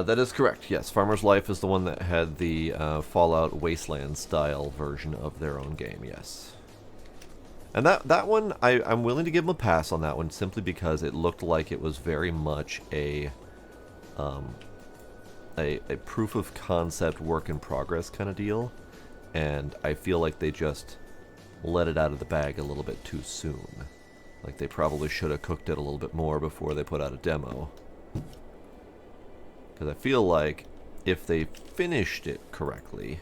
That is correct, yes. Farmer's Life is the one that had the Fallout Wasteland style version of their own game, yes. And that one, I'm willing to give them a pass on that one simply because it looked like it was very much a proof of concept, work in progress kind of deal. And I feel like they just let it out of the bag a little bit too soon. Like they probably should have cooked it a little bit more before they put out a demo. Because I feel like if they finished it correctly,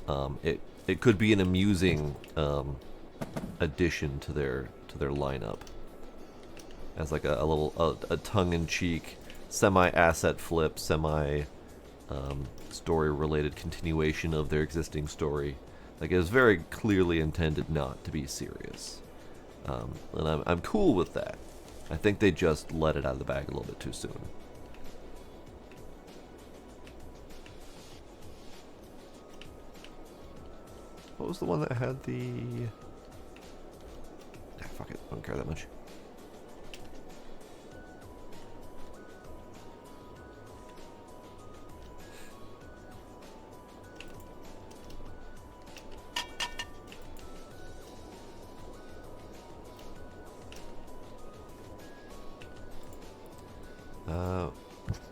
it could be an amusing addition to their lineup as like a little tongue-in-cheek semi-asset flip, story-related continuation of their existing story. Like it was very clearly intended not to be serious, and I'm cool with that. I think they just let it out of the bag a little bit too soon. What was the one that had the... Ah, fuck it, I don't care that much.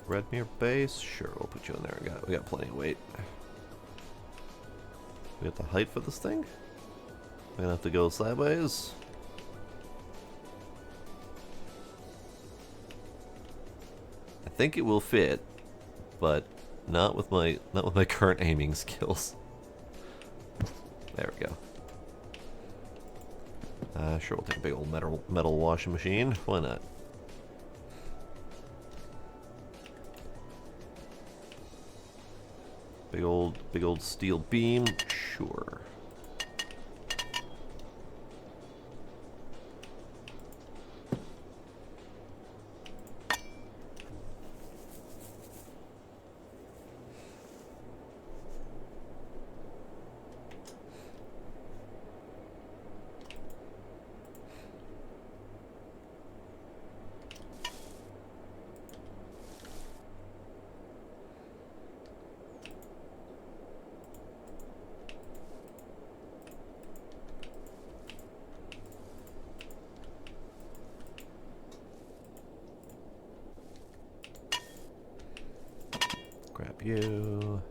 Redmere base? Sure, we'll put you in there. We got plenty of weight. We have the height for this thing? We're gonna have to go sideways. I think it will fit, but not with my current aiming skills. There we go. Sure, we'll take a big old metal washing machine. Why not? Big old steel beam. Sure. Grab you,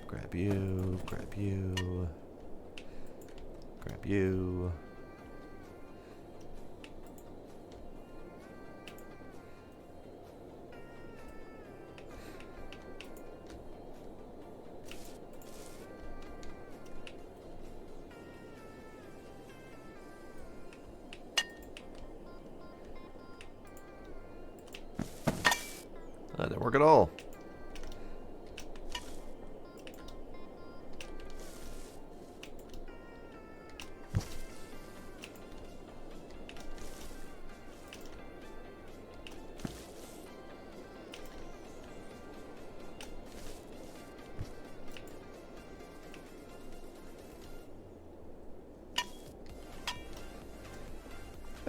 grab you, grab you, grab you. That didn't work at all.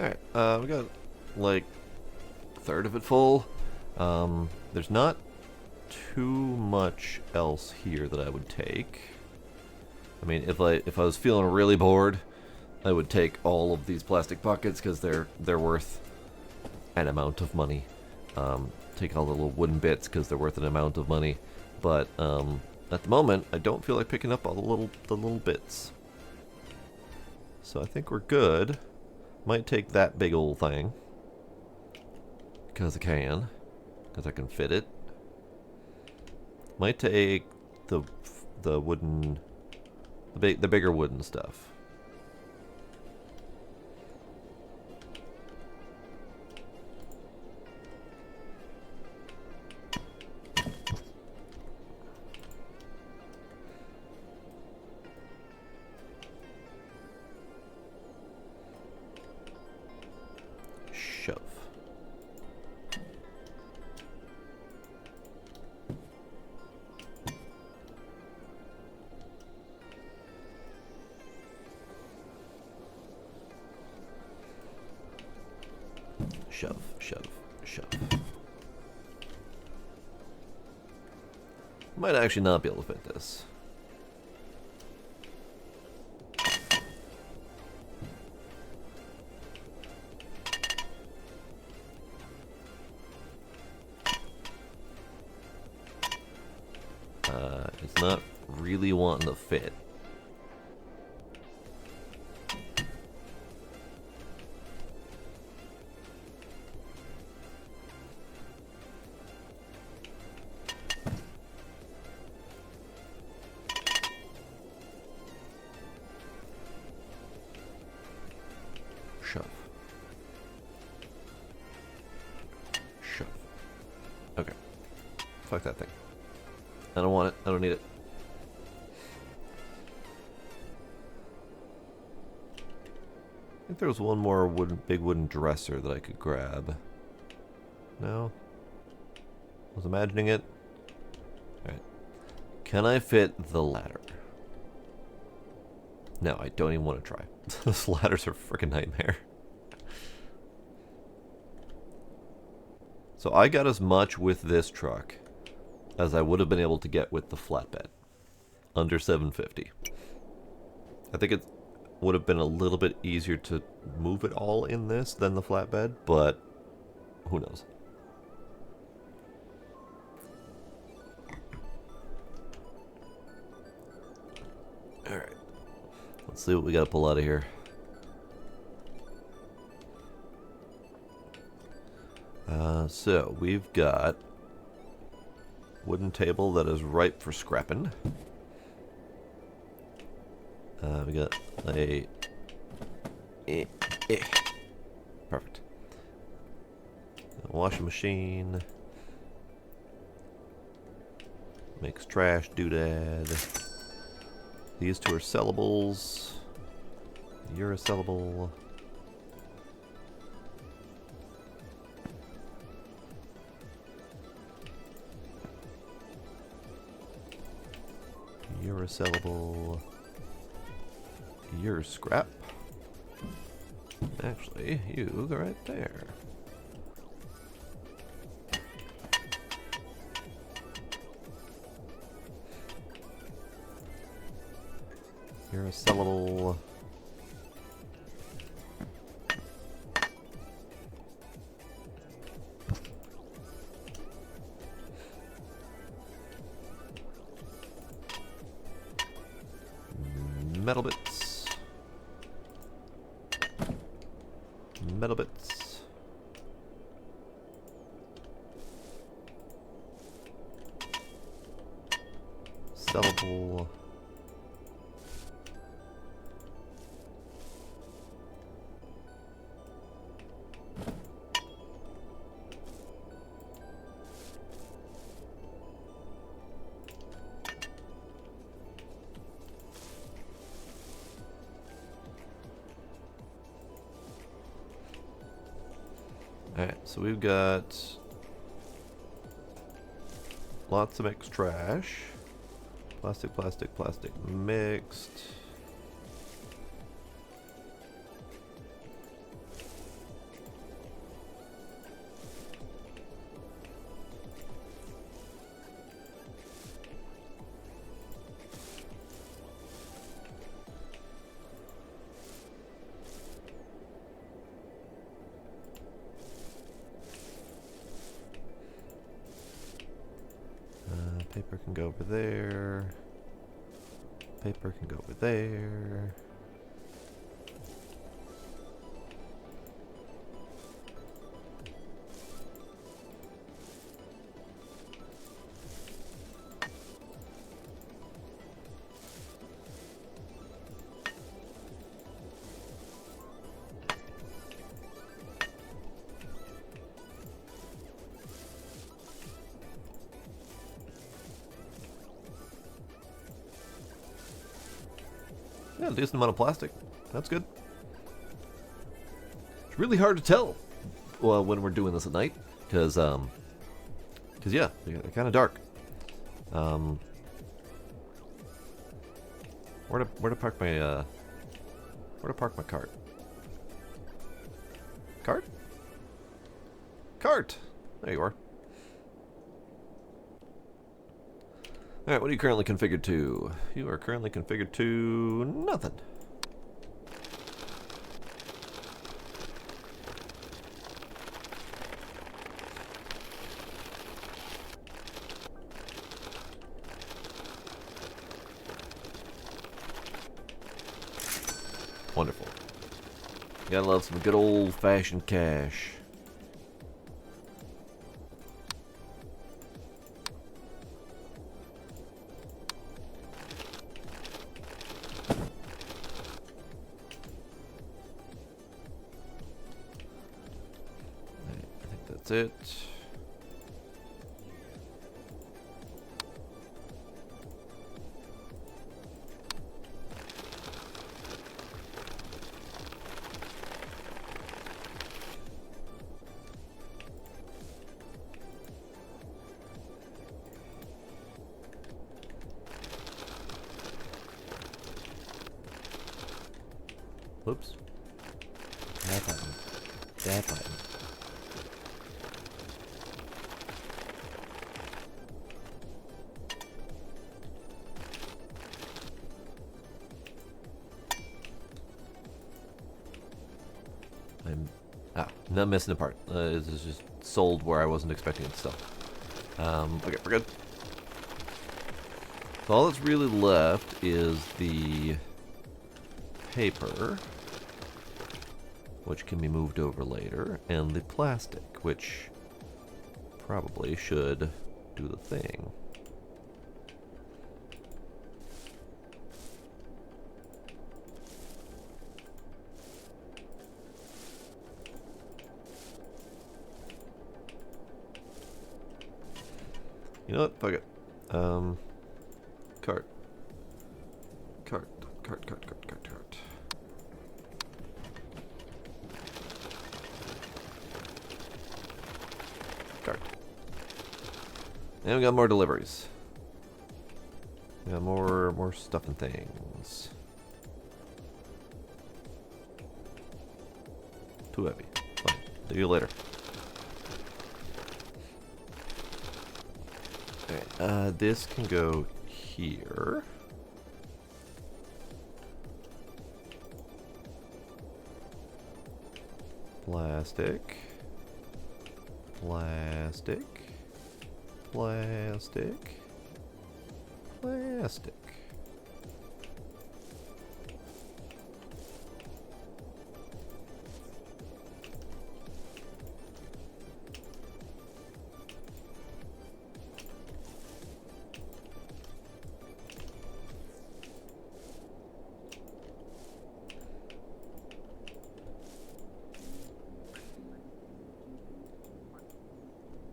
Alright, we got like a third of it full. There's not too much else here that I would take. I mean, if I was feeling really bored, I would take all of these plastic buckets because they're worth an amount of money. Take all the little wooden bits because they're worth an amount of money. But at the moment, I don't feel like picking up all the little bits. So I think we're good. Might take that big old thing because I can. Because I can fit it. Might take the wooden, the bigger wooden stuff. Shove. Shove, shove, shove. Might actually not be able to fit this. It's not really wanting to fit. Shove. Shove. Okay. Fuck that thing. I don't want it. I don't need it. I think there was one more big wooden dresser that I could grab. No? I was imagining it. Alright. Can I fit the ladder? No, I don't even want to try. Those ladders are a freaking nightmare. So I got as much with this truck as I would have been able to get with the flatbed. Under $750. I think it would have been a little bit easier to move it all in this than the flatbed, but who knows. Alright. Let's see what we gotta pull out of here. So we've got wooden table that is ripe for scrapping. We got a Eh. Perfect. Washing machine. Makes trash doodad. These two are sellables. You're a sellable. You're a sellable. You're scrap. Actually, you go right there. You're a sellable. Metal bits. Metal bits. Sellable. Alright, so we've got lots of mixed trash. Plastic, plastic, plastic mixed. Paper can go over there. Paper can go over there. Yeah, a decent amount of plastic. That's good. It's really hard to tell when we're doing this at night, because yeah, it's kind of dark. Where to park my cart? Cart? Cart. There you are. Alright, what are you currently configured to? You are currently configured to nothing. Wonderful. Gotta love some good old-fashioned cash. That's it. Whoops. That button. That button. I'm not missing a part. This is just sold where I wasn't expecting it to sell. Okay, we're good. So all that's really left is the paper, which can be moved over later, and the plastic, which probably should do the thing. You know what? Fuck it. Cart. Cart. Cart. Cart. Cart. Cart. Cart. Cart. And we got more deliveries. We got more stuff and things. Too heavy. Fine. See you later. Alright, this can go here. Plastic. Plastic. Plastic. Plastic.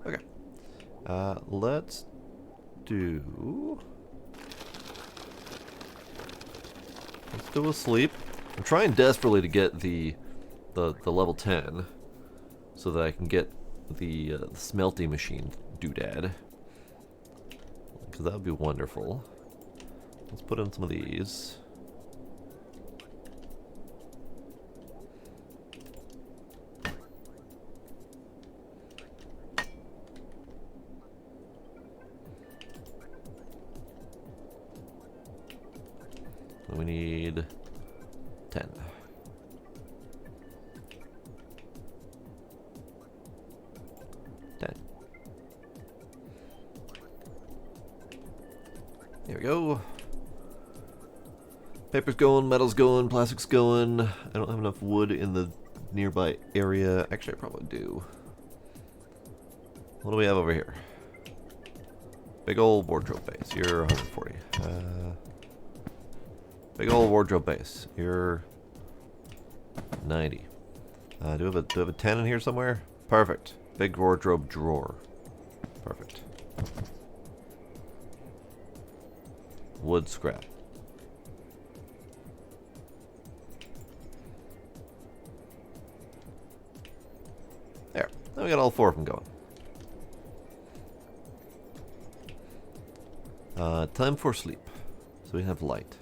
Okay. Let's do a sleep. I'm trying desperately to get the level 10 so that I can get the smelting machine doodad, because that would be wonderful. Let's put in some of these. We need 10. There we go. Paper's going, metal's going, plastic's going. I don't have enough wood in the nearby area. Actually, I probably do. What do we have over here? Big old wardrobe base. You're 140. Big old wardrobe base. You're 90. Do we have a 10 in here somewhere? Perfect. Big wardrobe drawer. Perfect. Wood scrap. There. Now we got all 4 of them going. Time for sleep. So we have light.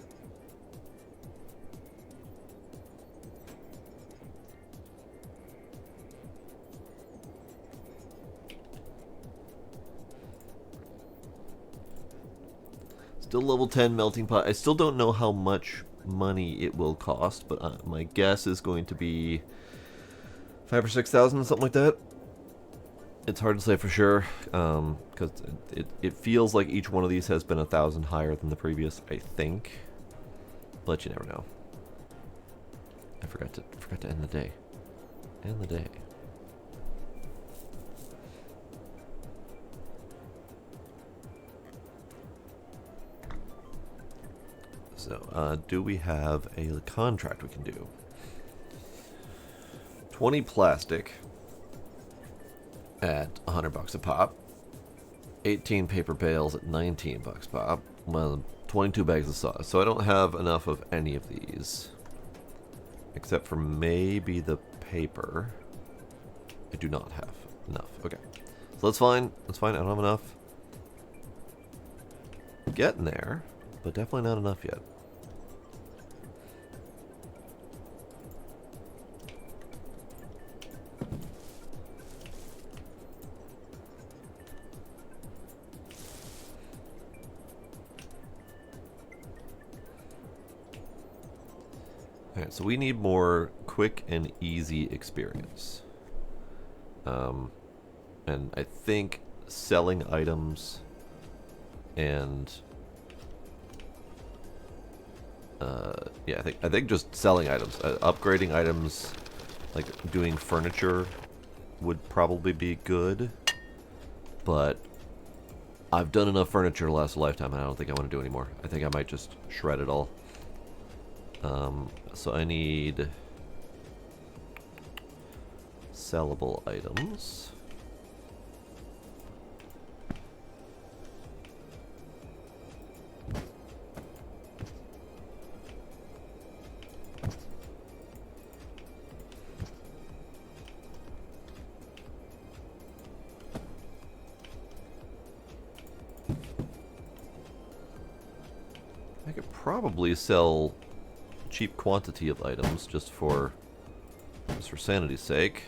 Still level 10 melting pot. I still don't know how much money it will cost, but my guess is going to be 5,000 or 6,000, something like that. It's hard to say for sure, because it feels like each one of these has been 1,000 higher than the previous, I think. But you never know. I forgot to end the day. End the day. So, do we have a contract we can do? 20 plastic at $100 a pop. 18 paper bales at $19 a pop. Well, 22 bags of sauce. So I don't have enough of any of these. Except for maybe the paper. I do not have enough. Okay. So that's fine. That's fine. I don't have enough. Getting there, but definitely not enough yet. Alright, so we need more quick and easy experience. And I think selling items and yeah, I think just selling items, upgrading items, like doing furniture would probably be good. But I've done enough furniture to last a lifetime, and I don't think I want to do any more. I think I might just shred it all. So I need sellable items. probably sell cheap quantity of items just for sanity's sake.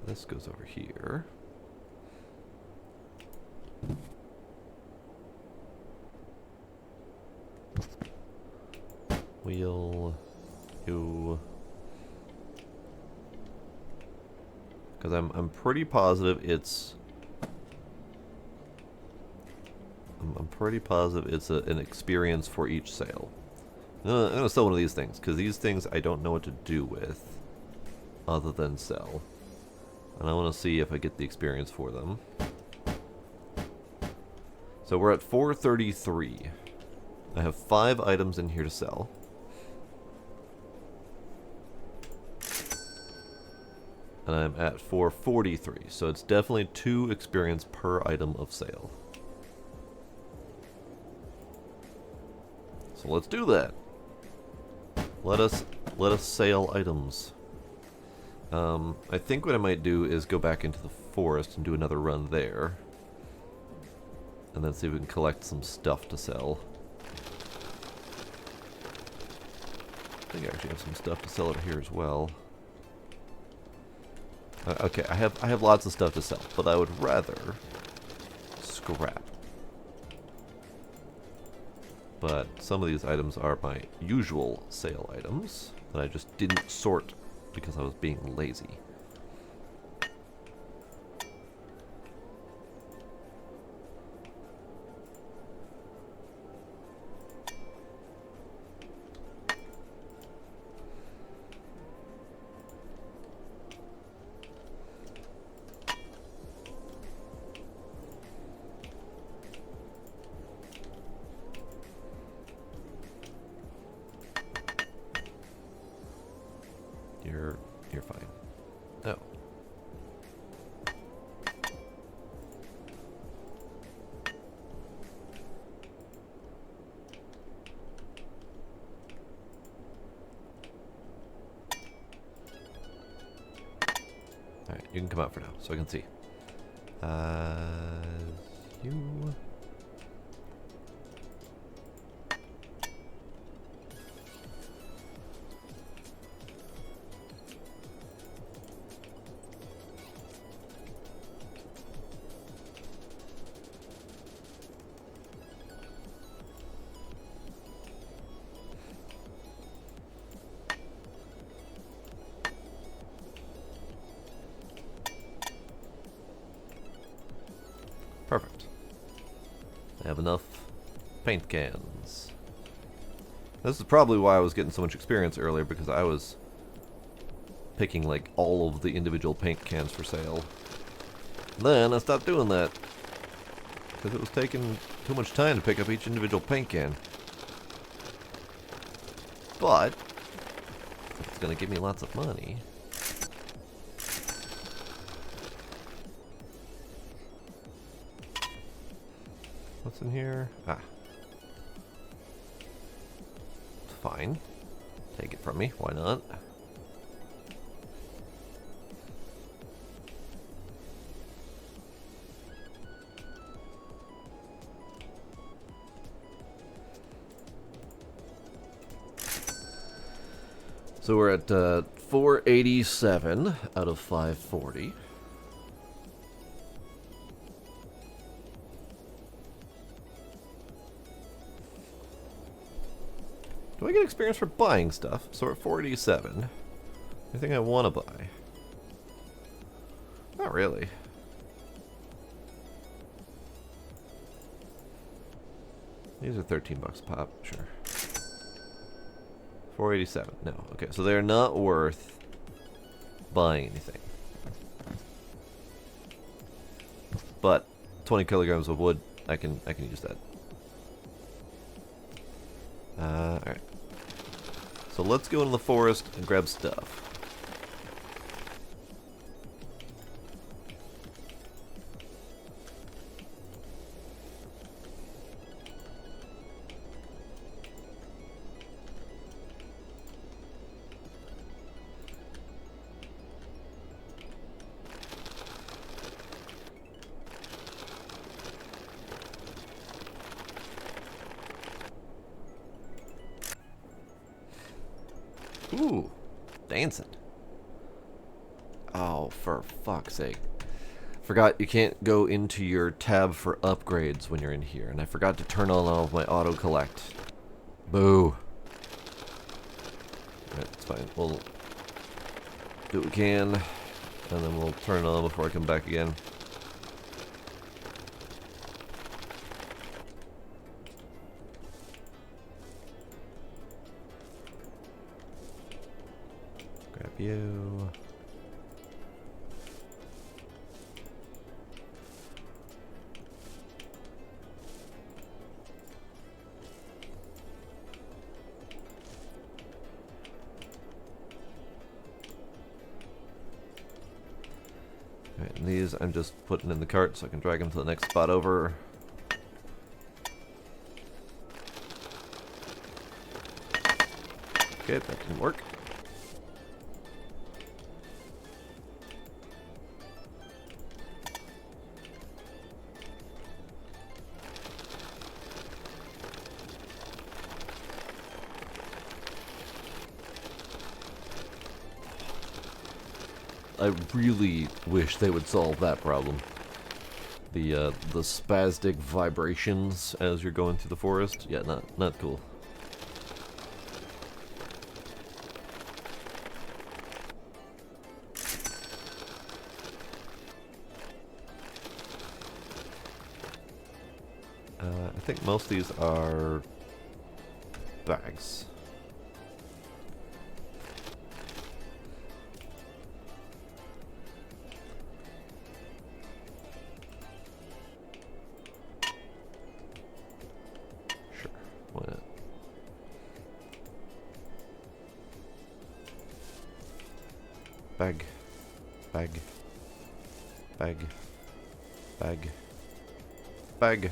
This goes over here. Wheel you, because I'm pretty positive it's I'm pretty positive it's an experience for each sale. I'm gonna sell one of these things because these things I don't know what to do with other than sell, and I want to see if I get the experience for them. So we're at 433. I have 5 items in here to sell. And I'm at 443, so it's definitely 2 experience per item of sale. So let's do that. Let us sell items. I think what I might do is go back into the forest and do another run there. And then see if we can collect some stuff to sell. I think I actually have some stuff to sell over here as well. Okay, I have lots of stuff to sell, but I would rather scrap. But some of these items are my usual sale items that I just didn't sort because I was being lazy. You're fine. Oh. Alright, you can come out for now, so I can see. You... Perfect. I have enough paint cans. This is probably why I was getting so much experience earlier, because I was picking like all of the individual paint cans for sale. Then I stopped doing that because it was taking too much time to pick up each individual paint can. But if it's gonna give me lots of money. What's in here? Ah. Fine. Take it from me. Why not? So we're at 487 out of 540. Do I get experience for buying stuff? So we're at 487. Anything I want to buy? Not really. These are 13 bucks a pop, sure. 487, no. Okay, so they're not worth buying anything. But 20 kilograms of wood, I can use that. Alright. So let's go into the forest and grab stuff. Ooh, dancing. Oh, for fuck's sake. Forgot you can't go into your tab for upgrades when you're in here, and I forgot to turn on all of my auto-collect. Boo. Alright, it's fine. We'll do what we can, and then we'll turn it on before I come back again. Grab you. Alright, and these I'm just putting in the cart so I can drag them to the next spot over. Okay, that didn't work. I really wish they would solve that problem. The spastic vibrations as you're going through the forest. Yeah, not cool. I think most of these are bags. Bag. Bag. Bag. Bag. Bag.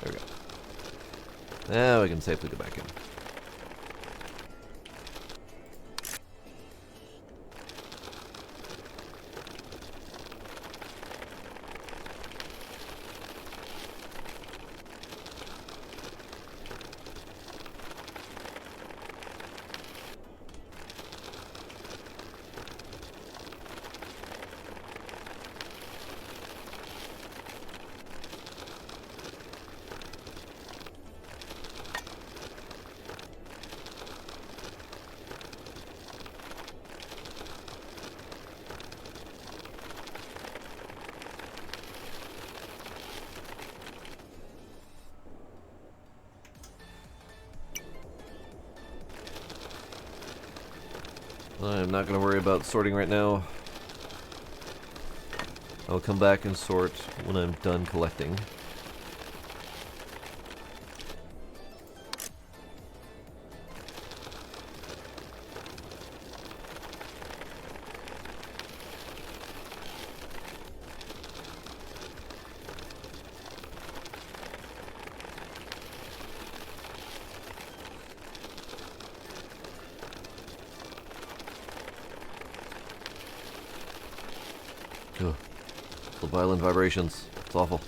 There we go. Now we can safely go back in. I'm not going to worry about sorting right now. I'll come back and sort when I'm done collecting. Ugh. The violent vibrations. It's awful.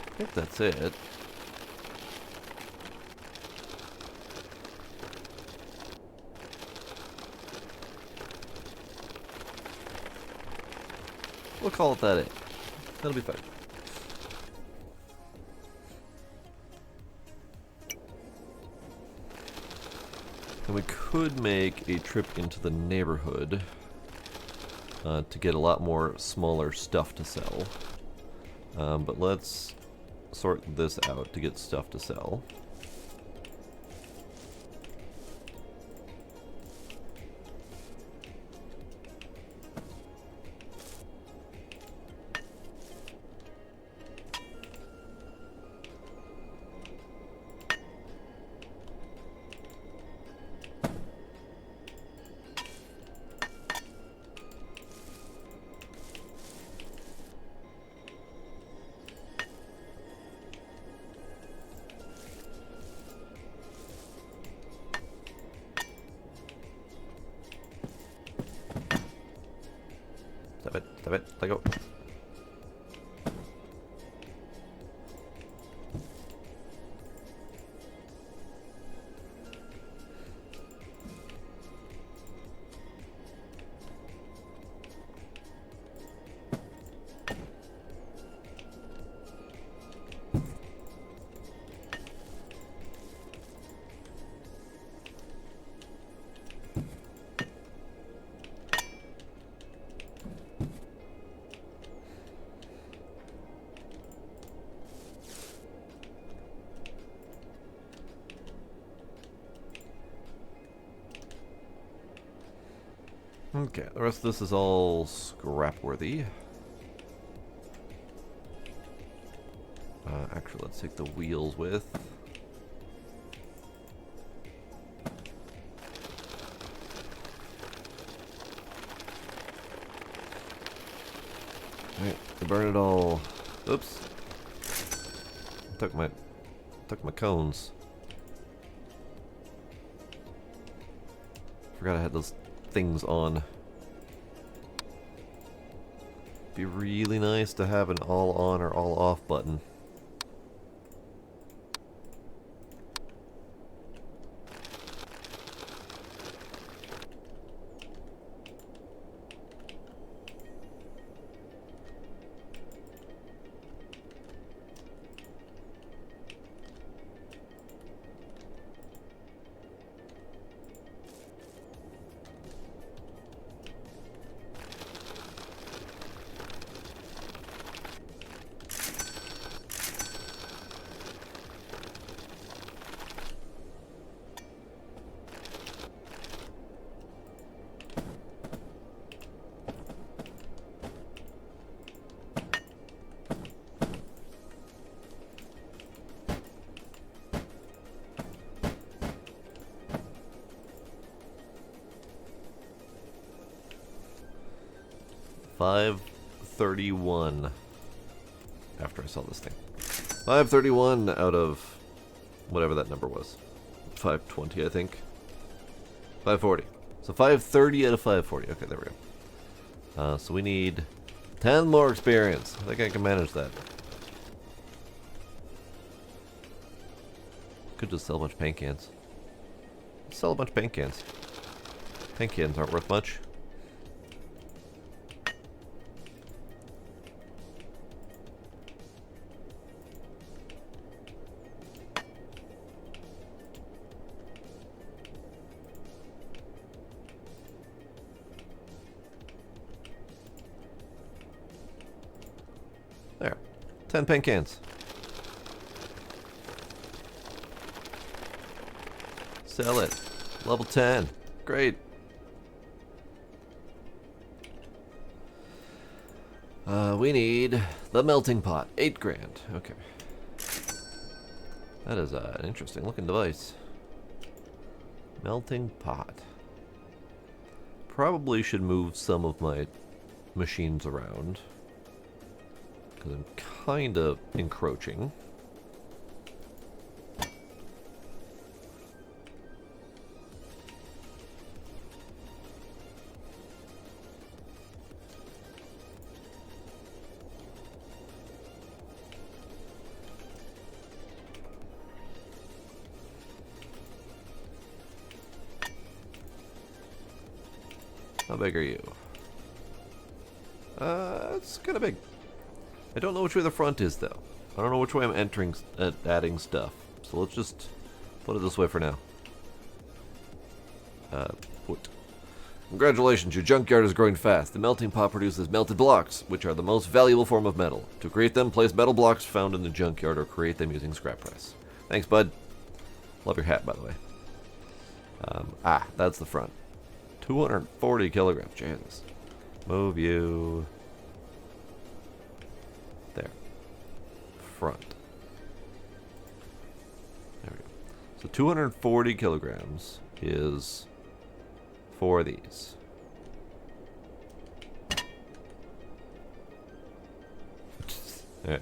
I think that's it. We'll call it that. That'll be fine. we could make a trip into the neighborhood to get a lot more smaller stuff to sell. But let's sort this out to get stuff to sell. Stop it, let go. Okay, the rest of this is all scrap-worthy. Actually, let's take the wheels with. Alright, to burn it all. Oops. Took my cones. Forgot I had those things on. Be really nice to have an all on or all off button. $5.31 after I saw this thing. $5.31 out of whatever that number was. $5.20, I think. $5.40. So $5.30 out of $5.40. Okay, there we go. So we need 10 more experience. I think I can manage that. Could just sell a bunch of paint cans. Sell a bunch of paint cans. Paint cans aren't worth much. There. 10 paint cans. Sell it. Level 10. Great. We need the melting pot. 8 grand. Okay. That is an interesting looking device. Melting pot. Probably should move some of my machines around, because I'm kind of encroaching. How big are you? It's kind of big. I don't know which way the front is, though. I don't know which way I'm adding stuff. So let's just put it this way for now. Foot. Congratulations, your junkyard is growing fast. The melting pot produces melted blocks, which are the most valuable form of metal. To create them, place metal blocks found in the junkyard or create them using scrap press. Thanks, bud. Love your hat, by the way. That's the front. 240 kilograms. Jesus. Move you. There. Front. There we go. So 240 kilograms is 4 of these. Alright.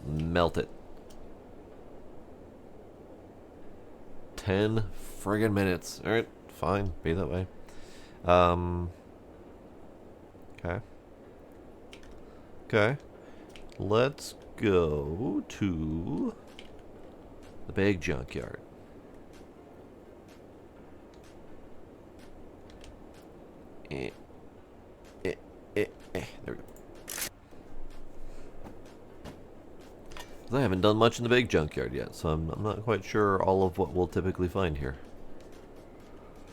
Melt it. 10 friggin' minutes. Alright, fine. Be that way. Okay. Okay. Let's go to the big junkyard. There we go. I haven't done much in the big junkyard yet, so I'm not quite sure all of what we'll typically find here.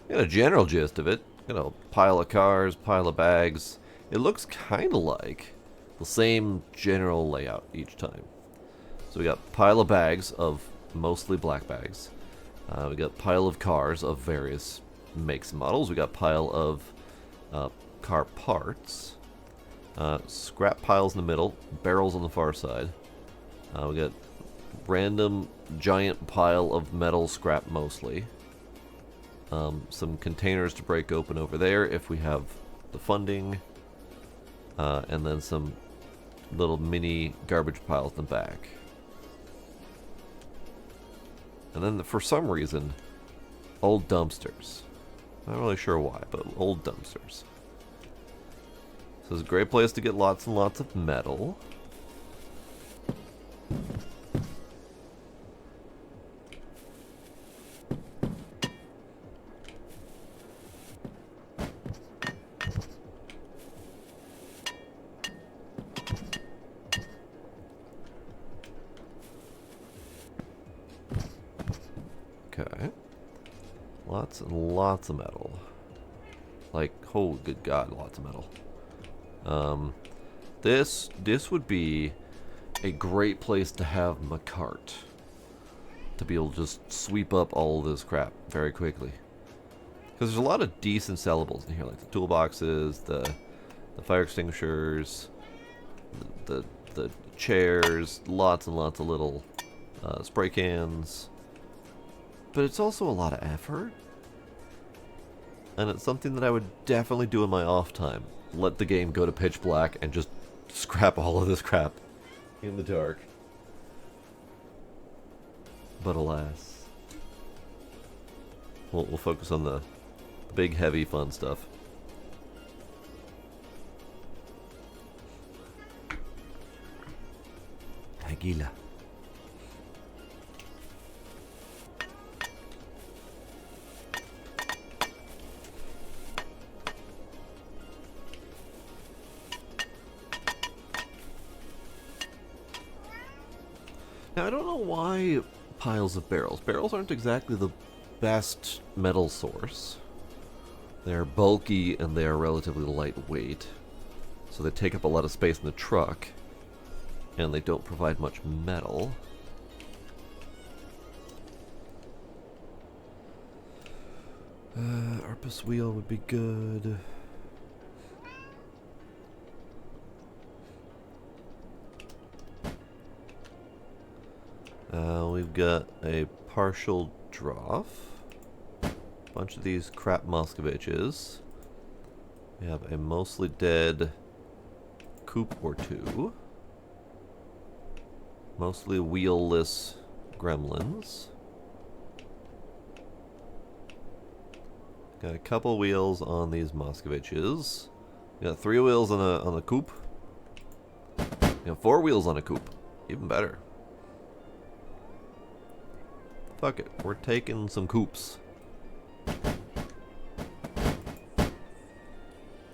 Got a general gist of it. Got a pile of cars, pile of bags. It looks kind of like the same general layout each time. So we got pile of bags of mostly black bags. We got pile of cars of various makes and models. We got pile of car parts. Scrap piles in the middle. Barrels on the far side. We got random giant pile of metal scrap mostly. Some containers to break open over there if we have the funding. And then some little mini garbage piles in the back. And then for some reason, old dumpsters. Not really sure why, but old dumpsters. So it's a great place to get lots and lots of metal. Okay. Lots and lots of metal. Like, oh, good God, lots of metal. This would be a great place to have my cart. To be able to just sweep up all of this crap very quickly. Because there's a lot of decent sellables in here, like the toolboxes, the fire extinguishers, the chairs, lots and lots of little spray cans. But it's also a lot of effort. And it's something that I would definitely do in my off time. Let the game go to pitch black and just scrap all of this crap in the dark. But alas. We'll focus on the big, heavy, fun stuff. Aguila. Now, I don't know why piles of barrels. Barrels aren't exactly the best metal source. They're bulky and they are relatively lightweight. So they take up a lot of space in the truck. And they don't provide much metal. Arpus wheel would be good. We've got a partial trough. A bunch of these crap Moscoviches. We have a mostly dead coupe or two. Mostly wheelless gremlins. Got a couple wheels on these Moscoviches. Got 3 wheels on the coupe. Got 4 wheels on a coupe. Even better. Fuck it, we're taking some coupes.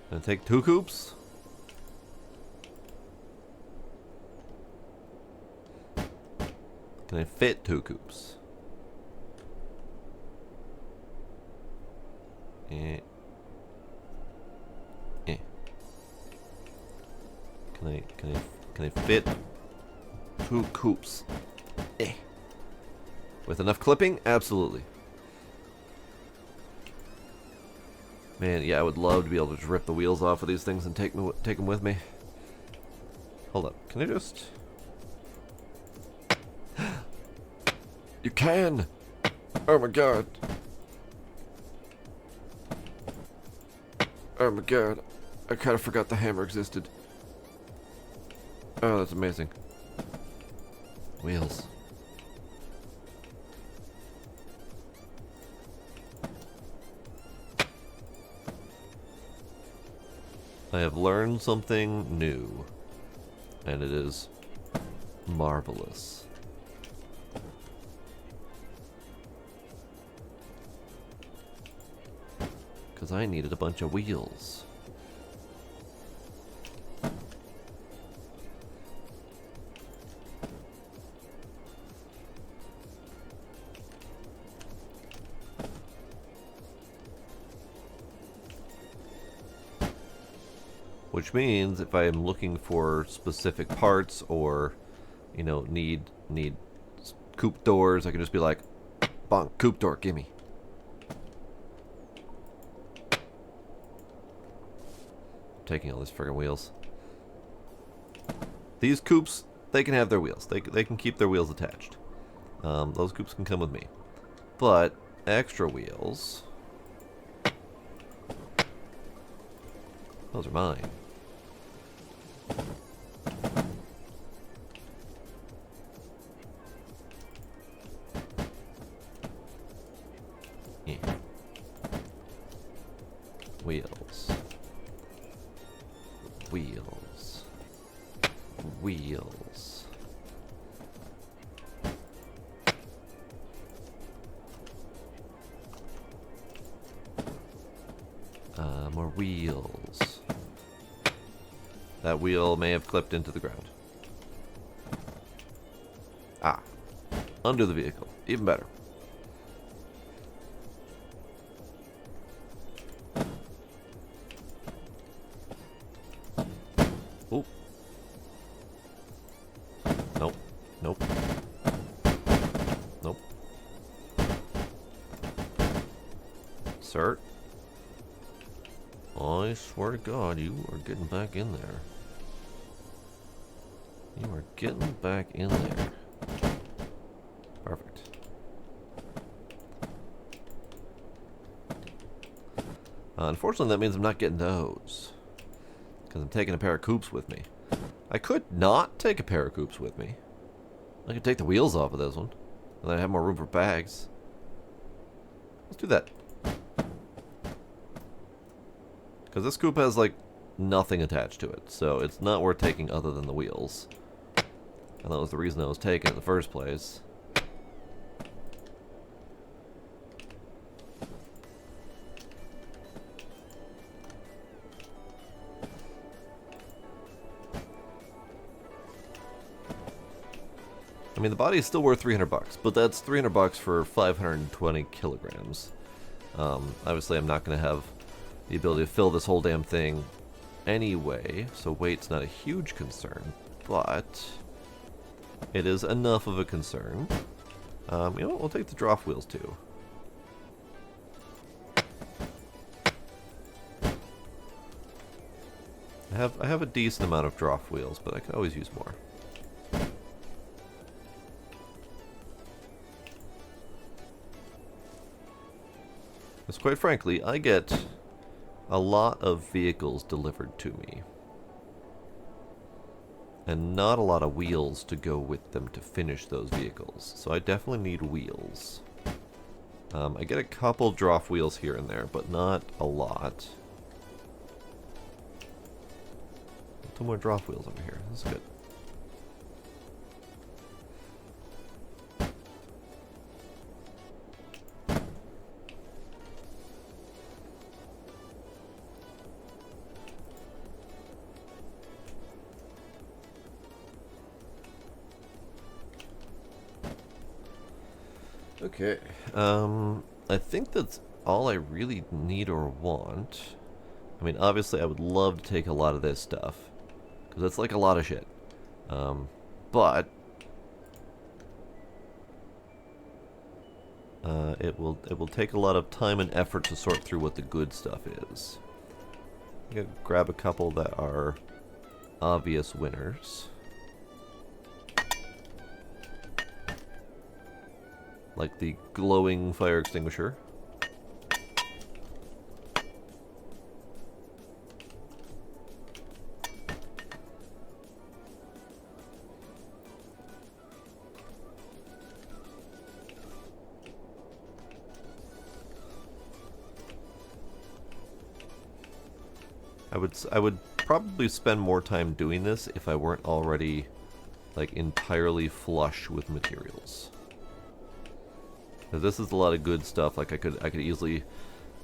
Gonna take 2 coupes. Can I fit 2 coops? Eh. Eh. Can I fit 2 coops? Eh. With enough clipping? Absolutely. Man, yeah, I would love to be able to just rip the wheels off of these things and take them with me. Hold up. Can I just... You can! Oh my god. Oh my god. I kind of forgot the hammer existed. Oh, that's amazing. Wheels. I have learned something new, and it is marvelous. Because I needed a bunch of wheels. Which means if I am looking for specific parts or, you know, need coupe doors, I can just be like, bonk, coupe door, gimme. Taking all these friggin' wheels. These coupes, they can have their wheels. They can keep their wheels attached. Those coupes can come with me. But extra wheels, those are mine. Yeah. Wheels. Wheels. Wheels. More wheels. That wheel may have clipped into the ground. Ah. Under the vehicle. Even better. Oh. Nope. Nope. Nope. Sir? I swear to God, you are getting back in there. You are getting back in there. Perfect. Unfortunately, that means I'm not getting those. Because I'm taking a pair of coupes with me. I could not take a pair of coupes with me. I could take the wheels off of this one. And then I have more room for bags. Let's do that. Because this coupe has, like, nothing attached to it. So it's not worth taking other than the wheels. And that was the reason I was taking it in the first place. I mean, the body is still worth $300, but that's $300 for 520 kilograms. Obviously, I'm not going to have the ability to fill this whole damn thing anyway, so weight's not a huge concern, but it is enough of a concern. You know what, we'll take the drop wheels too. I have a decent amount of drop wheels, but I could always use more. Because quite frankly, I get a lot of vehicles delivered to me. And not a lot of wheels to go with them to finish those vehicles. So I definitely need wheels. I get a couple drop wheels here and there, but not a lot. 2 more drop wheels over here. This is good. Okay. I think that's all I really need or want. I mean, obviously, I would love to take a lot of this stuff because it's like a lot of shit. But it will take a lot of time and effort to sort through what the good stuff is. I'm gonna grab a couple that are obvious winners. Like the glowing fire extinguisher. I would probably spend more time doing this if I weren't already like entirely flush with materials. This is a lot of good stuff. Like I could easily,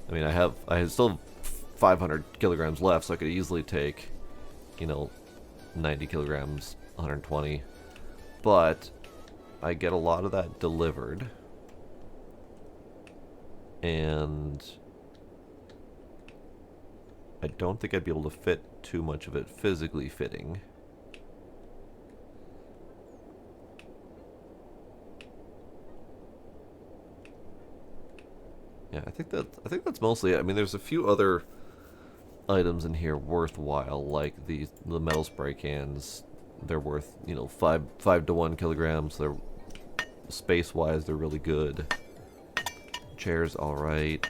I mean, I still have 500 kilograms left, so I could easily take, 90 kilograms, 120. But I get a lot of that delivered, and I don't think I'd be able to fit too much of it physically fitting. Yeah, I think that's mostly it. I mean, there's a few other items in here worthwhile, like the metal spray cans. They're worth 5 to 1 kilograms. They're space wise, they're really good. Chairs, all right.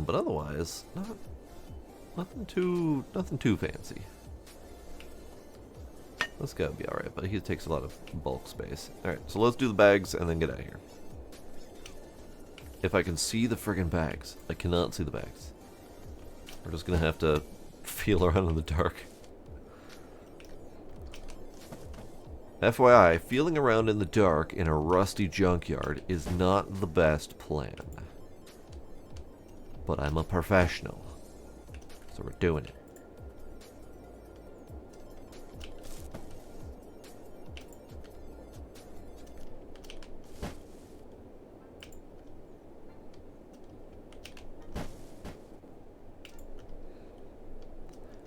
But otherwise, nothing too fancy. This guy would be alright, but he takes a lot of bulk space. Alright, so let's do the bags and then get out of here. If I can see the friggin' bags. I cannot see the bags. We're just gonna have to feel around in the dark. FYI, feeling around in the dark in a rusty junkyard is not the best plan. But I'm a professional, so we're doing it.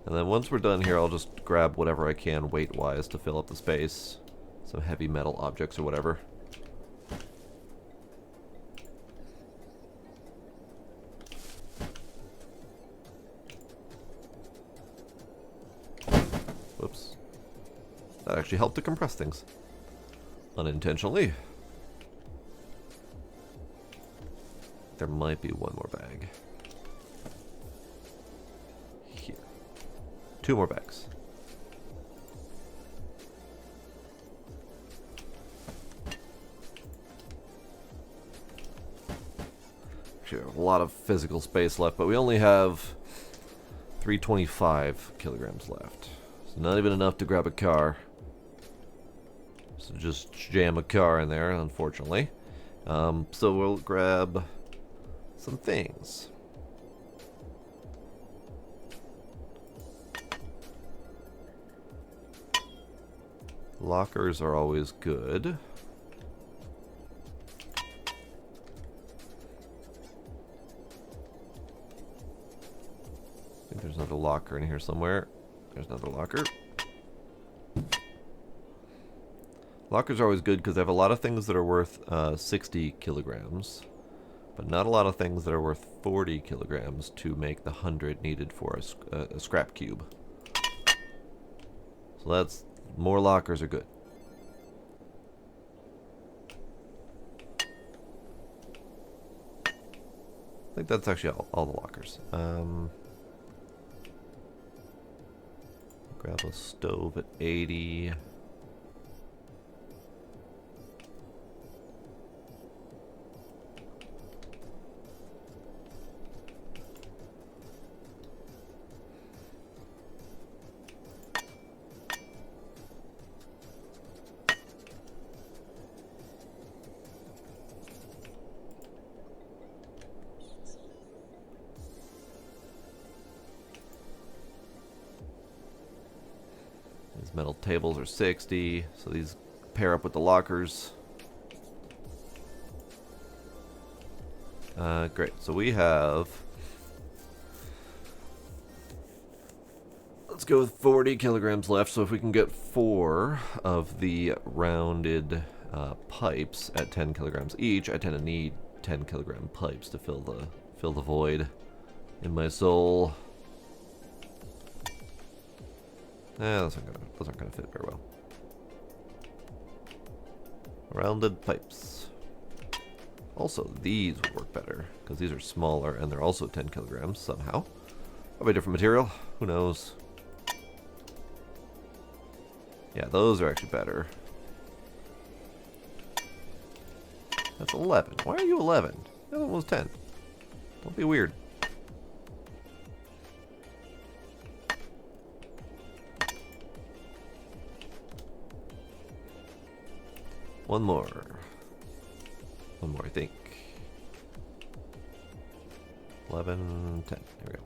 And then once we're done here, I'll just grab whatever I can weight-wise to fill up the space. Some heavy metal objects or whatever. Whoops. That actually helped to compress things. Unintentionally. There might be one more bag. Here. 2 more bags. Actually, a lot of physical space left, but we only have 325 kilograms left. So not even enough to grab a car. So just jam a car in there, unfortunately. So we'll grab some things. Lockers are always good. I think there's another locker in here somewhere. There's another locker. Lockers are always good because they have a lot of things that are worth 60 kilograms, but not a lot of things that are worth 40 kilograms to make the 100 needed for a scrap cube. So that's, more lockers are good. I think that's actually all the lockers. Grab a stove at 80. metal tables are 60, so these pair up with the lockers. Great, so we have... Let's go with 40 kilograms left, so if we can get 4 of the rounded pipes at 10 kilograms each, I tend to need 10 kilogram pipes to fill the void in my soul. Those aren't gonna fit very well. Rounded pipes. Also, these would work better, because these are smaller, and they're also 10 kilograms somehow. Probably different material, who knows. Yeah, those are actually better. That's 11. Why are you 11? The other one was 10. Don't be weird. One more. One more, I think. 11, 10. Here we go.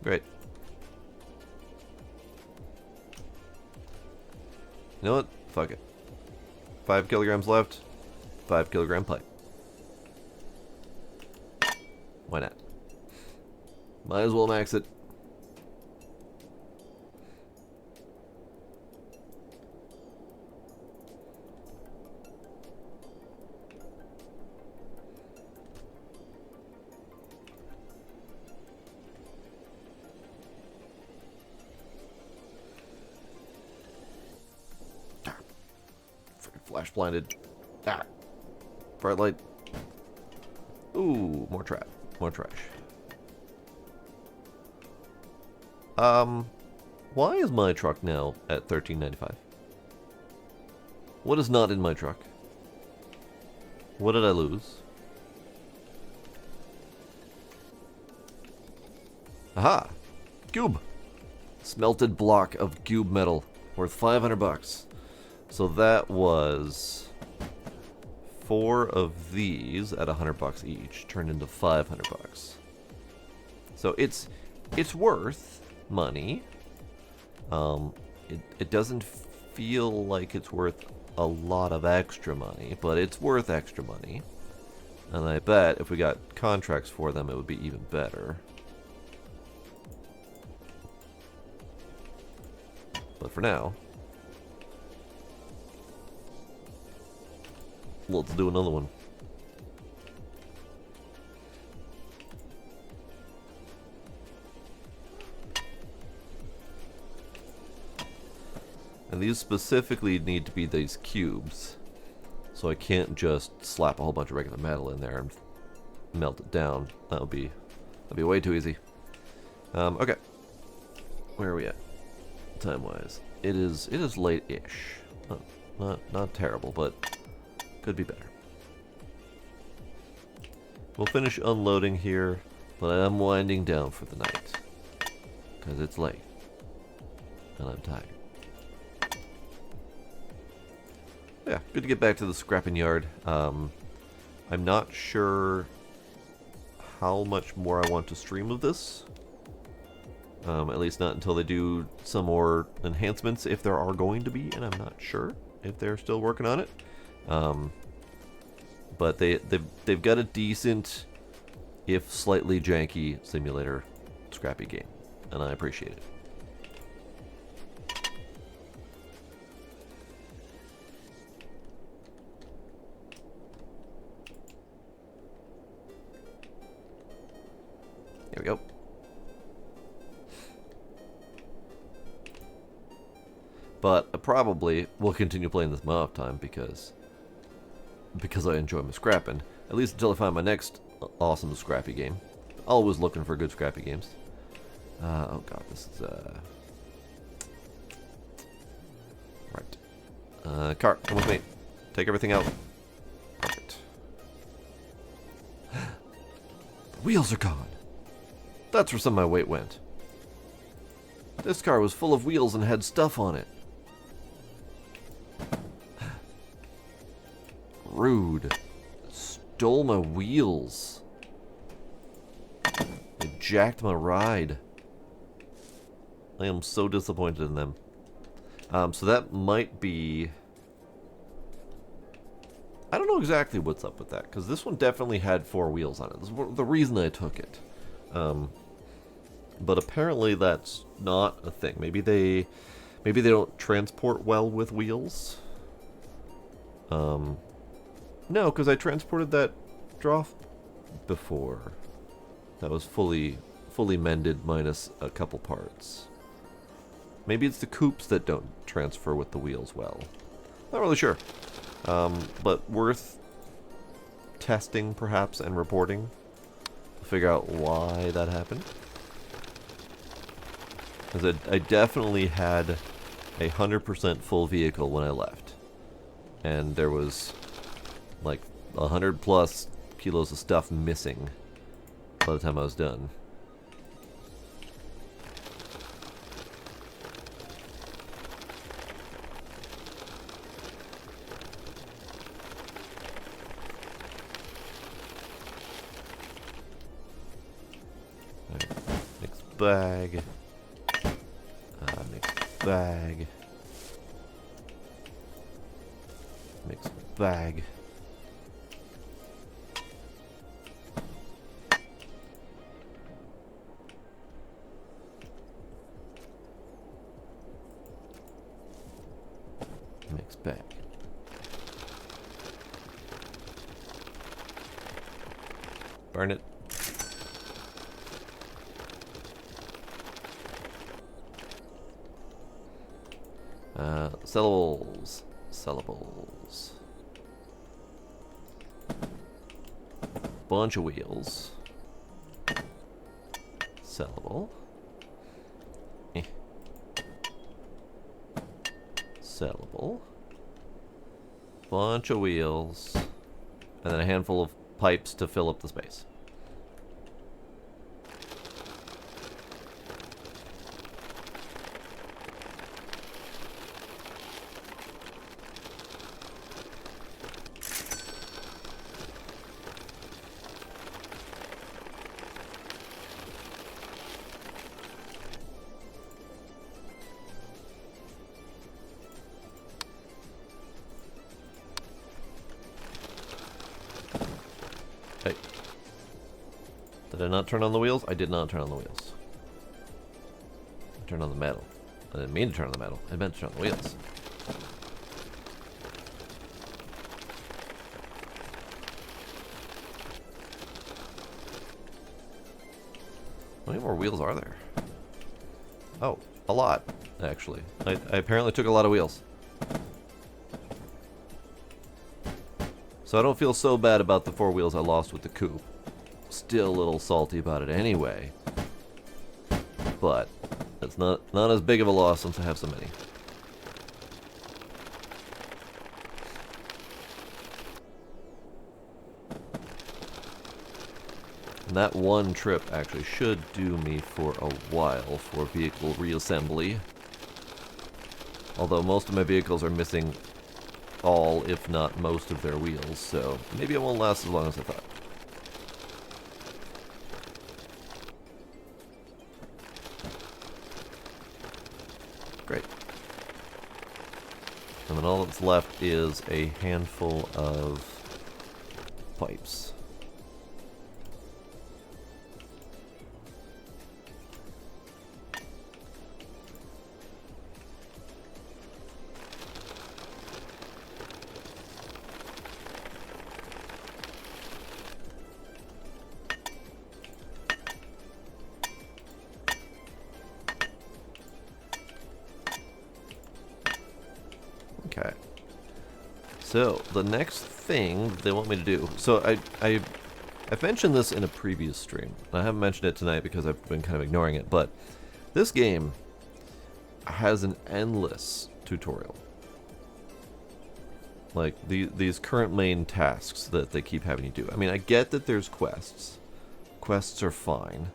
Great. You know what? Fuck it. 5 kilograms left. 5 kilogram pipe. Why not? Might as well max it. Freaking flash blinded. Ah. Bright light. Ooh, more trap. More trash. Why is my truck now at $13.95? What is not in my truck? What did I lose? Aha! Cube! Smelted block of cube metal worth 500 bucks. So that was 4 of these at 100 bucks each, turned into 500 bucks. So it's worth money. It doesn't feel like it's worth a lot of extra money, but it's worth extra money. And I bet if we got contracts for them, it would be even better. But for now, let's do another one. And these specifically need to be these cubes. So I can't just slap a whole bunch of regular metal in there and melt it down. That'd be way too easy. Okay. Where are we at? Time-wise. It is late-ish. Not terrible, but could be better. We'll finish unloading here, but I am winding down for the night. Because it's late. And I'm tired. Yeah, good to get back to the scrapping yard. I'm not sure how much more I want to stream of this. At least not until they do some more enhancements, if there are going to be, and I'm not sure if they're still working on it. But they've got a decent, if slightly janky, simulator scrappy game, and I appreciate it. There we go. But I probably will continue playing this my off time because I enjoy my scrapping. At least until I find my next awesome scrappy game. Always looking for good scrappy games. Oh god, this is right. Car, come with me. Take everything out. Perfect. The wheels are gone. That's where some of my weight went. This car was full of wheels and had stuff on it. Rude. stole my wheels. They jacked my ride. I am so disappointed in them. So that might be... I don't know exactly what's up with that, because this one definitely had 4 wheels on it. This is the reason I took it. But apparently that's not a thing. Maybe they don't transport well with wheels. No, because I transported that Droth before. That was fully mended minus a couple parts. Maybe it's the coupes that don't transfer with the wheels well. Not really sure. But worth testing, perhaps, and reporting. Figure out why that happened. Because I definitely had 100% full vehicle when I left. And there was like 100 plus kilos of stuff missing by the time I was done. Bag. Mix bag. Mix bag. Mix bag. Burn it. Sellables. Sellables. Bunch of wheels. Sellable. Sellable. Bunch of wheels. And then a handful of pipes to fill up the space. Did I not turn on the wheels? I did not turn on the wheels. I turned on the metal. I didn't mean to turn on the metal. I meant to turn on the wheels. How many more wheels are there? Oh, a lot, actually. I apparently took a lot of wheels. So I don't feel so bad about the 4 wheels I lost with the coupe. Still a little salty about it anyway. But it's not as big of a loss since I have so many. And that one trip actually should do me for a while for vehicle reassembly. Although most of my vehicles are missing all, if not most, of their wheels, so maybe it won't last as long as I thought. Great. And then all that's left is a handful of pipes. Okay. So the next thing they want me to do. So I've mentioned this in a previous stream. I haven't mentioned it tonight because I've been kind of ignoring it, but this game has an endless tutorial. Like these current main tasks that they keep having you do. I mean, I get that there's quests. Quests are fine,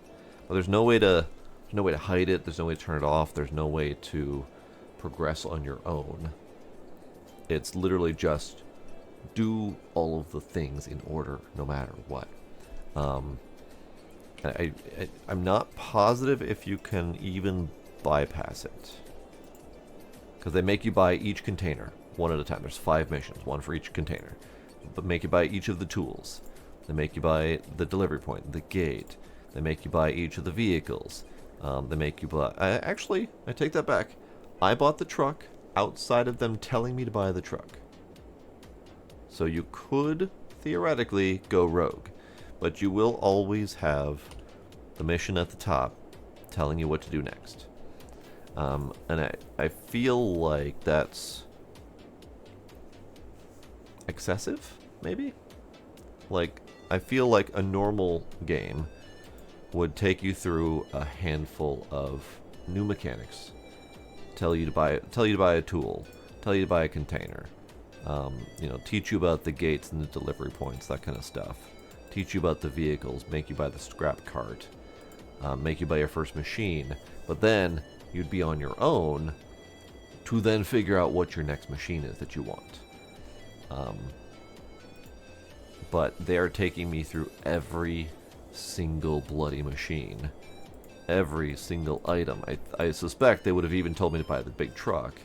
but there's no way to hide it. There's no way to turn it off. There's no way to progress on your own. It's literally just do all of the things in order, no matter what. Um, I'm not positive if you can even bypass it, because they make you buy each container one at a time. There's 5 missions, one for each container, but make you buy each of the tools. They make you buy the delivery point, the gate. They make you buy each of the vehicles. They make you buy... Actually, I take that back. I bought the truck outside of them telling me to buy the truck. So you could, theoretically, go rogue. But you will always have the mission at the top telling you what to do next. And I feel like that's excessive, maybe? Like, I feel like a normal game would take you through a handful of new mechanics, tell you to buy a tool, tell you to buy a container, you know, teach you about the gates and the delivery points, that kind of stuff, teach you about the vehicles, make you buy the scrap cart, make you buy your first machine, but then you'd be on your own to then figure out what your next machine is that you want. But they're taking me through every single bloody machine, every single item. I suspect they would have even told me to buy the big truck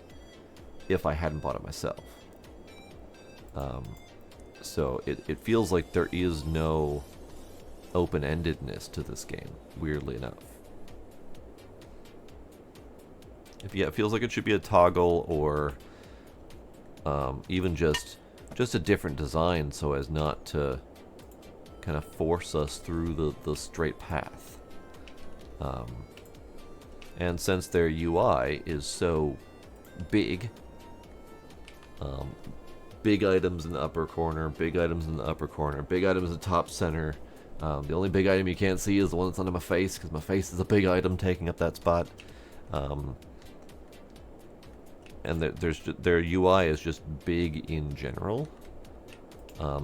if I hadn't bought it myself. So it feels like there is no open-endedness to this game, weirdly enough. It feels like it should be a toggle, or even just a different design so as not to kind of force us through the straight path. And since their UI is so big, big items in the upper corner, big items in the upper corner, big items in the top center. The only big item you can't see is the one that's under my face, because my face is a big item taking up that spot. And their UI is just big in general,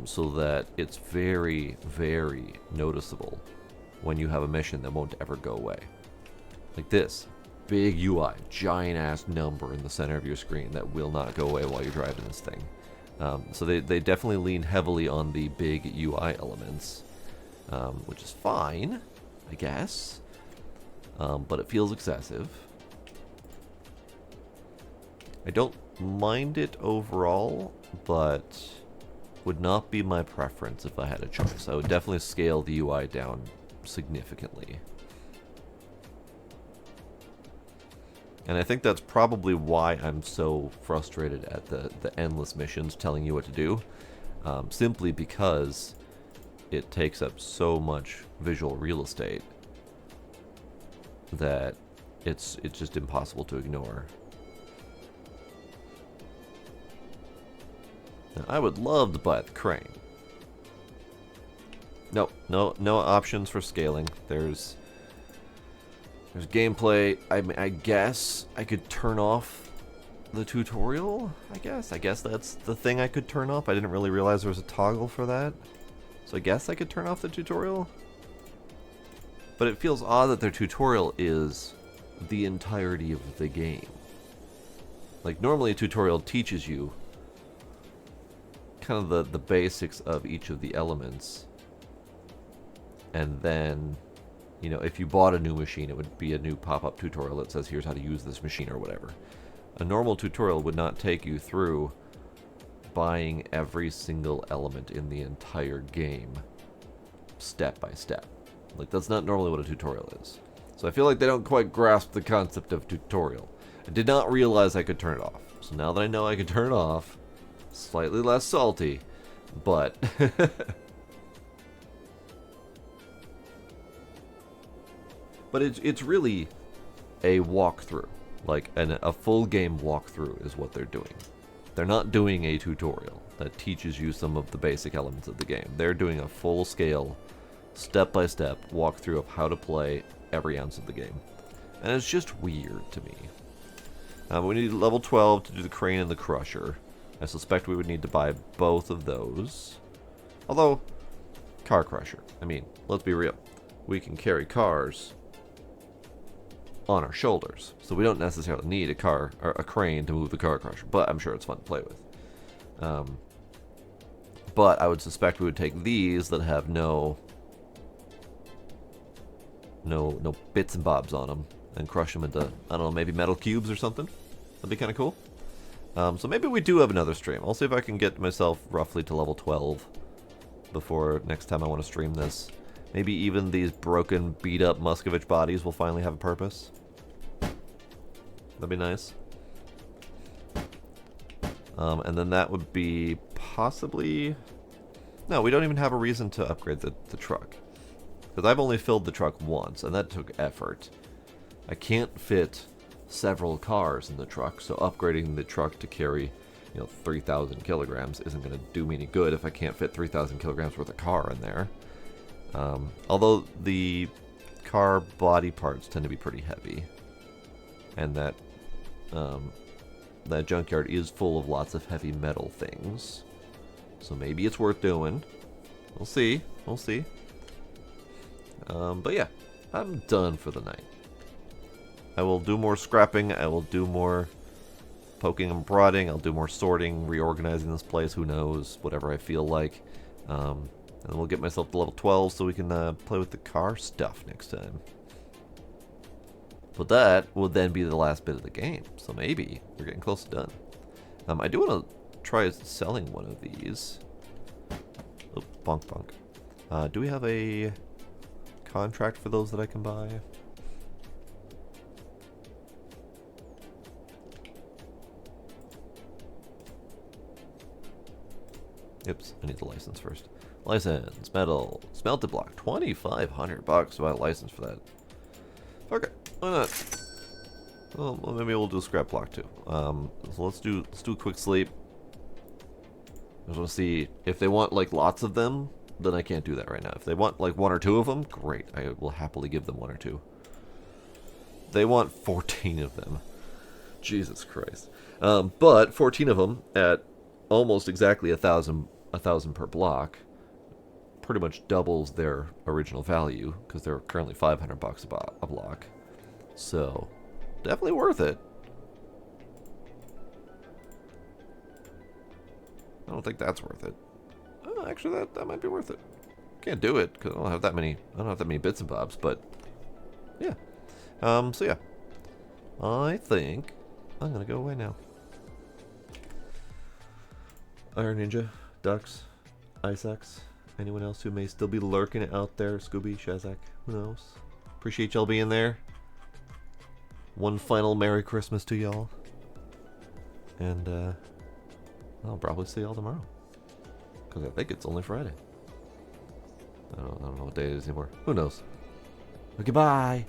so that it's very, very noticeable when you have a mission that won't ever go away. Like this, big UI, giant ass number in the center of your screen that will not go away while you're driving this thing. So they definitely lean heavily on the big UI elements, which is fine, I guess, but it feels excessive. I don't mind it overall, but would not be my preference if I had a choice. I would definitely scale the UI down significantly. And I think that's probably why I'm so frustrated at the endless missions telling you what to do. Simply because it takes up so much visual real estate that it's just impossible to ignore. Now, I would love to buy the crane. Nope, no options for scaling. There's gameplay. I guess I could turn off the tutorial. I guess that's the thing I could turn off. I didn't really realize there was a toggle for that. So I guess I could turn off the tutorial. But it feels odd that their tutorial is the entirety of the game. Like, normally a tutorial teaches you kind of the basics of each of the elements, and then, you know, if you bought a new machine, it would be a new pop-up tutorial that says here's how to use this machine or whatever. A normal tutorial would not take you through buying every single element in the entire game step by step. Like, that's not normally what a tutorial is. So I feel like they don't quite grasp the concept of tutorial. I did not realize I could turn it off. So now that I know I can turn it off, slightly less salty, but but it's really a walkthrough, like a full game walkthrough is what they're doing. They're not doing a tutorial that teaches you some of the basic elements of the game. They're doing a full-scale, step-by-step walkthrough of how to play every ounce of the game, and it's just weird to me. We need level 12 to do the crane and the crusher. I suspect we would need to buy both of those. Although, car crusher. I mean, let's be real. We can carry cars on our shoulders, so we don't necessarily need a car or a crane to move the car crusher, but I'm sure it's fun to play with. But I would suspect we would take these that have no bits and bobs on them and crush them into, I don't know, maybe metal cubes or something. That'd be kind of cool. So maybe we do have another stream. I'll see if I can get myself roughly to level 12 before next time I want to stream this. Maybe even these broken, beat-up Muscovich bodies will finally have a purpose. That'd be nice. And then that would be possibly... No, we don't even have a reason to upgrade the truck. Because I've only filled the truck once, and that took effort. I can't fit several cars in the truck, so upgrading the truck to carry, 3,000 kilograms isn't going to do me any good if I can't fit 3,000 kilograms worth of car in there. Although the car body parts tend to be pretty heavy. And that junkyard is full of lots of heavy metal things. So maybe it's worth doing. We'll see. We'll see. But yeah, I'm done for the night. I will do more scrapping. I will do more poking and prodding. I'll do more sorting, reorganizing this place. Who knows? Whatever I feel like. And we'll get myself to level 12 so we can play with the car stuff next time. But that will then be the last bit of the game. So maybe we're getting close to done. I do want to try selling one of these. Oh, bonk bonk. Do we have a contract for those that I can buy? Oops, I need the license first. License, metal, smelted block, $2,500 to buy a license for that. Okay, why not? Well, maybe we'll do a scrap block too. So let's do a quick sleep. I just want to see if they want like lots of them. Then I can't do that right now. If they want like 1 or 2 of them, great. I will happily give them 1 or 2. They want 14 of them. Jesus Christ. But 14 of them at almost exactly 1,000 per block pretty much doubles their original value because they're currently $500 a block. So definitely worth it. I don't think that's worth it. Oh, actually, that might be worth it. Can't do it because I don't have that many bits and bobs. But yeah. So yeah, I think I'm gonna go away now. Iron Ninja, Ducks, Isaacs, anyone else who may still be lurking out there, Scooby, Shazak, who knows? Appreciate y'all being there. One final Merry Christmas to y'all. And I'll probably see y'all tomorrow. Because I think it's only Friday. I don't know what day it is anymore. Who knows? Goodbye.